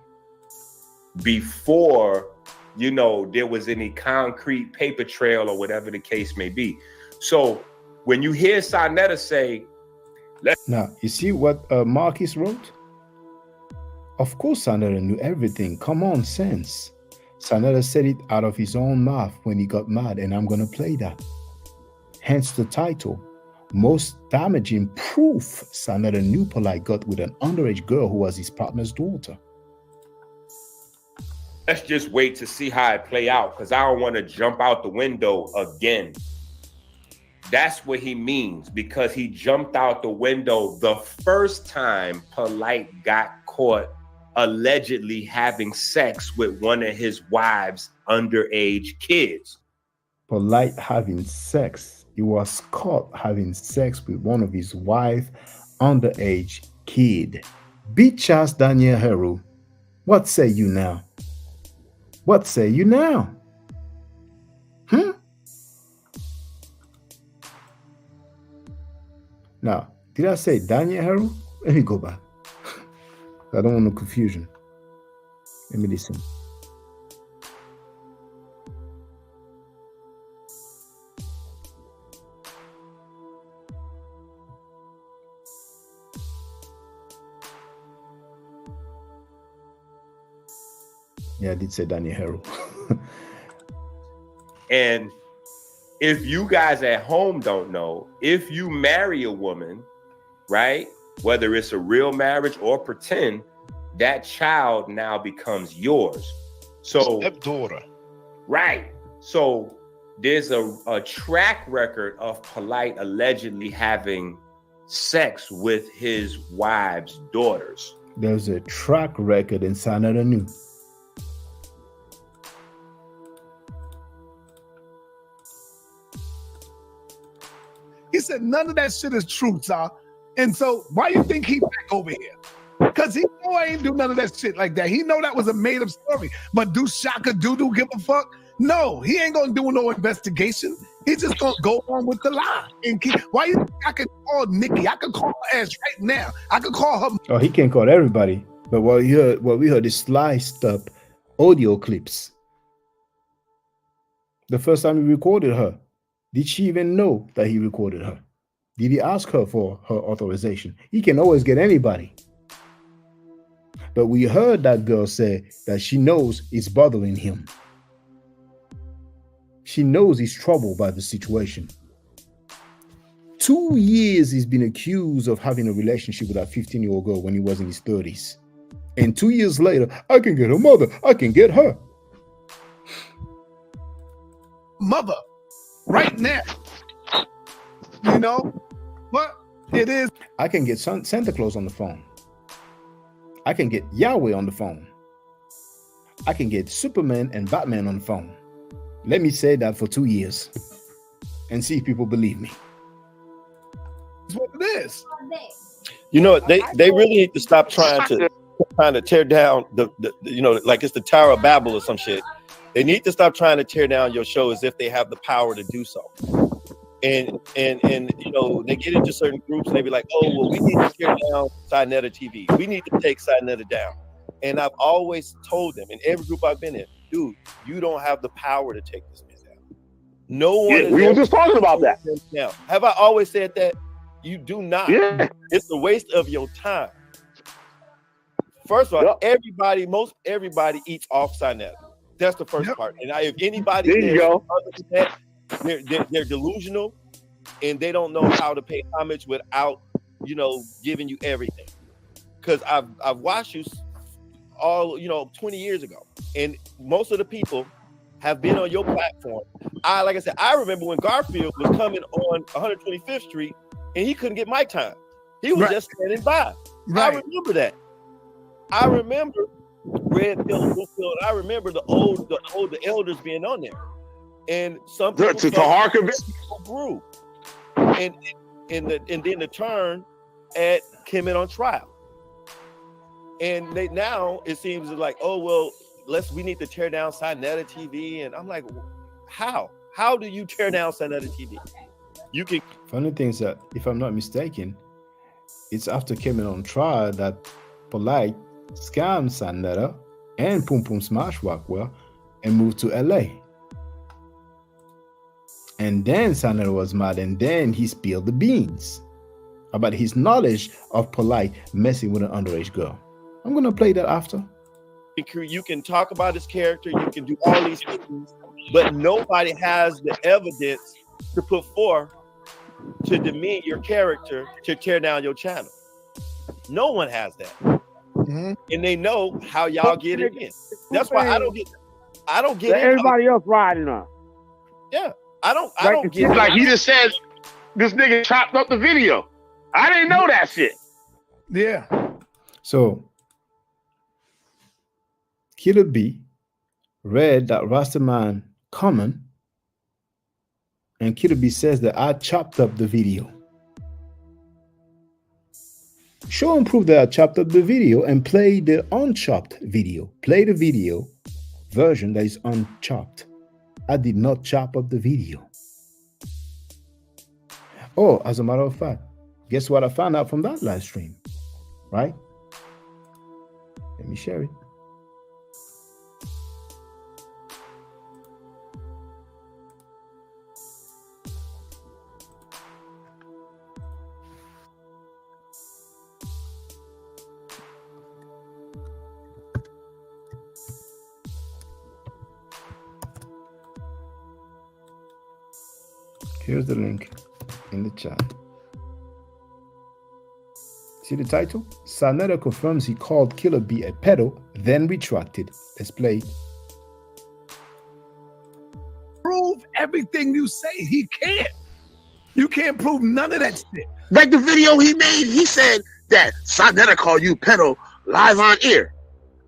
Before, you know, there was any concrete paper trail or whatever the case may be. So when you hear SaNeter say, now, you see what Marcus wrote? Of course, SaNeter knew everything. Common sense. SaNeter said it out of his own mouth when he got mad, and I'm going to play that. Hence the title, Most Damaging Proof SaNeter knew Polight got with an underage girl who was his partner's daughter. let's just wait to see how it play out, because I don't want to jump out the window again. That's what he means, because he jumped out the window the first time Polight got caught allegedly having sex with one of his wife's underage kids. Polight having sex. He was caught having sex with one of his wife's underage kid. Bitch ass Daniel Heru. What say you now? What say you now? Now, did I say Daniel Heru? Let me go back. I don't want no confusion. Let me listen. Yeah, I did say Daniel Heru. And if you guys at home don't know, if you marry a woman, right, whether it's a real marriage or pretend, that child now becomes yours. So stepdaughter. Right. So there's a track record of Polight allegedly having sex with his wife's daughters. There's a track record in SaNeter knew. He said none of that shit is true, sir. And so why you think he back over here? Because he know I ain't do none of that shit like that. He know that was a made-up story. But do Shaka Doodoo give a fuck? No, he ain't gonna do no investigation. He just gonna go on with the lie. And keep, why you think I could call Nikki? I could call her ass right now. I could call her. Oh, he can't call everybody. But what we heard is sliced up audio clips. The first time he recorded her, did she even know that he recorded her? Did he ask her for her authorization? He can always get anybody. But we heard that girl say that she knows it's bothering him. She knows he's troubled by the situation. 2 years he's been accused of having a relationship with that 15-year-old girl when he was in his 30s. And 2 years later, I can get her mother. I can get her. Mother. Right now, you know what it is. I can get Santa Claus on the phone. I can get Yahweh on the phone. I can get Superman and Batman on the phone. Let me say that for 2 years and see if people believe me. That's what it is. You know, they really need to stop trying to tear down the you know, like it's the Tower of Babel or some shit. They need to stop trying to tear down your show as if they have the power to do so. And you know, they get into certain groups and they be like, oh, well, we need to tear down SaNeter TV. We need to take SaNeter down. And I've always told them in every group I've been in, dude, you don't have the power to take this man down. No one. Yeah, we were just talking about that. Now, have I always said that? You do not. Yeah. It's a waste of your time. First of all, most everybody eats off SaNeter. That's the first part. And if anybody says they're delusional and they don't know how to pay homage without, you know, giving you everything. Because I've watched you all, you know, 20 years ago, and most of the people have been on your platform. Like I said, I remember when Garfield was coming on 125th Street and he couldn't get mic time. He was just standing by. I remember that. I remember Red Pill, Blue Pill. I remember the elders being on there. and some people to hearken grew, and then the turn at Kemet on trial, and now it seems like, oh well, we need to tear down SaNeter TV, and I'm like, how do you tear down SaNeter TV? You can. Funny thing is that if I'm not mistaken, it's after Kemet on trial that Polight scammed SaNeter and Pum Pum Smash Rockwell and moved to LA. And then SaNeter was mad, and then he spilled the beans about his knowledge of Polight messing with an underage girl. I'm gonna play that after. You can talk about his character, you can do all these things, but nobody has the evidence to put forth to demean your character to tear down your channel. No one has that. Mm-hmm. And they know how y'all get it in. That's why I don't get it. Everybody else riding on. Yeah. I don't get it. Like he just said this nigga chopped up the video. I didn't know that shit. Yeah. So Killer B read that Rastaman comment, and Killer B says that I chopped up the video. Show and prove that I chopped up the video and play the unchopped video. Play the video version that is unchopped. I did not chop up the video. Oh, as a matter of fact, guess what I found out from that live stream, right? Let me share it. Here's the link in the chat. See the title? SaNeter confirms he called Killer B a pedo, then retracted. Let's play. Prove everything you say. He can't. You can't prove none of that shit. Like the video he made, he said that SaNeter called you pedo live on air.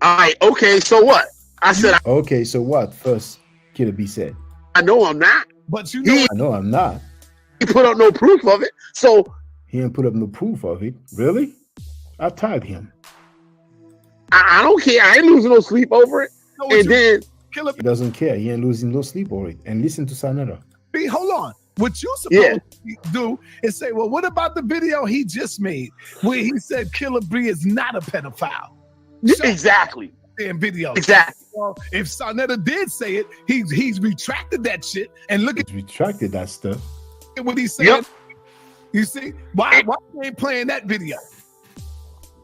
All right, okay, so what? I said, okay, so what? First, Killer B said, I know I'm not. But you know, I know I'm not. He put up no proof of it. So he didn't put up no proof of it. Really? I tagged him. I don't care. I ain't losing no sleep over it. No, and then he doesn't care. He ain't losing no sleep over it. And listen to SaNeter. Hold on. What you supposed to do is say, well, what about the video he just made where he said Killer B is not a pedophile? Exactly. In video. Exactly. Well, if SaNeter did say it, he's retracted that shit. And look at retracted that stuff. What he said. Yep. You see? Why they ain't playing that video?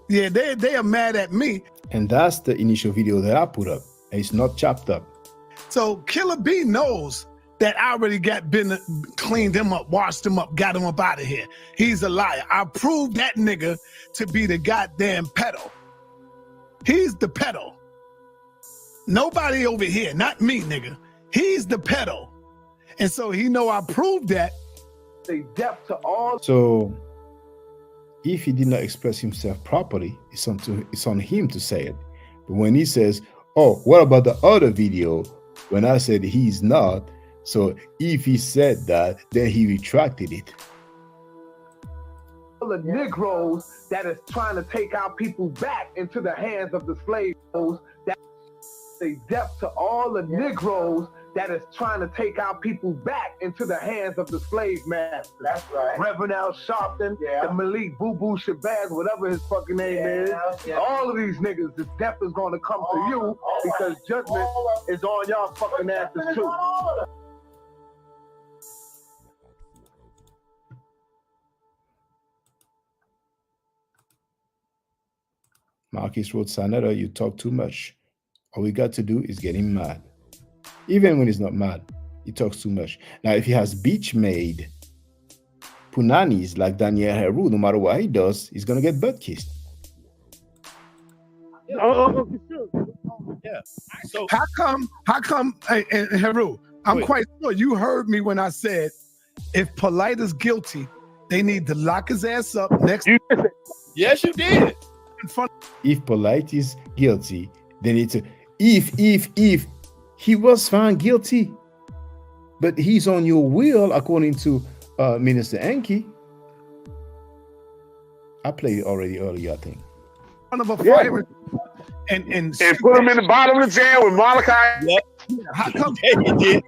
Yeah, they are mad at me. And that's the initial video that I put up. It's not chopped up. So Killer B knows that I already cleaned him up, washed him up, got him up out of here. He's a liar. I proved that nigga to be the goddamn pedo. He's the pedo. Nobody over here, not me, nigga. He's the pedo. And so he know I proved that. They deaf to all. So if he did not express himself properly, it's on him to say it. But when he says, oh, what about the other video? When I said he's not, so if he said that, then he retracted it. The Negroes that is trying to take our people back into the hands of the slaves, that they deaf to all the Negroes that is trying to take our people back into the hands of the slave masters. That's right. Reverend Al Sharpton, the Malik Boo Boo Shabazz, whatever his fucking name is. Yeah. All of these niggas, the death is going to come to you because judgment is on y'all fucking asses too. Marcus wrote, SaNeter, you talk too much. All we got to do is get him mad. Even when he's not mad, he talks too much. Now, if he has beach-made punanis like Daniel Heru, no matter what he does, he's going to get butt kissed. Yeah. So how come, and Heru, I'm quite sure you heard me when I said, if Polight is guilty, they need to lock his ass up next. Yes, you did. If Polight is guilty, they need to, if he was found guilty, But he's on your will, according to Minister Enki. I played it already earlier, I think. Of a fire and put him in the bottom of the jail with Malachi. Yep. How come he did?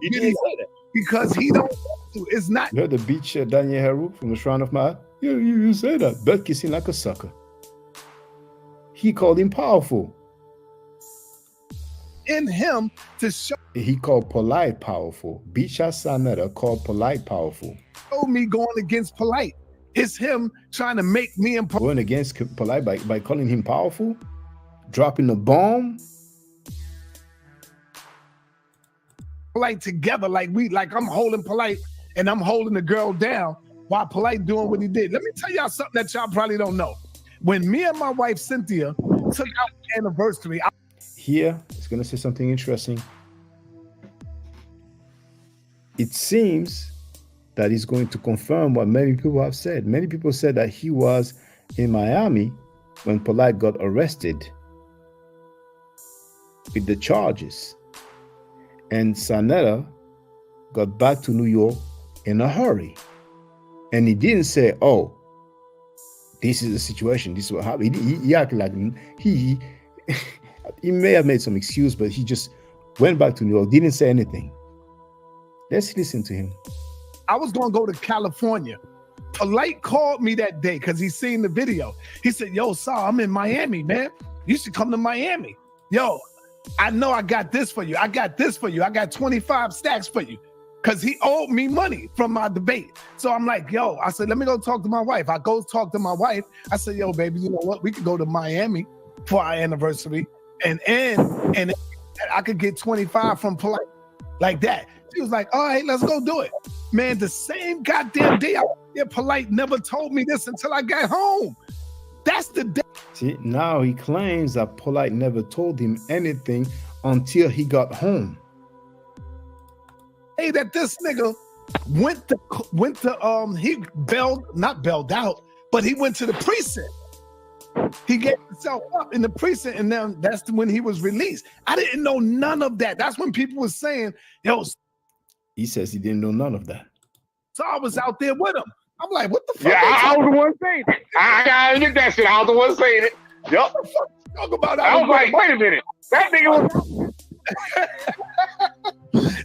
He did say that. Because he don't to. It's not. You heard the beach Daniel Heru from the Shrine of Ma'at? You say that. Beth kissing like a sucker. He called him powerful. In him to show. He called Polight powerful. Bicha SaNeter called Polight powerful. Me going against Polight. It's him trying to make me and going against Polight by calling him powerful, dropping a bomb. Polight together, like I'm holding Polight and I'm holding the girl down while Polight doing what he did. Let me tell y'all something that y'all probably don't know. When me and my wife Cynthia took our anniversary, here it's gonna say something interesting. It seems that is going to confirm what many people have said. Many people said that he was in Miami when Polight got arrested with the charges. And SaNeter got back to New York in a hurry. And he didn't say, oh, this is the situation, this is what happened. He acted like he may have made some excuse, but he just went back to New York, didn't say anything. Let's listen to him. I was gonna go to California. Polight called me that day because he seen the video. He said, yo, Saul, I'm in Miami, man. You should come to Miami. Yo, I know I got this for you. I got this for you. I got 25 stacks for you. Because he owed me money from my debate. So I'm like, yo, I said, let me go talk to my wife. I go talk to my wife. I said, yo, baby, you know what? We could go to Miami for our anniversary and I could get 25 from Polight like that. She was like, all right, let's go do it. Man, the same goddamn day I was there, Polight never told me this until I got home. That's the day. See, now he claims that Polight never told him anything until he got home. Hey, that this nigga went to he not bailed out, but he went to the precinct. He gave himself up in the precinct, and then that's when he was released. I didn't know none of that. That's when people were saying, yo. He says he didn't know none of that. So I was out there with him. I'm like, what the fuck? Yeah, I was the one saying it. I get that shit. I was the one saying it. Yup. What the fuck you talk about? I was like, wait a minute. That nigga was.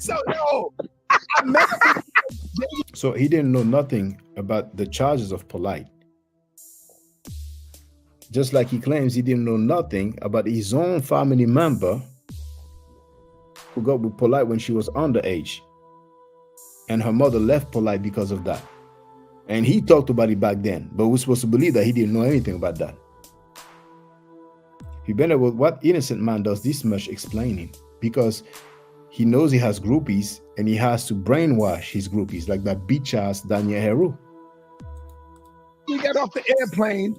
So, yo. So he didn't know nothing about the charges of Polight. Just like he claims he didn't know nothing about his own family member who got with Polight when she was underage. And her mother left Polight because of that. And he talked about it back then, but we're supposed to believe that he didn't know anything about that. You better with what innocent man does this much explaining, because he knows he has groupies and he has to brainwash his groupies like that bitch ass Daniel Heru. We got off the airplane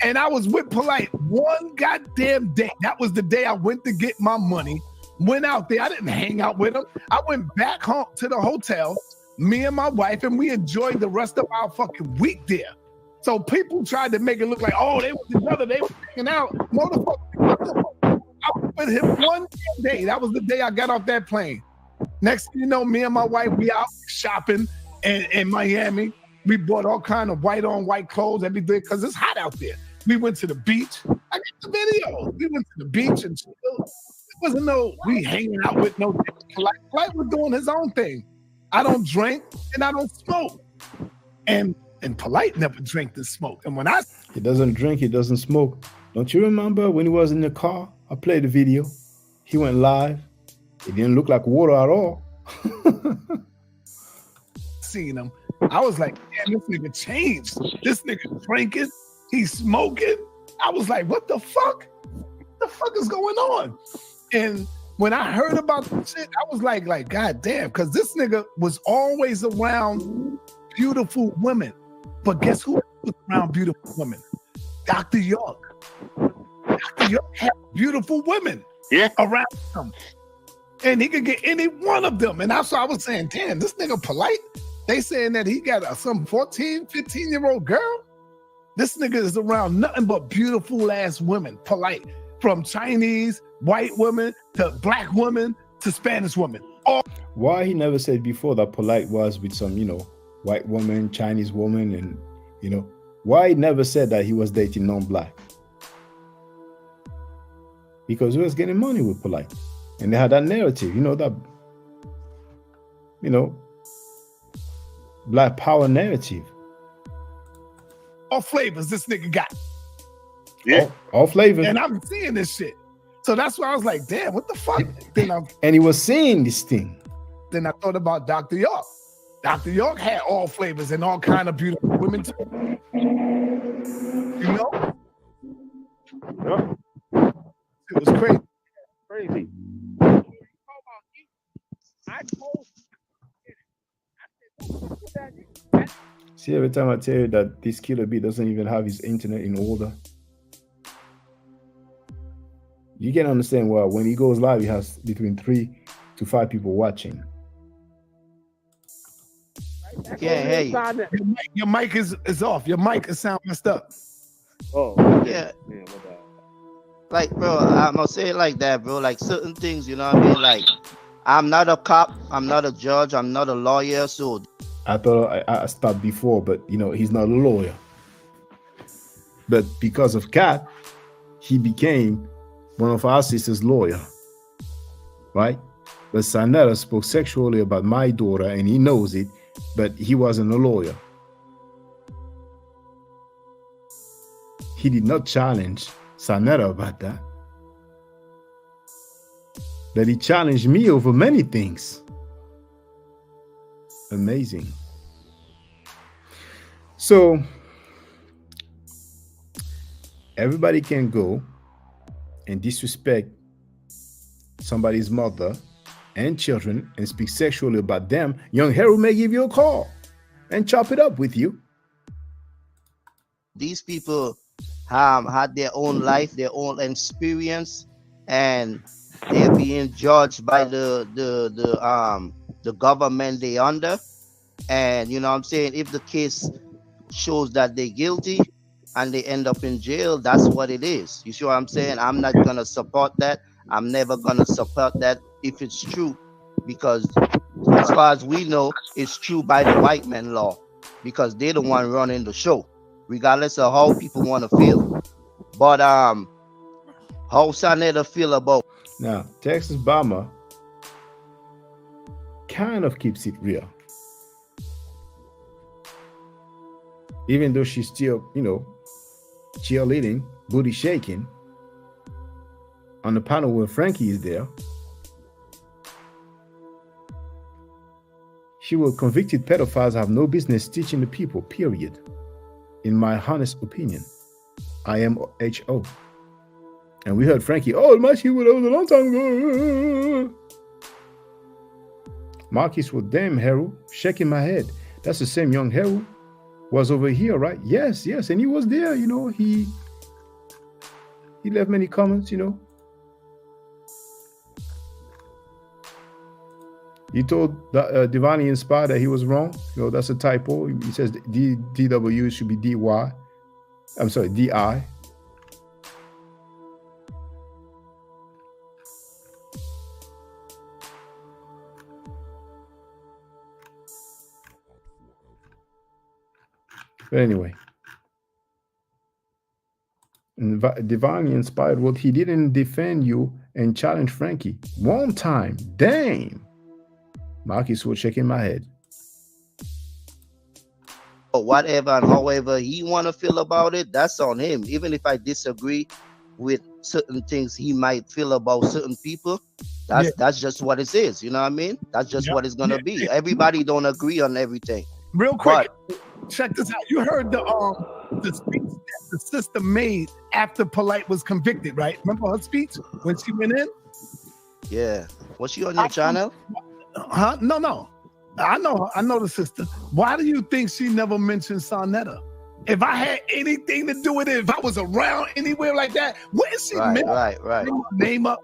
and I was with Polight one goddamn day. That was the day I went to get my money. Went out there. I didn't hang out with him. I went back home to the hotel, me and my wife, and we enjoyed the rest of our fucking week there. So people tried to make it look like, oh, they were together, they were hanging out. Motherfucker, I was with him one day. That was the day I got off that plane. Next thing you know, me and my wife, we out shopping in Miami. We bought all kind of white on white clothes, everything, because it's hot out there. We went to the beach. I got the video. We went to the beach and chilled. There wasn't no, we hanging out with no Polight was doing his own thing. I don't drink and I don't smoke. And Polight never drank and smoke. And when he doesn't drink, he doesn't smoke. Don't you remember when he was in the car? I played the video. He went live. It didn't look like water at all. Seeing him, I was like, damn, this nigga changed. This nigga drinking, he's smoking. I was like, what the fuck? What the fuck is going on? And when I heard about the shit, I was like, God damn, because this nigga was always around beautiful women. But guess who was around beautiful women? Dr. York. Dr. York had beautiful women around him. And he could get any one of them. And that's why I was saying, damn, this nigga Polight, they saying that he got some 14, 15-year-old girl. This nigga is around nothing but beautiful ass women, Polight. From Chinese, white women, to black women, to Spanish women. Why he never said before that Polight was with some, white woman, Chinese woman, and, why he never said that he was dating non-black? Because he was getting money with Polight. And they had that narrative, black power narrative. All flavors this nigga got. Yeah. All flavors. And I'm seeing this shit. So that's why I was like, damn, what the fuck? And he was seeing this thing. Then I thought about Dr. York. Dr. York had all flavors and all kind of beautiful women too. It was crazy. Crazy. See, every time I tell you that this Killer B doesn't even have his internet in order, you can understand why when he goes live, he has between 3 to 5 people watching. Yeah, hey. Your mic is off. Your mic is sound messed up. Oh, yeah. Like, bro, I'm gonna say it like that, bro. Like certain things, you know what I mean? Like, I'm not a cop, I'm not a judge, I'm not a lawyer, so I thought I stopped before, but he's not a lawyer. But because of Kat, he became one of our sister's lawyer, right? But SaNeter spoke sexually about my daughter, and he knows it, but he wasn't a lawyer. He did not challenge SaNeter about that. But he challenged me over many things. Amazing. So everybody can go and disrespect somebody's mother and children and speak sexually about them. Young Harold may give you a call and chop it up with you. these people had their own life, their own experience, and they're being judged by the government they under. And you know what I'm saying, if the case shows that they're guilty and they end up in jail, that's what it is. You see what I'm saying? I'm not gonna support that. I'm never gonna support that if it's true, because as far as we know, it's true by the white man law, because they're the one running the show, regardless of how people want to feel. But how SaNeter feel about now, Texas Bama kind of keeps it real. Even though she's still, you know, cheerleading, booty shaking on the panel where Frankie is there. She will convicted pedophiles have no business teaching the people, period. In my honest opinion, I am HO. And we heard Frankie, oh, my shit was a long time ago. Marcus was damn Harold, shaking my head. That's the same young Harold was over here, right? Yes, yes. And he was there, you know, he left many comments, you know. He told Divinely Inspired that he was wrong. You know, that's a typo. He says DW should be DY. I'm sorry, DI. But anyway, Divinely Inspired, what he didn't defend you and challenge Frankie one time. Damn. Marcus was shaking my head. or whatever and however he want to feel about it, that's on him. Even if I disagree with certain things he might feel about certain people, that's just what it is. You know what I mean? That's just what it's gonna be. Everybody don't agree on everything. Real quick, check this out. You heard the speech that the sister made after Polight was convicted, right? Remember her speech when she went in? Yeah. Was she on your channel? Huh? No. I know the sister. Why do you think she never mentioned SaNeter? If I had anything to do with it, if I was around anywhere like that, wouldn't she right. name up?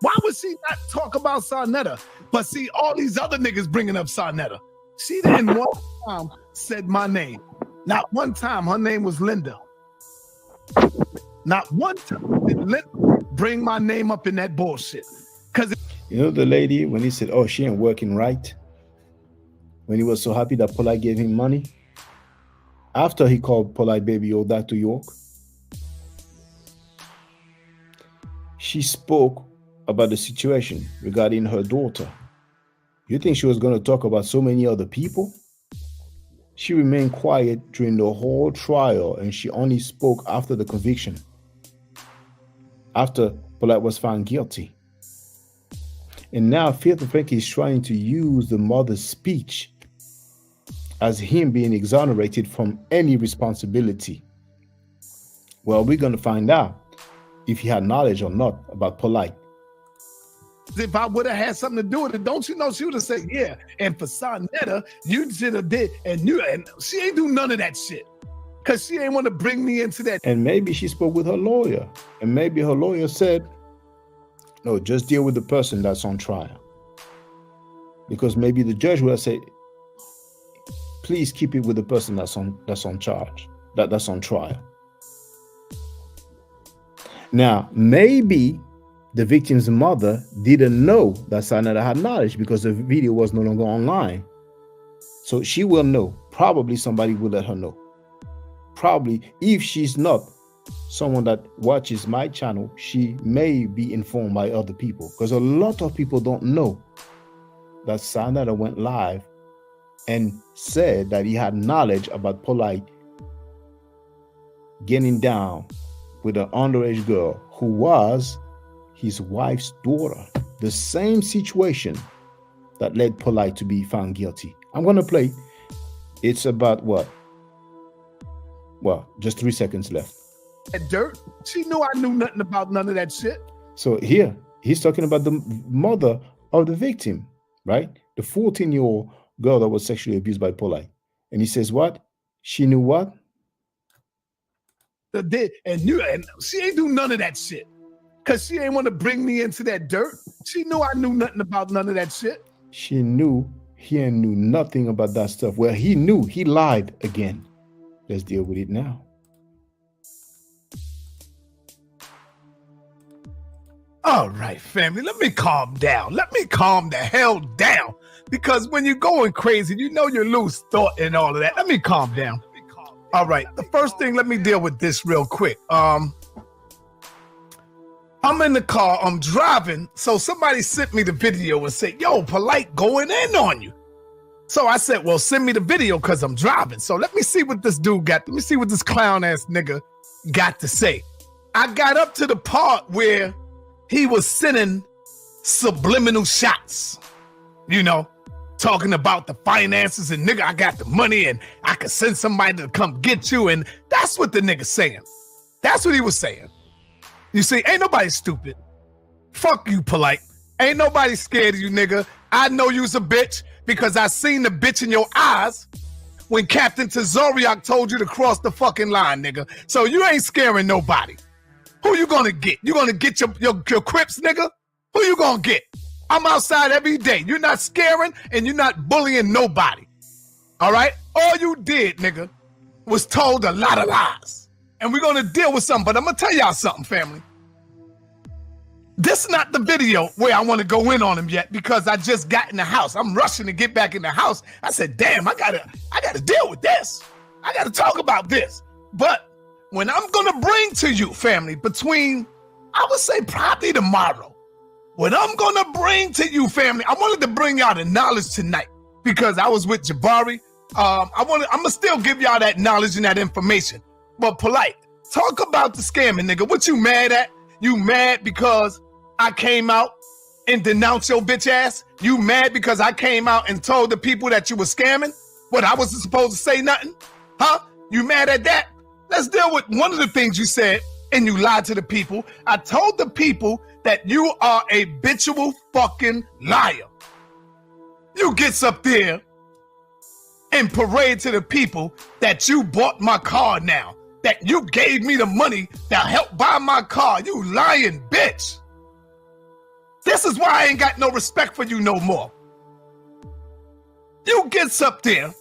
Why would she not talk about SaNeter? But see, all these other niggas bringing up SaNeter. She didn't one time said my name. Not one time her name was Linda. Not one time did Linda bring my name up in that bullshit. Because You know the lady, when he said, oh, she ain't working right, when he was so happy that Polight gave him money, after he called Polight baby old dad to York, she spoke about the situation regarding her daughter. You think she was going to talk about so many other people? She remained quiet during the whole trial, and she only spoke after the conviction, after Polight was found guilty. And now Filthy Frankie is trying to use the mother's speech as him being exonerated from any responsibility. Well, we're going to find out if he had knowledge or not about Polight. If I would have had something to do with it, don't you know she would have said, yeah. And for SaNeter, you should have did, and she ain't do none of that shit. Cause she ain't want to bring me into that. And maybe she spoke with her lawyer, and maybe her lawyer said, no, just deal with the person that's on trial. Because maybe the judge will say, please keep it with the person that's on charge, that's on trial. Now, maybe the victim's mother didn't know that SaNeter had knowledge because the video was no longer online. So she will know. Probably somebody will let her know. Probably, if she's not someone that watches my channel, she may be informed by other people, because a lot of people don't know that SaNeter went live and said that he had knowledge about Polight getting down with an underage girl who was his wife's daughter. The same situation that led Polight to be found guilty. I'm going to play. It's about what? Well, just 3 seconds left. That dirt. She knew I knew nothing about none of that shit. So here, he's talking about the mother of the victim, right? The 14-year-old girl that was sexually abused by Polight. And he says what? She knew what? And she ain't do none of that shit. Cause she ain't want to bring me into that dirt. She knew I knew nothing about none of that shit. She knew he knew nothing about that stuff. Well, he knew. He lied again. Let's deal with it now. All right, family, let me calm down. Let me calm the hell down. Because when you're going crazy, you know you lose thought and all of that. Let me calm down. All right, the first thing, let me deal with this real quick. I'm in the car, I'm driving, so somebody sent me the video and said, yo, Polight going in on you. So I said, well, send me the video because I'm driving. So let me see what this dude got. Let me see what this clown ass nigga got to say. I got up to the part where he was sending subliminal shots, you know, talking about the finances and nigga, I got the money and I could send somebody to come get you. And that's what the nigga saying. That's what he was saying. You see, ain't nobody stupid. Fuck you, Polight. Ain't nobody scared of you, nigga. I know you's a bitch because I seen the bitch in your eyes when Captain Tazoriak told you to cross the fucking line, nigga. So you ain't scaring nobody. Who you gonna get? You gonna get your Crips, nigga? Who you gonna get? I'm outside every day. You're not scaring and you're not bullying nobody. All right? All you did, nigga, was told a lot of lies. And we're gonna deal with something, but I'm gonna tell y'all something, family. This is not the video where I wanna go in on him yet because I just got in the house. I'm rushing to get back in the house. I said, damn, I gotta deal with this. I gotta talk about this. But when I'm gonna bring to you, family, between, I would say probably tomorrow, what I'm gonna bring to you, family, I wanted to bring y'all the knowledge tonight because I was with Jabari. I'm gonna still give y'all that knowledge and that information. But Polight, talk about the scamming, nigga. What you mad at? You mad because I came out and denounced your bitch ass? You mad because I came out and told the people that you were scamming? What, I wasn't supposed to say nothing? Huh? You mad at that? Let's deal with one of the things you said and you lied to the people. I told the people that you are a habitual fucking liar. You gets up there and parade to the people that you bought my car now, that you gave me the money that helped buy my car. You lying bitch. This is why I ain't got no respect for you no more. You gets up there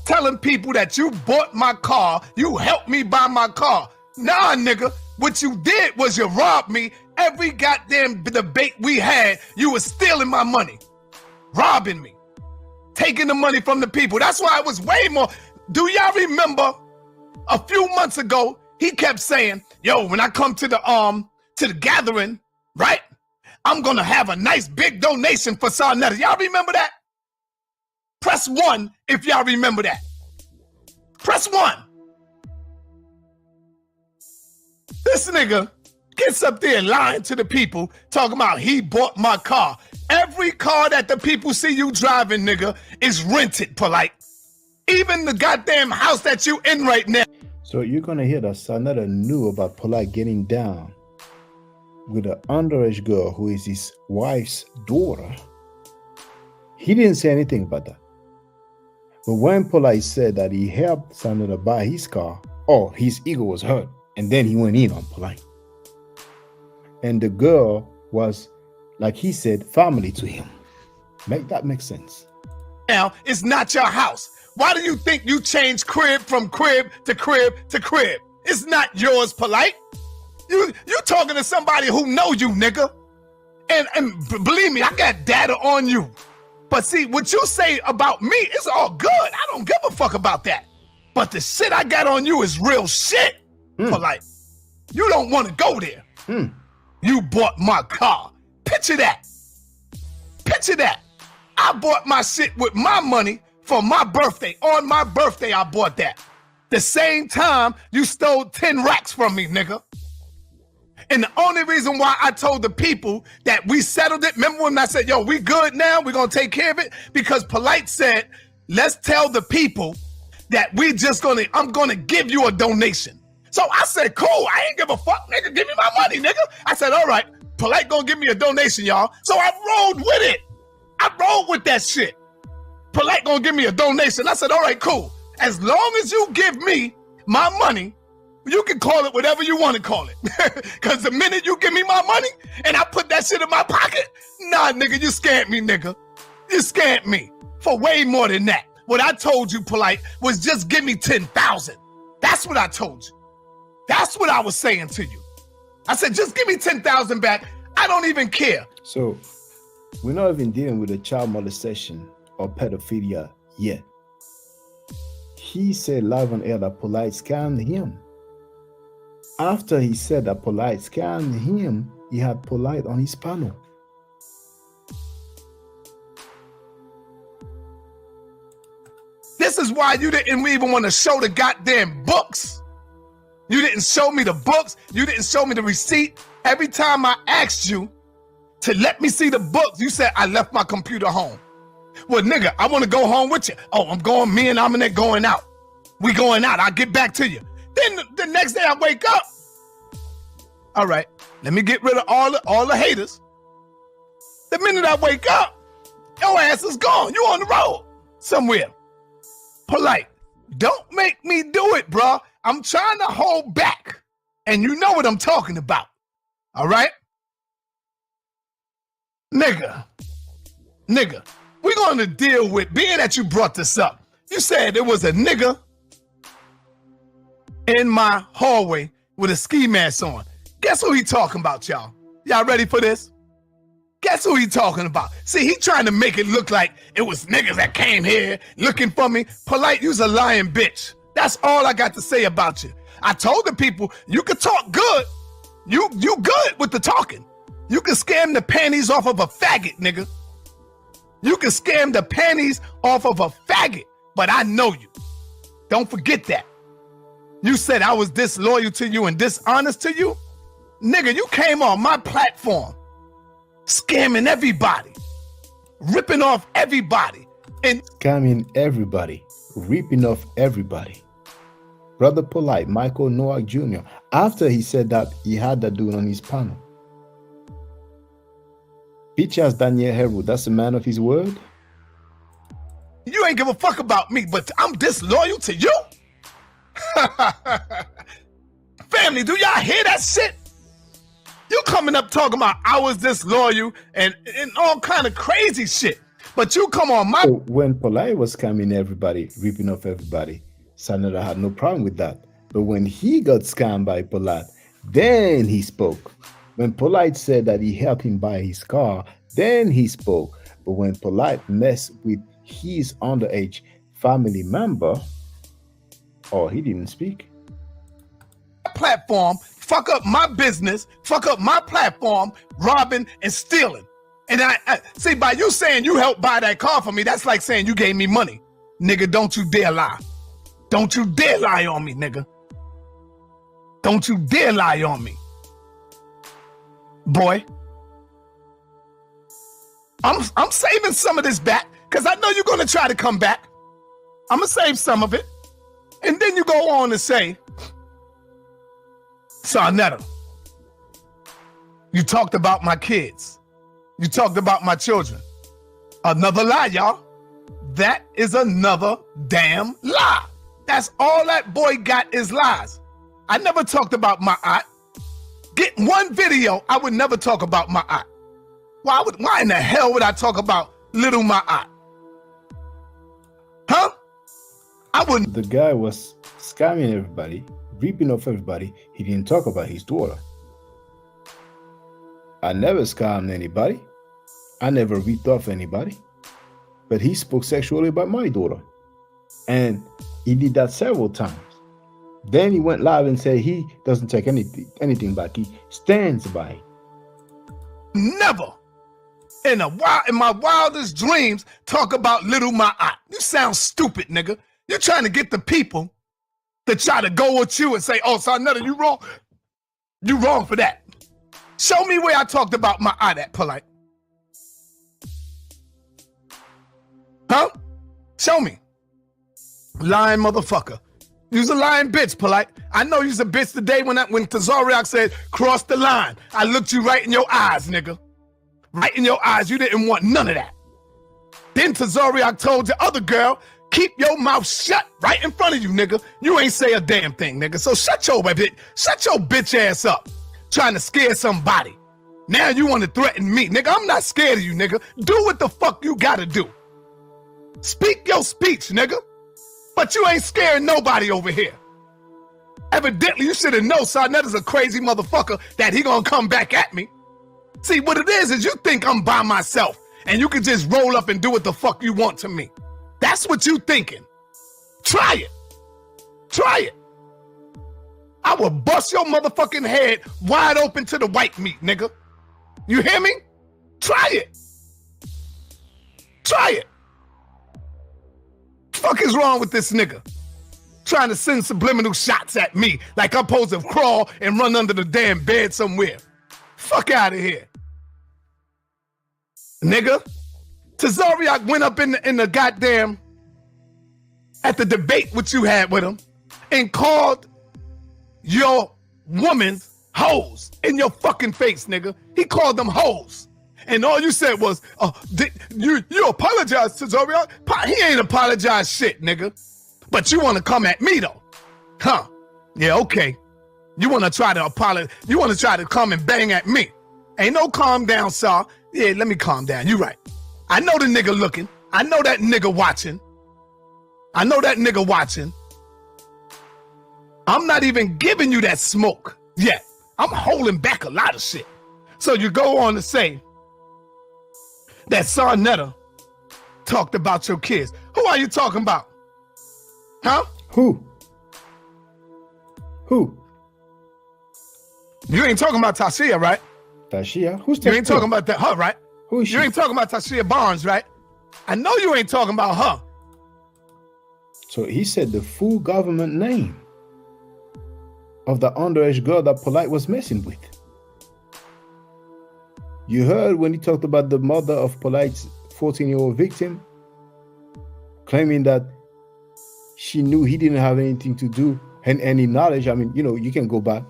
telling people that you bought my car, you helped me buy my car. Nah, nigga, what you did was you robbed me every goddamn debate we had, you was stealing my money, robbing me, taking the money from the people. That's why it was way more. Do y'all remember a few months ago, he kept saying, yo, when I come to the gathering, right, I'm gonna have a nice big donation for SaNeter. Y'all remember that? Press 1 if y'all remember that. Press 1. This nigga gets up there lying to the people, talking about he bought my car. Every car that the people see you driving, nigga, is rented, Polight. Even the goddamn house that you in right now. So you're gonna hear that SaNeter knew about Polight getting down with an underage girl who is his wife's daughter. He didn't say anything about that. But when Polight said that he helped SaNeter buy his car, oh, his ego was hurt. And then he went in on Polight. And the girl was, like he said, family to him. Make that make sense. Now, it's not your house. Why do you think you change crib from crib to crib to crib? It's not yours, Polight. You talking to somebody who know you, nigga. And believe me, I got data on you. But see, what you say about me is all good. I don't give a fuck about that. But the shit I got on you is real shit, Polight. You don't want to go there. You bought my car. Picture that. Picture that. I bought my shit with my money for my birthday. On my birthday, I bought that. The same time you stole 10 racks from me, nigga. And the only reason why I told the people that we settled it, remember when I said, yo, we good now, we're gonna take care of it? Because Polight said, let's tell the people that I'm gonna give you a donation. So I said, cool, I ain't give a fuck, nigga, give me my money, nigga. I said, all right, Polight gonna give me a donation, y'all. So I rolled with it. I rolled with that shit. Polight gonna give me a donation. I said, all right, cool. As long as you give me my money, you can call it whatever you want to call it. Because the minute you give me my money and I put that shit in my pocket, nah, nigga, you scammed me, nigga. You scammed me for way more than that. What I told you, Polight, was just give me 10,000. That's what I told you. That's what I was saying to you. I said, just give me 10,000 back. I don't even care. So we're not even dealing with a child molestation or pedophilia yet. He said live on air that Polight scammed him. After he said that Polight scammed him, he had Polight on his panel. This is why you didn't even want to show the goddamn books. You didn't show me the books. You didn't show me the receipt. Every time I asked you to let me see the books, you said, I left my computer home. Well, nigga, I want to go home with you. Oh, I'm going, me and Aminette going out. We going out. I'll get back to you. Then the next day I wake up. All right, let me get rid of all the haters. The minute I wake up, your ass is gone. You on the road somewhere. Polight, don't make me do it, bro. I'm trying to hold back. And you know what I'm talking about. All right? Nigga, we're going to deal with, being that you brought this up, you said there was a nigga in my hallway with a ski mask on. Guess who he talking about, y'all? Y'all ready for this? Guess who he talking about? See, he trying to make it look like it was niggas that came here looking for me. Polight, you's a lying bitch. That's all I got to say about you. I told the people, you can talk good. You good with the talking. You can scam the panties off of a faggot, nigga. You can scam the panties off of a faggot, but I know you. Don't forget that. You said I was disloyal to you and dishonest to you? Nigga, you came on my platform, scamming everybody, ripping off everybody. And scamming everybody, ripping off everybody. Brother Polight, Michael Noack Jr., after he said that, he had that dude on his panel. Bitch ass Daniel Heru, that's a man of his word? You ain't give a fuck about me, but I'm disloyal to you? Family, do y'all hear that shit? You coming up talking about I was disloyal and all kind of crazy shit. But you come on my... So when Polight was scamming everybody, ripping off everybody, SaNeter had no problem with that. But when he got scammed by Polight, then he spoke. When Polight said that he helped him buy his car, then he spoke. But when Polight messed with his underage family member, oh, he didn't speak. Platform, fuck up my business, fuck up my platform, robbing and stealing. And I see, by you saying you helped buy that car for me, that's like saying you gave me money. Nigga, don't you dare lie. Don't you dare lie on me, nigga. Don't you dare lie on me. Boy. I'm saving some of this back because I know you're going to try to come back. I'm going to save some of it. And then you go on to say, SaNeter, you talked about my kids. You talked about my children. Another lie, y'all. That is another damn lie. That's all that boy got is lies. I never talked about my aunt. Get one video, I would never talk about my aunt. Why in the hell would I talk about little my aunt? Huh? I wouldn't. The guy was scamming everybody, ripping off everybody. He didn't talk about his daughter. I never scammed anybody. I never ripped off anybody. But he spoke sexually about my daughter. And he did that several times. Then he went live and said he doesn't take anything back. He stands by it. Never in my wildest dreams talk about little my aunt. You sound stupid, nigga. You're trying to get the people to try to go with you and say, oh, SaNeter, you wrong. You wrong for that. Show me where I talked about my aunt at, Polight. Huh? Show me. Lying motherfucker. You's a lying bitch, Polight. I know you's a bitch today when Tazariak said, cross the line. I looked you right in your eyes, nigga. Right in your eyes. You didn't want none of that. Then Tazariak told the other girl, keep your mouth shut right in front of you, nigga. You ain't say a damn thing, nigga. So shut your bitch ass up. Trying to scare somebody. Now you want to threaten me, nigga. I'm not scared of you, nigga. Do what the fuck you gotta do. Speak your speech, nigga. But you ain't scaring nobody over here. Evidently, you should have known SaNeter's a crazy motherfucker that he gonna come back at me. See, what it is you think I'm by myself and you can just roll up and do what the fuck you want to me. That's what you thinking. Try it. Try it. I will bust your motherfucking head wide open to the white meat, nigga. You hear me? Try it. Try it. Fuck is wrong with this nigga? Trying to send subliminal shots at me like I'm supposed to crawl and run under the damn bed somewhere. Fuck out of here. Nigga. Tazariak went up in the goddamn, at the debate which you had with him and called your woman hoes in your fucking face, nigga. He called them hoes. And all you said was, you apologize to Tazariak? He ain't apologized shit, nigga. But you want to come at me, though. Huh? Yeah, okay. You want to try to apologize. You want to try to come and bang at me. Ain't no calm down, Saw. Yeah, let me calm down. You right. I know the nigga looking. I know that nigga watching. I know that nigga watching. I'm not even giving you that smoke yet. I'm holding back a lot of shit. So you go on to say that SaNeter talked about your kids. Who are you talking about? Huh? Who? You ain't talking about Tashia, right? Tashia? Who's Tashia? You ain't talking about her, right? Who is she? You ain't talking about Tashia Barnes, right? I know you ain't talking about her. So he said the full government name of the underage girl that Polight was messing with. You heard when he talked about the mother of Polight's 14-year-old victim, claiming that she knew he didn't have anything to do and any knowledge. I mean, you can go back,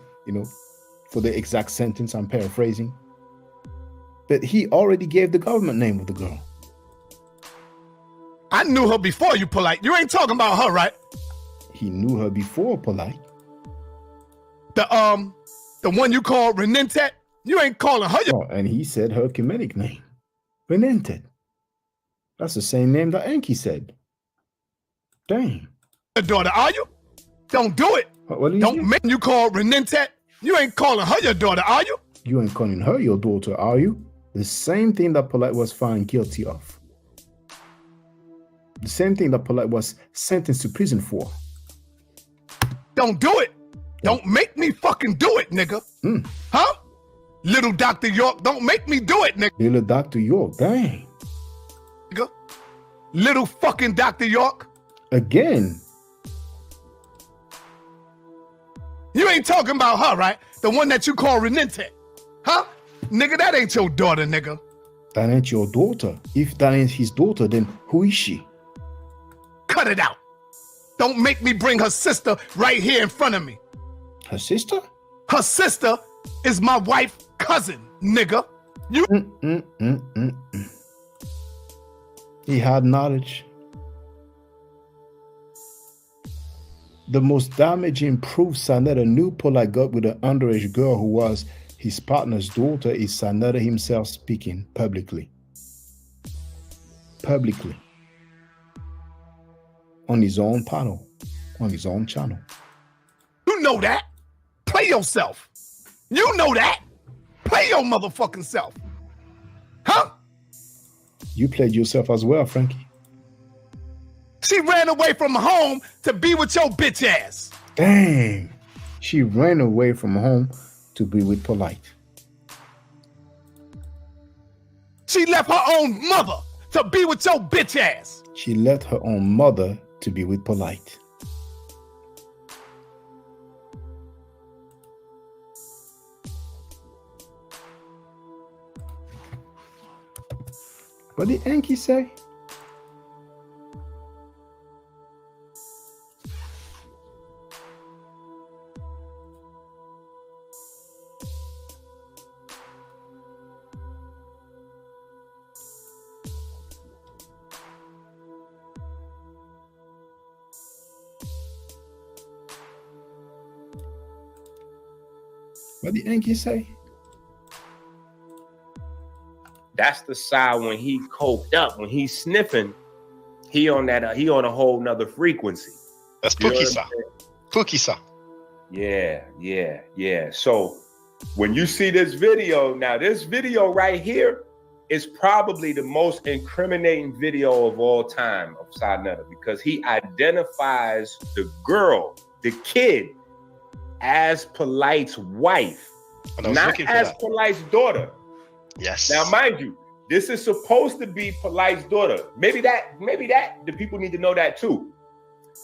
for the exact sentence, I'm paraphrasing. But he already gave the government name of the girl. I knew her before you, Polight. You ain't talking about her, right? He knew her before Polight. The one you call Renentet? You ain't calling her. And he said her Kemetic name, Renentet. That's the same name that Enki said. Dang. Your daughter, are you? Don't do it. What Don't make you call Renentet. You ain't calling her your daughter, are you? You ain't calling her your daughter, are you? The same thing that Polight was found guilty of. The same thing that Polight was sentenced to prison for. Don't do it. Don't make me fucking do it, nigga. Huh? Little Dr. York, don't make me do it, nigga. Little Dr. York, dang. Nigga. Little fucking Dr. York. Again. You ain't talking about her, right? The one that you call Renente. Huh? Nigga, that ain't your daughter, nigga. That ain't your daughter. If that ain't his daughter, then who is she? Cut it out. Don't make me bring her sister right here in front of me. Her sister? Her sister is my wife's cousin, nigga. You. He had knowledge. The most damaging proof SaNeter knew Polight got with an underage girl who was his partner's daughter is SaNeter himself speaking publicly. Publicly. On his own panel. On his own channel. You know that. Play yourself. You know that. Play your motherfucking self. Huh? You played yourself as well, Frankie. She ran away from home to be with your bitch ass. Dang. She ran away from home to be with Polight. She left her own mother to be with your bitch ass. She left her own mother to be with Polight. What did Enki say? What did Enki say? That's the side when he coked up, when he's sniffing, he on a whole nother frequency. That's Pukisa. Pukisa. Yeah. So when you see this video, now this video right here is probably the most incriminating video of all time of SaNeter, because he identifies the girl, the kid, as Polight's wife, not as Polight's daughter. Yes. Now, mind you, this is supposed to be Polight's daughter. Maybe that the people need to know that too.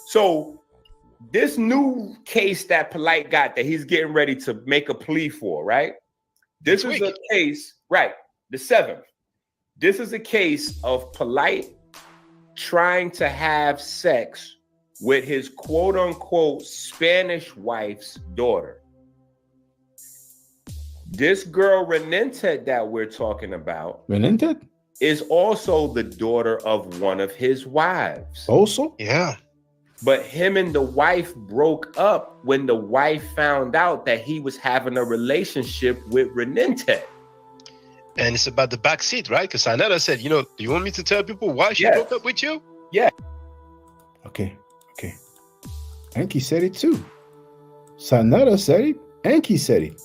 So this new case that Polight got that he's getting ready to make a plea for, right? This is a case, right? The 7th. This is a case of Polight trying to have sex with his quote unquote Spanish wife's daughter. This girl Renente that we're talking about, Renente, is also the daughter of one of his wives. Also? Yeah. But him and the wife broke up when the wife found out that he was having a relationship with Renente. And it's about the back seat, right? Because SaNeter said, do you want me to tell people why she broke up with you? Yeah. Okay. Enki said it too. SaNeter said it. Enki said it.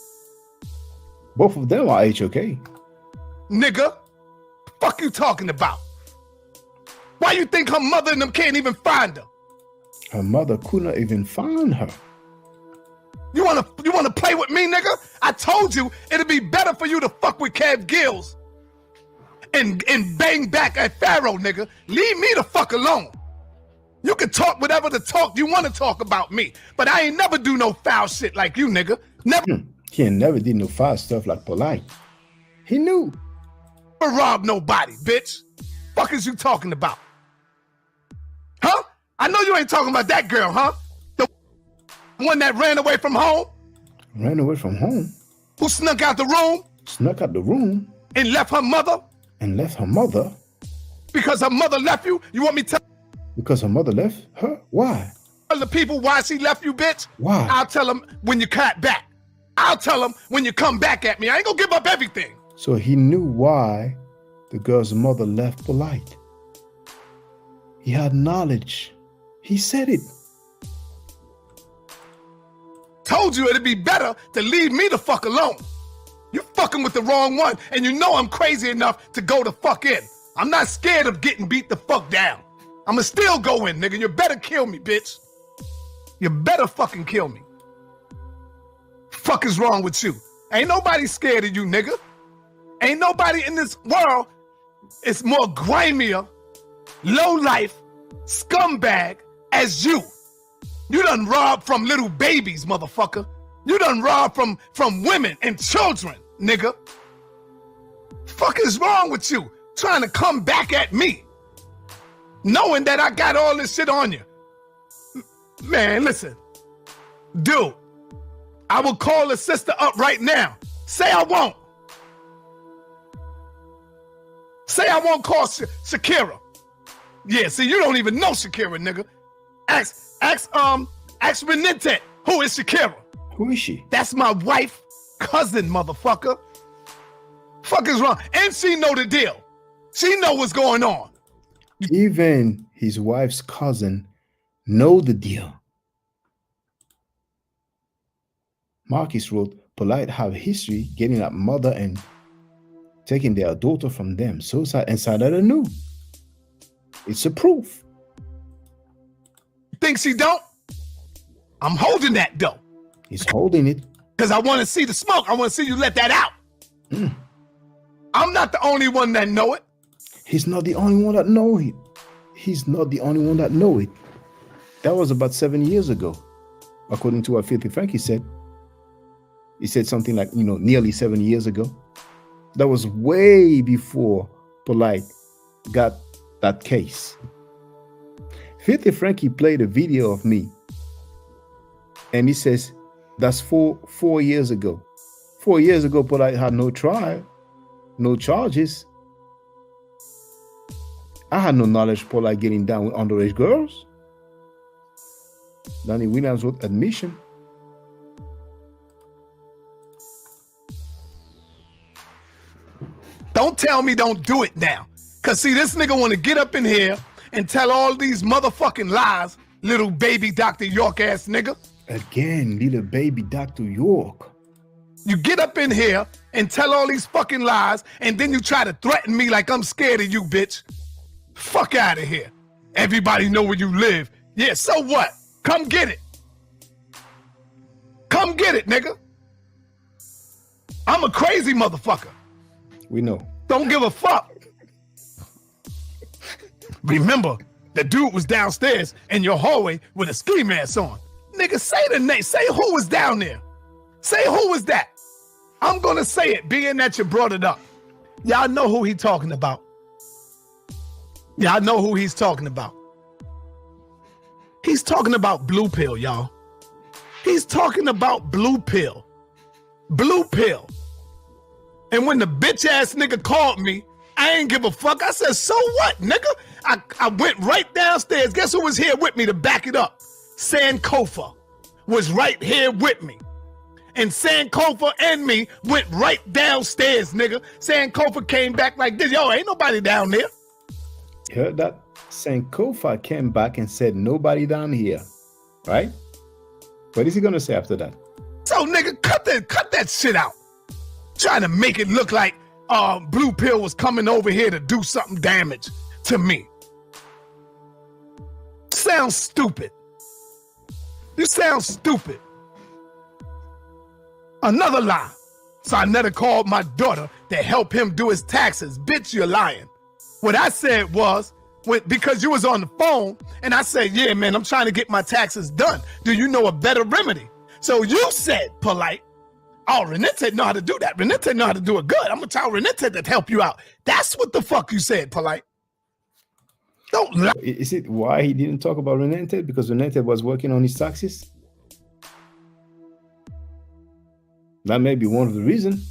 Both of them are HOK. Nigga, fuck you talking about? Why you think her mother and them can't even find her? Her mother couldn't even find her. You wanna play with me, nigga? I told you it'd be better for you to fuck with Kev Gills and bang back at Pharaoh, nigga. Leave me the fuck alone. You can talk whatever the talk you want to talk about me, but I ain't never do no foul shit like you, nigga. Never. He ain't never did no foul stuff like Polight. He knew. Never robbed nobody, bitch. Fuck is you talking about? Huh? I know you ain't talking about that girl, huh? The one that ran away from home? Ran away from home? Who snuck out the room? Snuck out the room? And left her mother? And left her mother? Because her mother left you? You want me to tell? Because her mother left her? Why? Tell the people why she left you, bitch? Why? I'll tell them when you cut back. I'll tell them when you come back at me. I ain't gonna give up everything. So he knew why the girl's mother left Polight. He had knowledge. He said it. Told you it'd be better to leave me the fuck alone. You fucking with the wrong one, and you know I'm crazy enough to go the fuck in. I'm not scared of getting beat the fuck down. I'ma still go in, nigga. You better kill me, bitch. You better fucking kill me. Fuck is wrong with you? Ain't nobody scared of you, nigga. Ain't nobody in this world is more grimier, low life, scumbag as you. You done robbed from little babies, motherfucker. You done robbed from women and children, nigga. Fuck is wrong with you? Trying to come back at me, knowing that I got all this shit on you. Man, listen. Dude, I will call a sister up right now. Say I won't. Say I won't call Shakira. Yeah, see, you don't even know Shakira, nigga. Ask Renente, who is Shakira? Who is she? That's my wife, cousin, motherfucker. Fuck is wrong? And she know the deal. She know what's going on. Even his wife's cousin know the deal. Marcus wrote, Polight have history getting at mother and taking their daughter from them. So sad, and SaNeter knew. It's a proof. Think she don't? I'm holding that though. He's holding it. Because I want to see the smoke. I want to see you let that out. I'm not the only one that know it. He's not the only one that know it. He's not the only one that know it. That was about 7 years ago, according to what Filthy Frankie said. He said something like, nearly 7 years ago. That was way before Polight got that case. Filthy Frankie played a video of me, and he says, that's 4 years ago. 4 years ago, Polight had no trial, no charges. I had no knowledge of Polight getting down with underage girls. Danny Williams wrote admission. Don't tell me don't do it now. Cause see, this nigga wanna get up in here and tell all these motherfucking lies, little baby Dr. York ass nigga. Again, little baby Dr. York. You get up in here and tell all these fucking lies, and then you try to threaten me like I'm scared of you, bitch. Fuck out of here. Everybody know where you live. Yeah, so what? Come get it. Come get it, nigga. I'm a crazy motherfucker. We know. Don't give a fuck. Remember, the dude was downstairs in your hallway with a ski mask on. Nigga, say the name. Say who was down there. Say who was that. I'm gonna say it, being that you brought it up. Y'all know who he talking about. Y'all know who he's talking about. He's talking about Blue Pill, y'all. He's talking about Blue Pill. Blue Pill. And when the bitch ass nigga called me, I ain't give a fuck. I said, so what, nigga? I went right downstairs. Guess who was here with me to back it up? Sankofa was right here with me. And Sankofa and me went right downstairs, nigga. Sankofa came back like this. Yo, ain't nobody down there. You heard that? Sankofa came back and said, nobody down here, right? What is he gonna say after that? So, nigga, cut that shit out. Trying to make it look like Blue Pill was coming over here to do something damage to me. Sounds stupid. You sound stupid. Another lie. SaNeter called my daughter to help him do his taxes. Bitch, you're lying. What I said was, because you was on the phone, and I said, yeah, man, I'm trying to get my taxes done. Do you know a better remedy? So you said, Polight, oh, Renente know how to do that. Renente know how to do it good. I'm gonna tell Renente to help you out. That's what the fuck you said, Polight. Don't lie. Is it why he didn't talk about Renente? Because Renente was working on his taxes? That may be one of the reasons.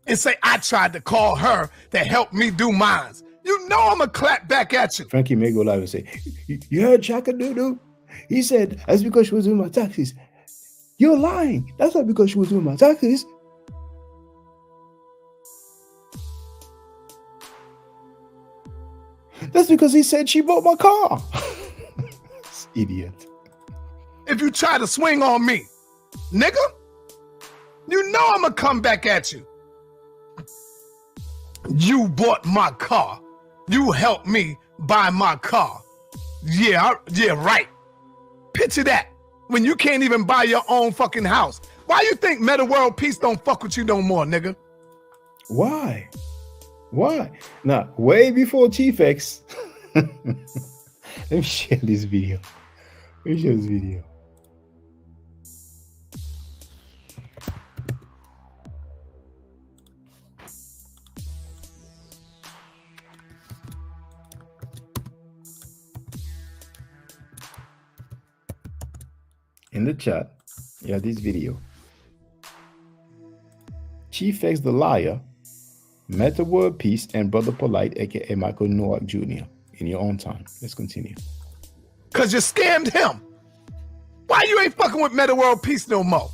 And say I tried to call her to help me do mine. You know I'm gonna clap back at you. Frankie may go live and say, you heard Chaka Doodoo? He said, that's because she was doing my taxes. You're lying. That's not because she was doing my taxes. That's because he said she bought my car. Idiot. If you try to swing on me, nigga, You know I'm gonna come back at you. You bought my car. You helped me buy my car. Yeah, right. Picture that. When you can't even buy your own fucking house. Why you think Meta World Peace don't fuck with you no more, nigga? Why? Now, way before Chief X. Let me share this video. In the chat, yeah, this video. Chief X the liar, Meta World Peace, and Brother Polight, aka Michael Nowak Jr. in your own time. Let's continue. Cause you scammed him. Why you ain't fucking with Meta World Peace no more?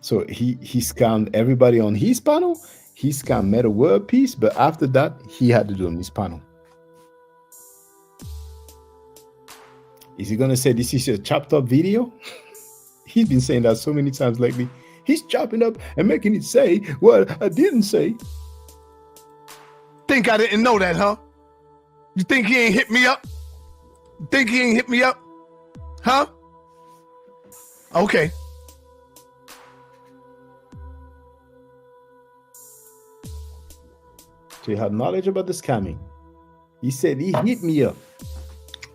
So he scammed everybody on his panel. He scammed Meta World Peace, but after that, he had to do on his panel. Is he gonna say this is a chopped up video? He's been saying that so many times lately. He's chopping up and making it say what I didn't say. Think I didn't know that, huh? You think he ain't hit me up? Huh? Okay. So you have knowledge about the scamming. He said he hit me up.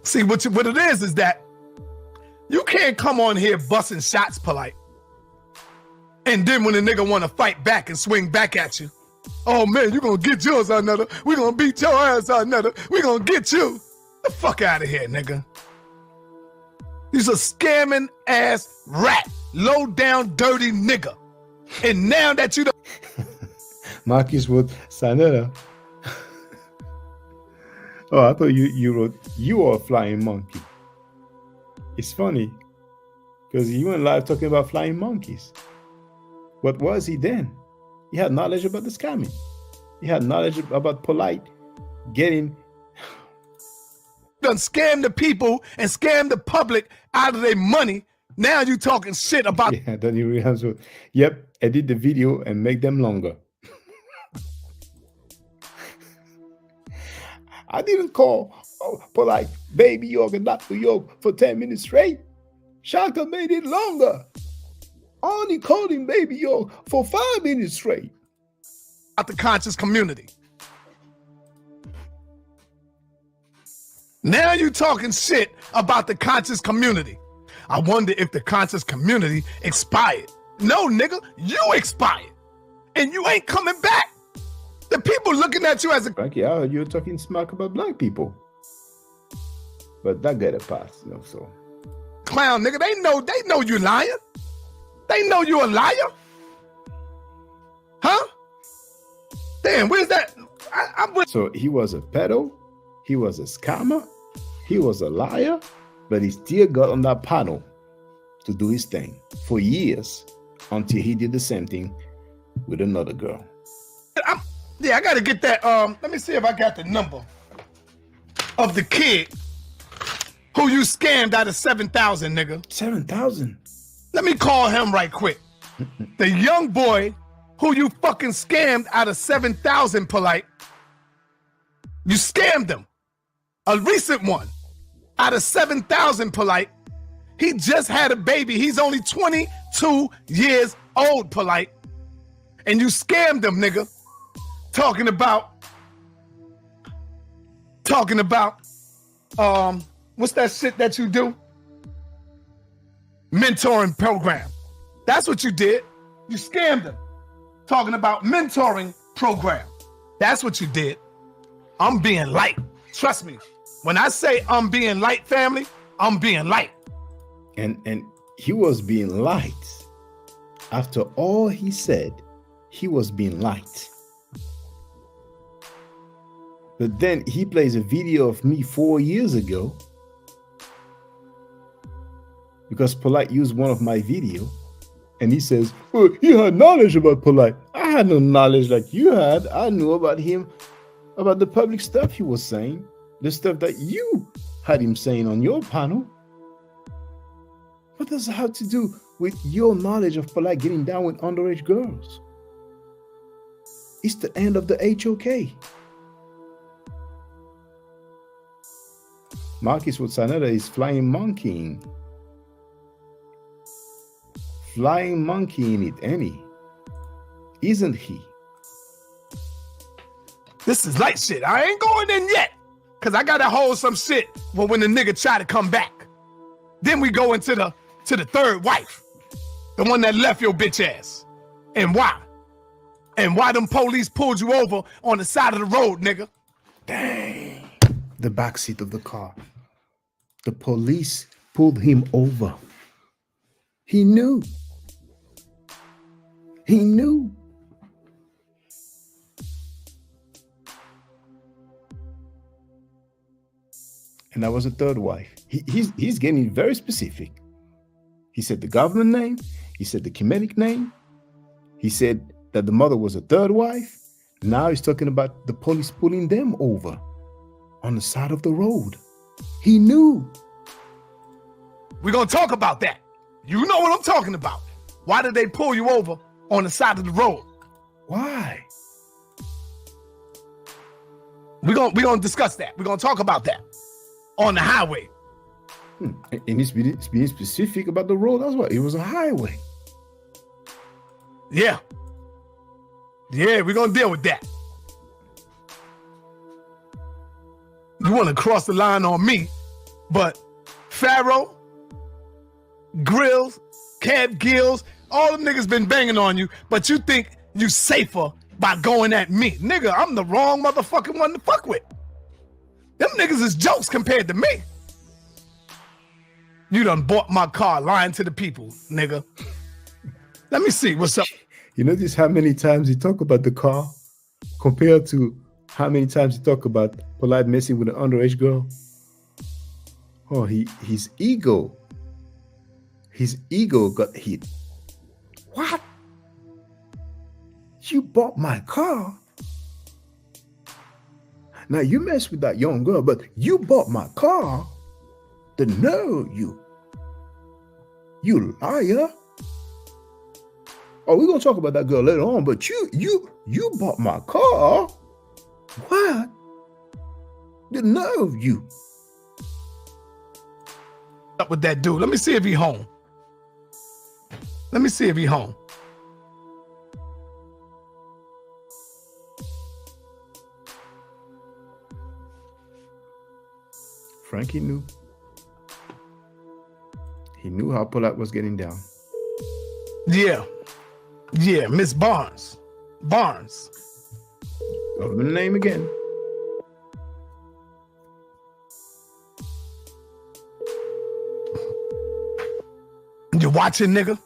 See, what it is that you can't come on here busting shots, Polight. And then when the nigga want to fight back and swing back at you, oh man, you gonna get yours, another. We gonna beat your ass, another. We gonna get you. The fuck out of here, nigga. He's a scamming ass rat, low down, dirty nigga. And now that you don't. Marcus wrote SaNeter. Oh, I thought you wrote, you are a flying monkey. It's funny because you went live talking about flying monkeys. What was he then? He had knowledge about the scamming. He had knowledge about Polight getting. Done scam the people and scam the public out of their money. Now you talking shit about. Yeah, then you realize, yep, edit the video and make them longer. I didn't call Polight Baby York and Dr. York for 10 minutes straight. Shaka made it longer. I only called him Baby York for 5 minutes straight. About the conscious community. Now you talking shit about the conscious community. I wonder if the conscious community expired. No, nigga, you expired. And you ain't coming back. The people looking at you as a... Frankie, I heard you were talking smack about black people. But that got a pass, you know, so... Clown, nigga, they know you lying. They know you a liar. Huh? Damn, where's that? So he was a pedo, he was a scammer, he was a liar, but he still got on that panel to do his thing for years until he did the same thing with another girl. Yeah, I gotta get that. Let me see if I got the number of the kid who you scammed out of 7,000, nigga. 7,000. Let me call him right quick. The young boy who you fucking scammed out of 7,000, Polight. You scammed him. A recent one out of 7,000, Polight. He just had a baby. He's only 22 years old, Polight. And you scammed him, nigga. Talking about, what's that shit that you do? Mentoring program. That's what you did. You scammed him. Talking about mentoring program. That's what you did. I'm being light. Trust me. When I say I'm being light, family, I'm being light. And he was being light. After all he said, he was being light. But then he plays a video of me 4 years ago because Polight used one of my video and he says, well, he had knowledge about Polight. I had no knowledge like you had. I knew about him, about the public stuff he was saying, the stuff that you had him saying on your panel. What does it have to do with your knowledge of Polight getting down with underage girls? It's the end of the HOK. Marcus with SaNeter is flying monkeying. Flying monkeying it, any. Isn't he? This is light shit. I ain't going in yet. Cause I gotta hold some shit for when the nigga try to come back. Then we go into the third wife. The one that left your bitch ass. And why? And why them police pulled you over on the side of the road, nigga? Dang. The backseat of the car. The police pulled him over. He knew. He knew. And that was a third wife. He's getting very specific. He said the government name. He said the Kemetic name. He said that the mother was a third wife. Now he's talking about the police pulling them over on the side of the road. He knew. We're going to talk about that. You know what I'm talking about. Why did they pull you over on the side of the road? Why? We're going to discuss that. We're going to talk about that on the highway. And he's being specific about the road. That's why it was a highway. Yeah. Yeah, we're going to deal with that. You want to cross the line on me, but Pharaoh, Grills, Cab Gills, all them niggas been banging on you, but you think you safer by going at me. Nigga, I'm the wrong motherfucking one to fuck with. Them niggas is jokes compared to me. You done bought my car lying to the people, nigga. Let me see what's up. You notice how many times he talk about the car compared to how many times he talk about Polight messing with an underage girl? Oh, his ego got hit. What? You bought my car? Now you mess with that young girl, but you bought my car? The nerve, you liar. Oh, we're gonna talk about that girl later on, but you bought my car? What? The nerve, you. Up with that dude. Let me see if he home. Let me see if he home. Frankie knew. He knew how Polight was getting down. Yeah. Yeah, Miss Barnes. Barnes. Over the name again. You watching, nigga?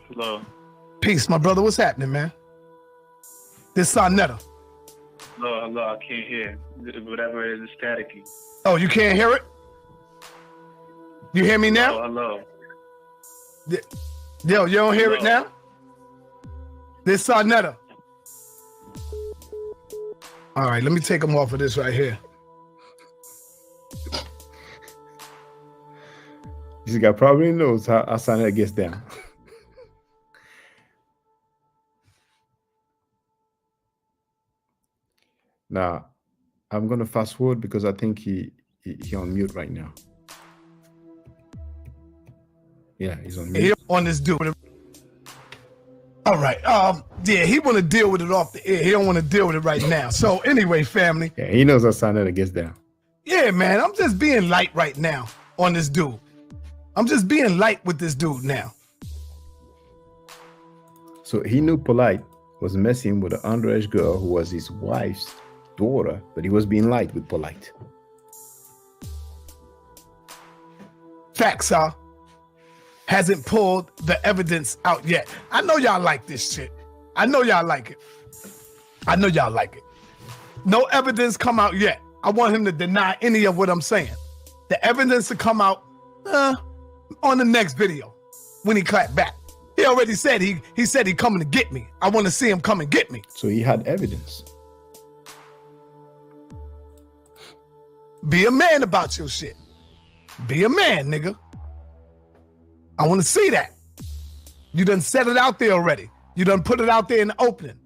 Hello. Peace, my brother. What's happening, man? This SaNeter. Hello, I can't hear. Whatever it is, it's staticky. Oh, you can't hear it? You hear me now? Hello. Yo, you don't hear it now? This SaNeter. All right, let me take him off of this right here. This guy probably knows how SaNeter gets down. Now, I'm gonna fast forward because I think he on mute right now. Yeah, he's on mute. He on this dude. All right. Yeah, he want to deal with it off the air. He don't want to deal with it right now. So anyway, family. Yeah, he knows how SaNeter gets down. Yeah, man. I'm just being light right now on this dude. I'm just being light with this dude now. So he knew Polight was messing with an underage girl who was his wife's daughter, but he was being light with Polight. Facts, huh? Hasn't pulled the evidence out yet. I know y'all like this shit. I know y'all like it. I know y'all like it. No evidence come out yet. I want him to deny any of what I'm saying. The evidence to come out on the next video when he clapped back. He already said he said he coming to get me. I want to see him come and get me. So he had evidence. Be a man about your shit. Be a man, nigga. I want to see that. You done set it out there already. You done put it out there in the opening.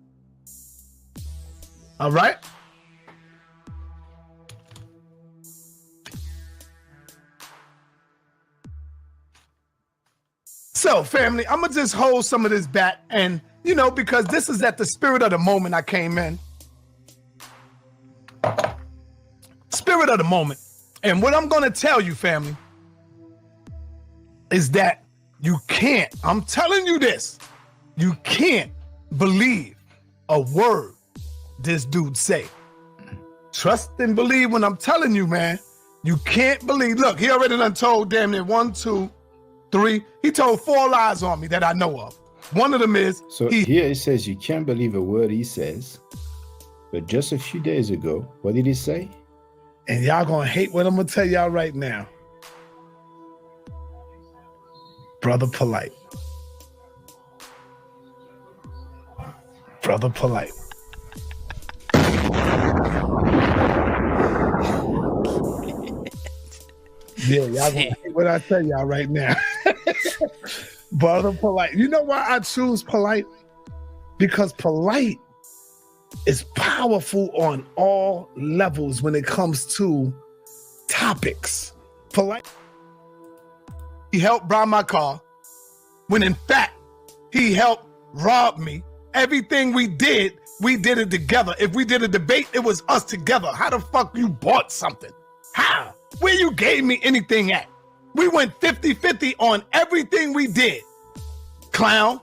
All right? So, family, I'm going to just hold some of this back. And, you know, because this is at the spirit of the moment I came in. Spirit of the moment. And what I'm going to tell you, family, is that you can't, I'm telling you this, you can't believe a word this dude say. Trust and believe when I'm telling you, man. You can't believe. Look, he already done told damn near 1, 2, 3. He told 4 lies on me that I know of. One of them is here it says you can't believe a word he says. But just a few days ago, what did he say? And y'all gonna hate what I'm gonna tell y'all right now. Brother Polight. Brother Polight. Yeah, y'all gonna hate what I tell y'all right now. Brother Polight. You know why I choose Polight? Because Polight is powerful on all levels when it comes to topics. Polight. He helped buy my car when in fact he helped rob me. Everything we did it together. If we did a debate, it was us together. How the fuck you bought something? How? Where you gave me anything at? We went 50-50 on everything we did. Clown.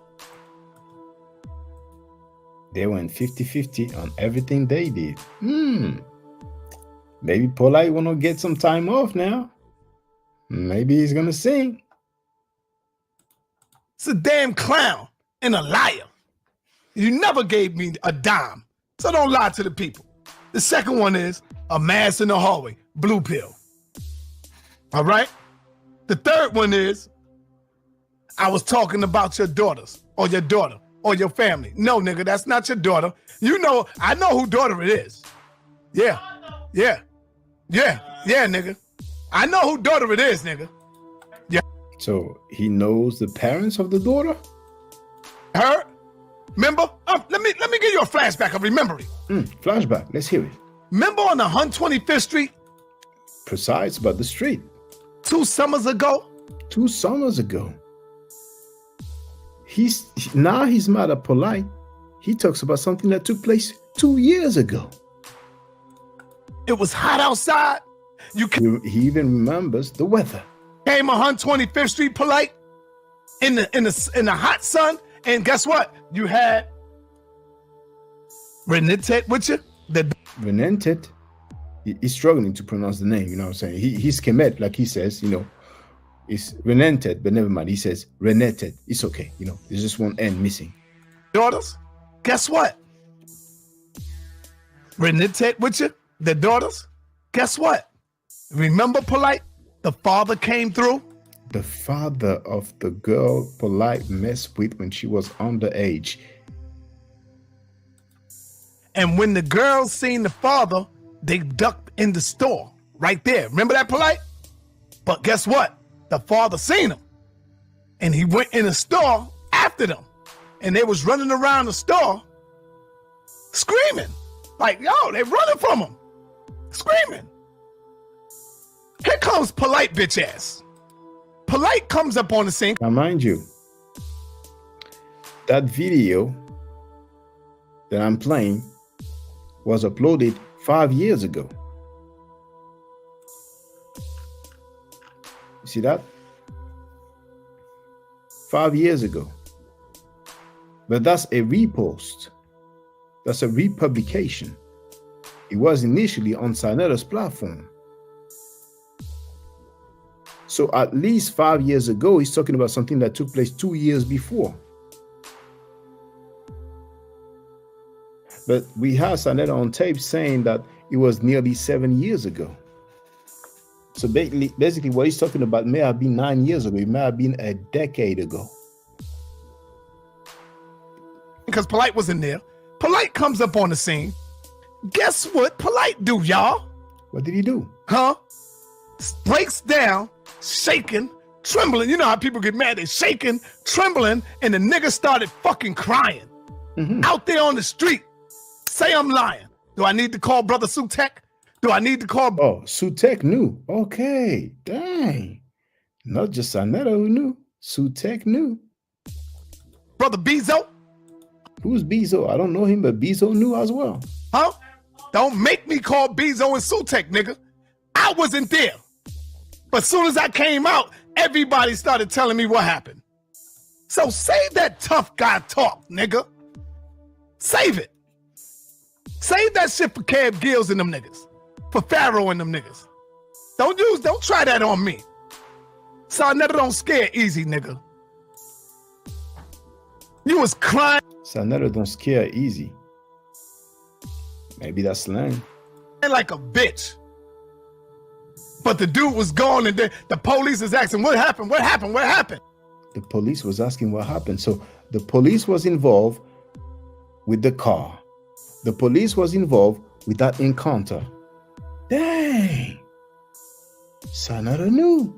They went 50-50 on everything they did. Maybe Polight wanna get some time off now. Maybe he's gonna sing. It's a damn clown and a liar. You never gave me a dime, so don't lie to the people. The second one is a mask in the hallway, blue pill. All right? The third one is I was talking about your daughters or your daughter or your family. No, nigga, that's not your daughter. You know, I know who daughter it is. Yeah, nigga. I know who daughter it is, nigga. Yeah. So he knows the parents of the daughter? Her? Remember? Let me give you a flashback of remembering. Flashback. Let's hear it. Remember on 125th Street? Precise about the street. 2 summers ago? 2 summers ago. Now he's mad at Polight. He talks about something that took place 2 years ago. It was hot outside. He even remembers the weather. Came 125th Street, Polight, in the hot sun, and guess what? You had Renetet with you. Renetet. He's struggling to pronounce the name. You know what I'm saying? He's Kemet, like he says. You know, it's Renetet, but never mind. He says Renetet. It's okay. You know, there's just one N missing. Daughters. Guess what? Renetet with you. The daughters. Guess what? Remember Polight? The father came through. The father of the girl Polight messed with when she was underage. And when the girls seen the father, they ducked in the store right there. Remember that, Polight? But guess what? The father seen him. And he went in the store after them. And they was running around the store screaming. Like, yo, they running from him. Screaming. Here comes Polight bitch ass. Polight comes up on the scene. Now, mind you, that video that I'm playing was uploaded 5 years ago. You see that? 5 years ago. But that's a repost. That's a republication. It was initially on SaNeter's platform. So at least 5 years ago, he's talking about something that took place 2 years before. But we have SaNeter on tape saying that it was nearly 7 years ago. So basically what he's talking about may have been 9 years ago. It may have been a decade ago. Because Polight was in there. Polight comes up on the scene. Guess what Polight do, y'all? What did he do? Huh? Breaks down, shaking, trembling. You know how people get mad? They shaking, trembling, and the nigga started fucking crying out there on the street. Say I'm lying. Do I need to call Brother Sutek? Do I need to call? Oh, Sutek knew. Okay, dang. Not just SaNeter who knew. Sutek knew. Brother Bezo? Who's Bezo? I don't know him, but Bezo knew as well. Huh? Don't make me call Bezo and Sutek, nigga. I wasn't there. But as soon as I came out, everybody started telling me what happened. So save that tough guy talk, nigga. Save it. Save that shit for Cab Gills and them niggas. For Pharaoh and them niggas. Don't try that on me. SaNeter don't scare easy, nigga. You was crying. SaNeter don't scare easy. Maybe that's slang. Like a bitch. But the dude was gone, and then the police is asking, what happened? What happened? What happened? The police was asking what happened. So the police was involved with the car. The police was involved with that encounter. Dang. SaNeter knew.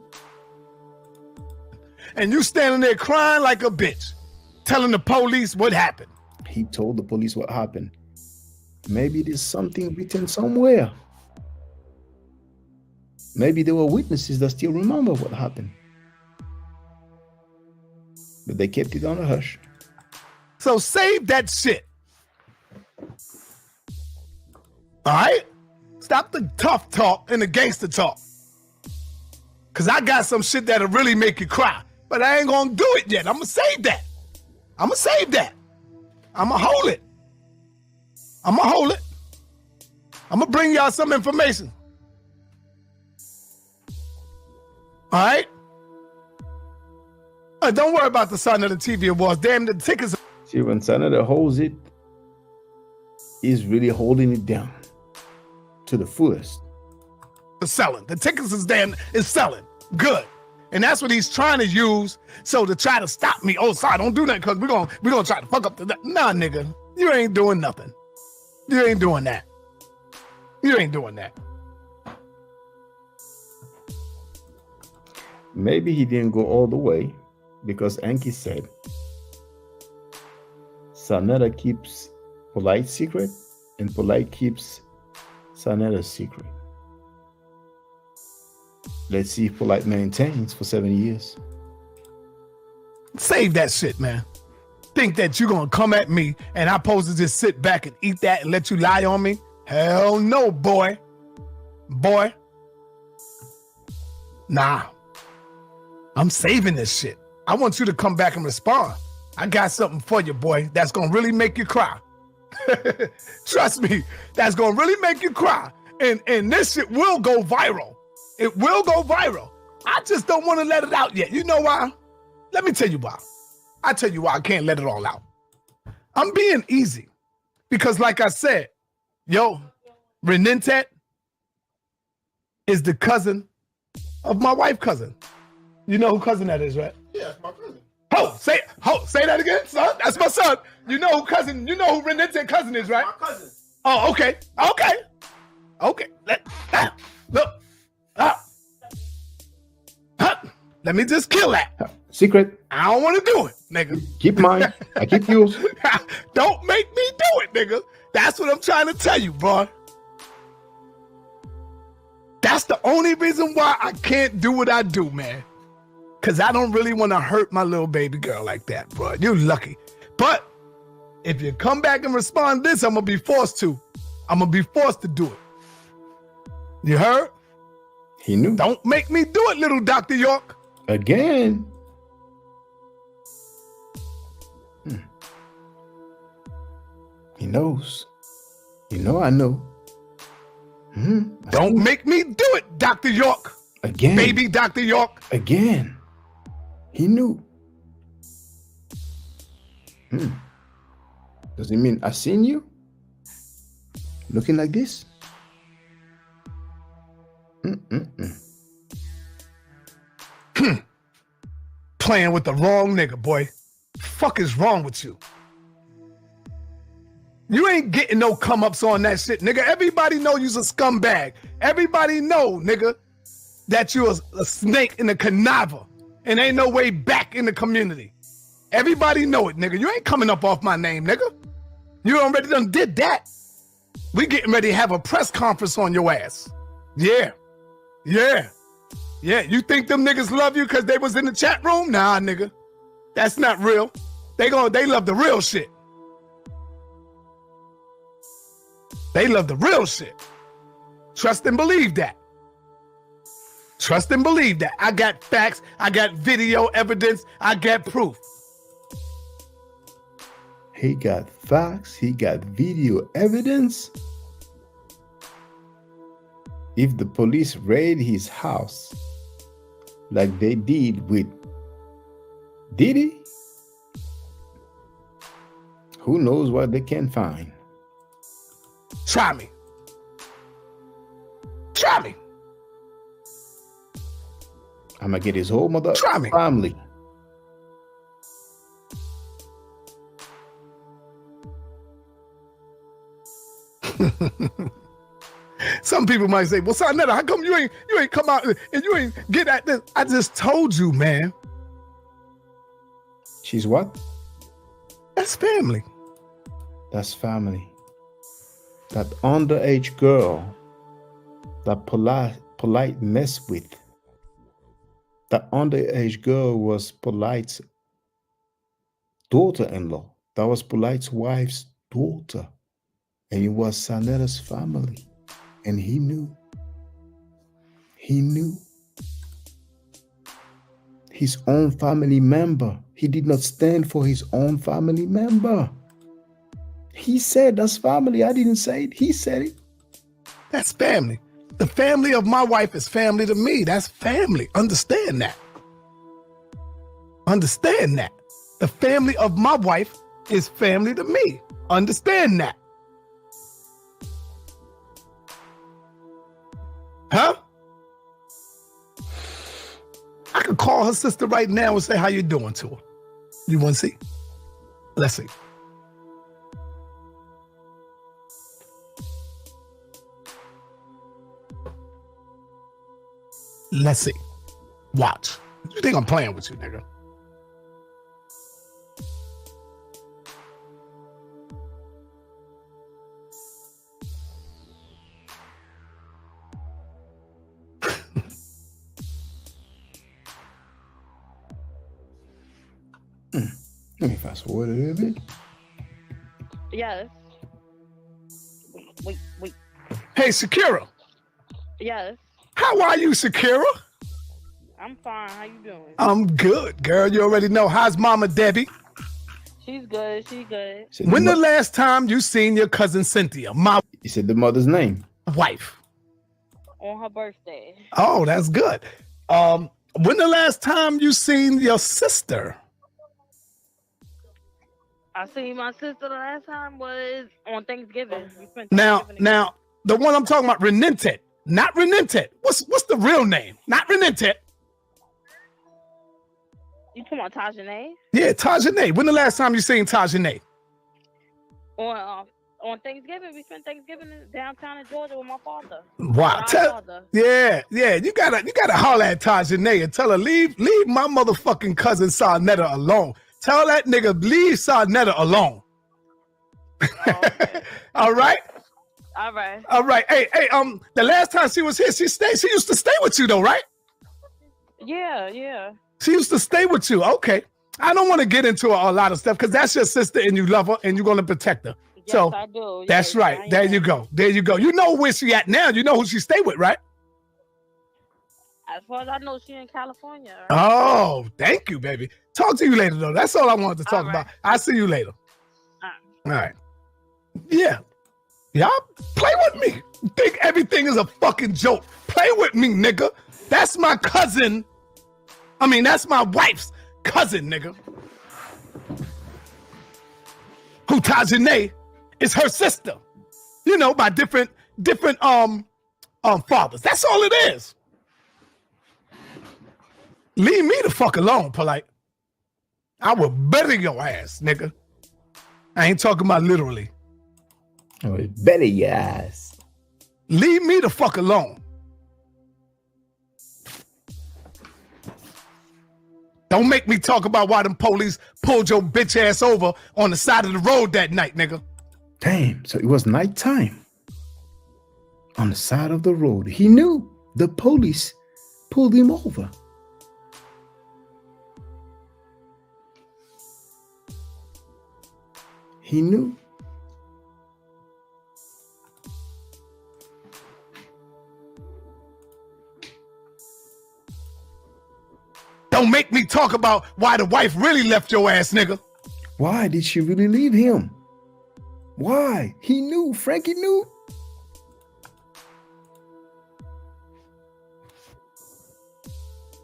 And you standing there crying like a bitch, telling the police what happened. He told the police what happened. Maybe there's something written somewhere. Maybe there were witnesses that still remember what happened. But they kept it on a hush. So save that shit. All right? Stop the tough talk and the gangster talk. Because I got some shit that'll really make you cry. But I ain't going to do it yet. I'm going to save that. I'm going to save that. I'm going to hold it. I'm going to hold it. I'm going to bring y'all some information. All right? Don't worry about the SaNeter TV Awards. Damn, the tickets. See, when SaNeter holds it, he's really holding it down to the fullest. Selling. The tickets is selling. Good. And that's what he's trying to use so to try to stop me. Oh, sorry, don't do that because we're gonna try to fuck up the... Nah, nigga. You ain't doing nothing. You ain't doing that. You ain't doing that. Maybe he didn't go all the way because Enki said SaNeter keeps Polight secret and Polight keeps SaNeter's secret. Let's see if Polight maintains for 7 years. Save that shit, man. Think that you're gonna come at me and I'm supposed to just sit back and eat that and let you lie on me? Hell no, boy. Boy. Nah. I'm saving this shit. I want you to come back and respond. I got something for you, boy, that's gonna really make you cry. Trust me, that's gonna really make you cry. And this shit will go viral. It will go viral. I just don't want to let it out yet. You know why? Let me tell you why. I tell you why I can't let it all out. I'm being easy. Because like I said, Renintet is the cousin of my wife's cousin. You know who cousin that is, right? Yeah, it's my cousin. Say that again, son. That's my son. You know who Renintet cousin is, right? My cousin. Oh, okay. Look. Let me just kill that. Secret. I don't want to do it, nigga. Keep mine. I keep yours. Don't make me do it, nigga. That's what I'm trying to tell you, bro. That's the only reason why I can't do what I do, man. Because I don't really want to hurt my little baby girl like that, bro. You're lucky. But if you come back and respond to this, I'm going to be forced to. I'm going to be forced to do it. You heard? He knew. Don't make me do it, little Dr. York. Again. He knows. You know I know. Don't make me do it, Dr. York. Again. Baby Dr. York. Again. He knew. Does it mean I seen you? Looking like this? Playing with the wrong nigga, boy. Fuck is wrong with you? You ain't getting no come-ups on that shit, nigga. Everybody know you's a scumbag. Everybody know, nigga, that you a snake and a conniver. and ain't no way back in the community. Everybody know it, nigga. You ain't coming up off my name, nigga. You already done did that. We getting ready to have a press conference on your ass. Yeah. Yeah. Yeah. You think them niggas love you because they was in the chat room? Nah, nigga. That's not real. They love the real shit. They love the real shit. Trust and believe that. Trust and believe that. I got facts. I got video evidence. I got proof. He got facts. He got video evidence. If the police raid his house like they did with Diddy, who knows what they can find? Try me. Try me. I'm gonna get his whole mother family. Some people might say, well, SaNeter, how come you ain't come out and you ain't get at this? I just told you, man. She's what? That's family. That's family. That underage girl that Polight messed with. That underage girl was Polight's daughter-in-law. That was Polight's wife's daughter. And it was SaNeter's family. And he knew. He knew. His own family member. He did not stand for his own family member. He said that's family. I didn't say it. He said it. That's family. The family of my wife is family to me. That's family. Understand that. Understand that. The family of my wife is family to me. Understand that. Huh? I could call her sister right now and say, how you doing to her? You want to see? Let's see. Let's see. Watch. You think I'm playing with you, nigga? Let me fast forward a little bit. Yes. Wait. Hey, Sakira. Yes. How are you, Sakira? I'm fine. How you doing? I'm good, girl. You already know. How's Mama Debbie? She's good. She's good. When the last time you seen your cousin Cynthia? You said the mother's name. Wife. On her birthday. Oh, that's good. When the last time you seen your sister? I seen my sister the last time was on Thanksgiving. Now, the one I'm talking about, Renentet. Not Renentet. What's the real name? Not Renentet. You talking about Tajane? Yeah, Tajane. When the last time you seen Tajane? On Thanksgiving, we spent Thanksgiving downtown in Georgia with my father. Wow. Yeah. You gotta holler at Tajane and tell her leave my motherfucking cousin SaNeter alone. Tell that nigga leave SaNeter alone. Okay. All right. All right. All right. Hey. The last time she was here, she used to stay with you though, right? Yeah. She used to stay with you. Okay. I don't want to get into a lot of stuff because that's your sister and you love her and you're gonna protect her. Yes, so I do. That's right. There you go. You know where she at now. You know who she stay with, right? As far as I know, she in California. Right? Oh, thank you, baby. Talk to you later, though. That's all I wanted to talk about. I'll see you later. All right. Yeah. Y'all play with me. Think everything is a fucking joke. Play with me, nigga. That's my cousin. I mean, that's my wife's cousin, nigga. Who Tajane is her sister. You know, by different fathers. That's all it is. Leave me the fuck alone, Polight. I will bury your ass, nigga. I ain't talking about literally. I will bury your ass. Leave me the fuck alone. Don't make me talk about why them police pulled your bitch ass over on the side of the road that night, nigga. Damn, so it was nighttime. On the side of the road. He knew the police pulled him over. He knew. Don't make me talk about why the wife really left your ass, nigga. Why did she really leave him? Why? He knew. Frankie knew.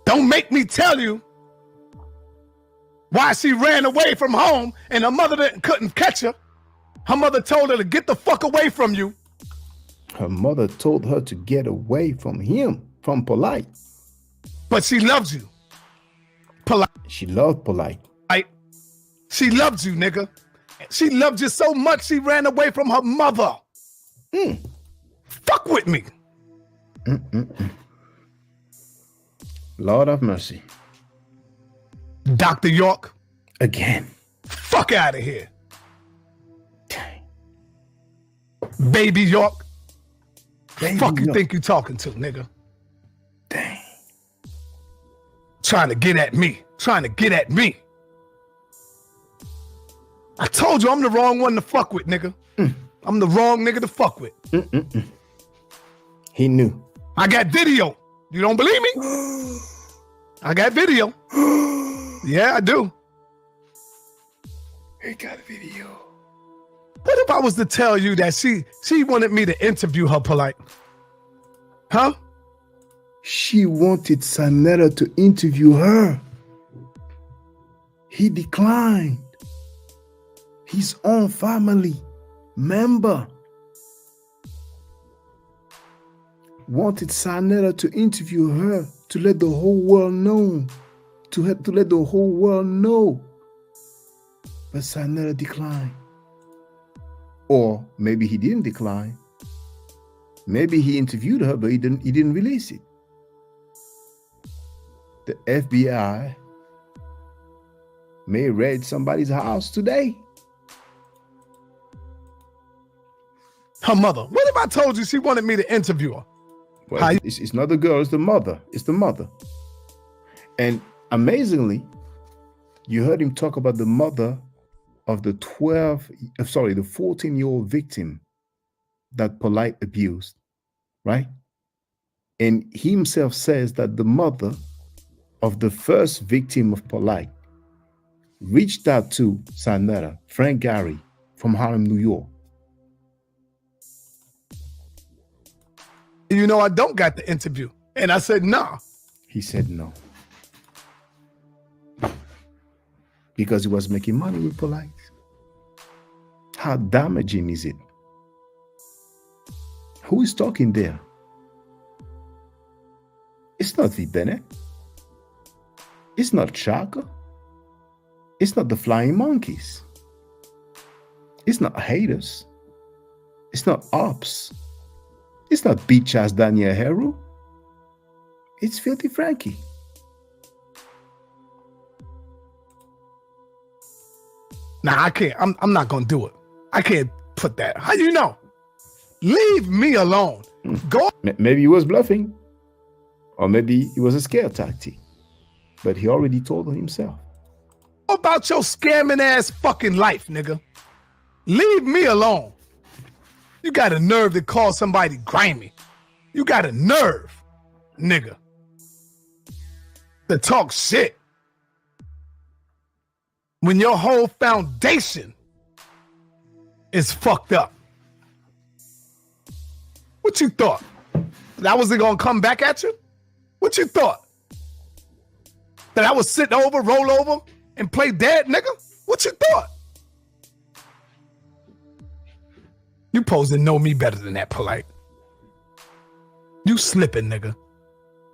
Don't make me tell you why she ran away from home and her mother couldn't catch her. Her mother told her to get the fuck away from you. Her mother told her to get away from him, from Polight. But she loves you. Polight. She loved Polight. She loved you, nigga. She loved you so much she ran away from her mother. Fuck with me. Lord have mercy. Dr. York. Again. Fuck out of here. Dang. Baby York. Baby fuck you York. think you talking to, nigga? Dang. Trying to get at me. Trying to get at me. I told you I'm the wrong one to fuck with, nigga. I'm the wrong nigga to fuck with. He knew. I got video. You don't believe me? I got video. Yeah, I do. He got video. What if I was to tell you that she wanted me to interview her, Polight? Huh? She wanted SaNeter to interview her. He declined. His own family member wanted SaNeter to interview her, to let the whole world know, to let the whole world know. But SaNeter declined. Or maybe he didn't decline. Maybe he interviewed her, but he didn't release it. The FBI may raid somebody's house today. Her mother. What if I told you she wanted me to interview her? Well, it's not the girl, it's the mother. It's the mother. And amazingly, you heard him talk about the mother of the 14-year-old victim that Polight abused, right? And he himself says that the mother of the first victim of Polight reached out to SaNeter, Frank Gary, from Harlem, New York. You know, I don't got the interview. And I said, nah. He said no. Because he was making money with Polight. How damaging is it? Who is talking there? It's not V. Bennett. It's not Chaka. It's not the Flying Monkeys. It's not haters. It's not ops. It's not bitch ass Daniel Heru. It's Filthy Frankie. Nah, I can't. I'm not gonna do it. I can't put that. How you know? Leave me alone. Go. Maybe he was bluffing. Or maybe it was a scare tactic. But he already told himself. About your scamming ass fucking life, nigga. Leave me alone. You got a nerve to call somebody grimy. You got a nerve, nigga, to talk shit when your whole foundation is fucked up. What you thought? That wasn't gonna come back at you? What you thought? That I would sit over, roll over, and play dead, nigga? What you thought? You supposed to know me better than that, Polight. You slipping, nigga.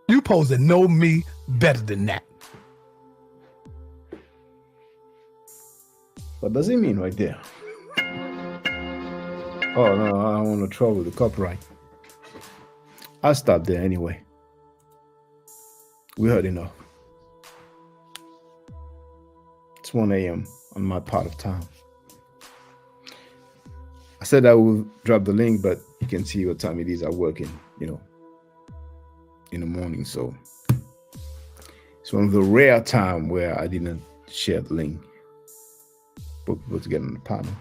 You supposed to know me better than that. What does he mean right there? Oh, no, I don't want no trouble with the copyright. I'll stop there anyway. We heard enough. It's 1 a.m. on my part of town. I said I will drop the link, but you can see what time it is. I'm working, in the morning. So it's one of the rare times where I didn't share the link. Put people together on the panel.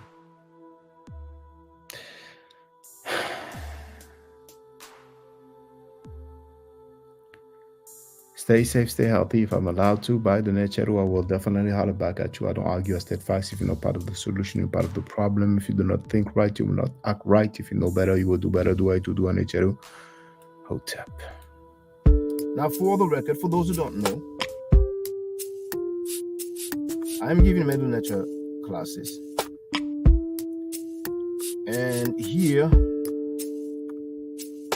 Stay safe, stay healthy. If I'm allowed to, by the nature, I will definitely holler back at you. I don't argue, I state facts. If you're not part of the solution, you're part of the problem. If you do not think right, you will not act right. If you know better, you will do better. Do I do a nature? Hotep. Now, for the record, for those who don't know, I'm giving middle nature classes. And here,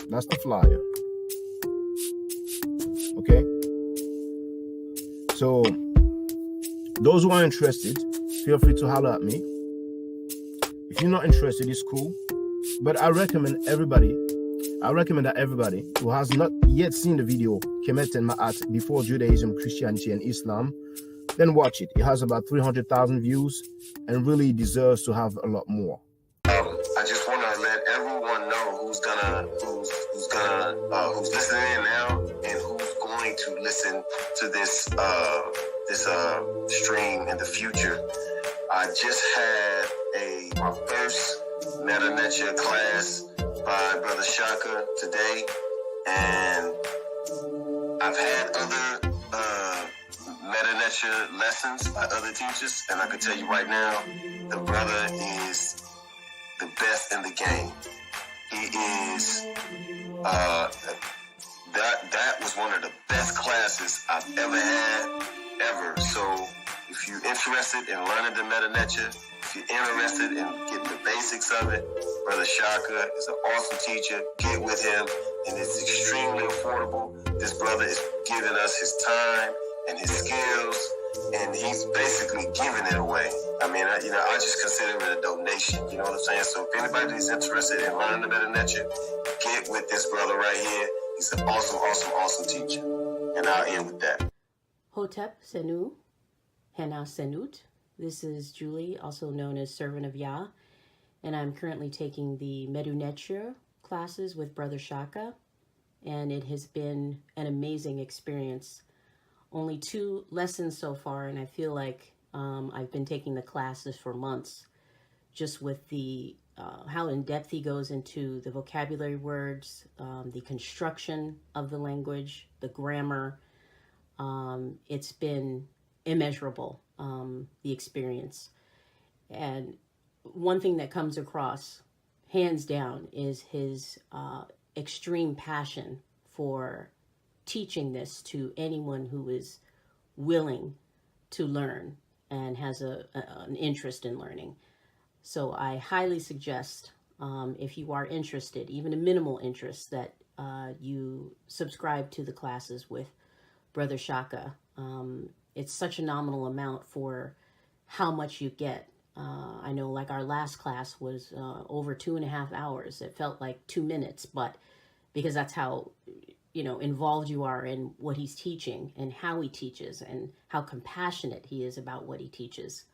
that's the flyer. Okay? So, those who are interested, feel free to holler at me. If you're not interested, it's cool. But I recommend that everybody who has not yet seen the video, Kemet and Ma'at, before Judaism, Christianity, and Islam, then watch it. It has about 300,000 views and really deserves to have a lot more. I just want to let everyone know who's listening in now and who's going to listen to this stream in the future. I just had my first Meta Nature class by Brother Shaka today, and I've had other Meta Nature lessons by other teachers, and I can tell you right now, the brother is the best in the game. He is that was one of the best classes I've ever had, ever. So if you're interested in learning the Meta Nature, if you're interested in getting the basics of it, Brother Shaka is an awesome teacher. Get with him, and it's extremely affordable. This brother is giving us his time and his skills, and he's basically giving it away. I mean, I just consider it a donation. You know what I'm saying? So if anybody's interested in learning the Meta Nature, get with this brother right here. He's an awesome, awesome, awesome teacher. And I'll end with that. Hotep Senu, Hena Senut. This is Julie, also known as Servant of Yah, and I'm currently taking the Medu Nature classes with Brother Shaka, and it has been an amazing experience. Only 2 lessons so far, and I feel like I've been taking the classes for months, just with the how in depth he goes into the vocabulary words, the construction of the language, the grammar. It's been immeasurable, the experience. And one thing that comes across, hands down, is his extreme passion for teaching this to anyone who is willing to learn and has an interest in learning. So I highly suggest, if you are interested, even a minimal interest, that you subscribe to the classes with Brother Shaka. It's such a nominal amount for how much you get. I know, like, our last class was over 2.5 hours. It felt like 2 minutes, but because that's how involved you are in what he's teaching and how he teaches and how compassionate he is about what he teaches.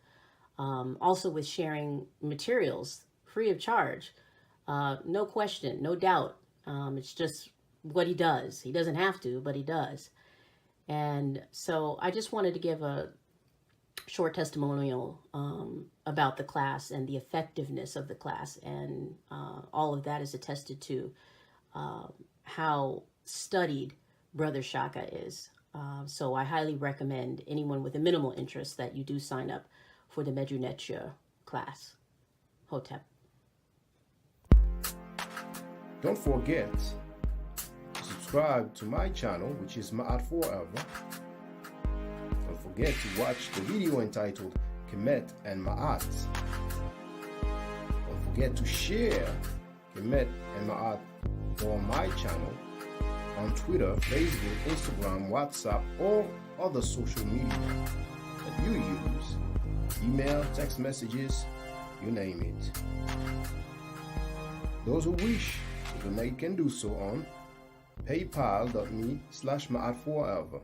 Also with sharing materials free of charge, no question, no doubt. It's just what he does. He doesn't have to, but he does. And so I just wanted to give a short testimonial about the class and the effectiveness of the class. And all of that is attested to how studied Brother Shaka is. So I highly recommend anyone with a minimal interest that you do sign up for the Medu Nature class. Hotep. Don't forget to subscribe to my channel, which is Ma'at Forever. Don't forget to watch the video entitled Kemet and Ma'at. Don't forget to share Kemet and Ma'at on my channel on Twitter, Facebook, Instagram, WhatsApp, or other social media that you use. Email, text messages, you name it. Those who wish to donate can do so on paypal.me/ma'at4ever.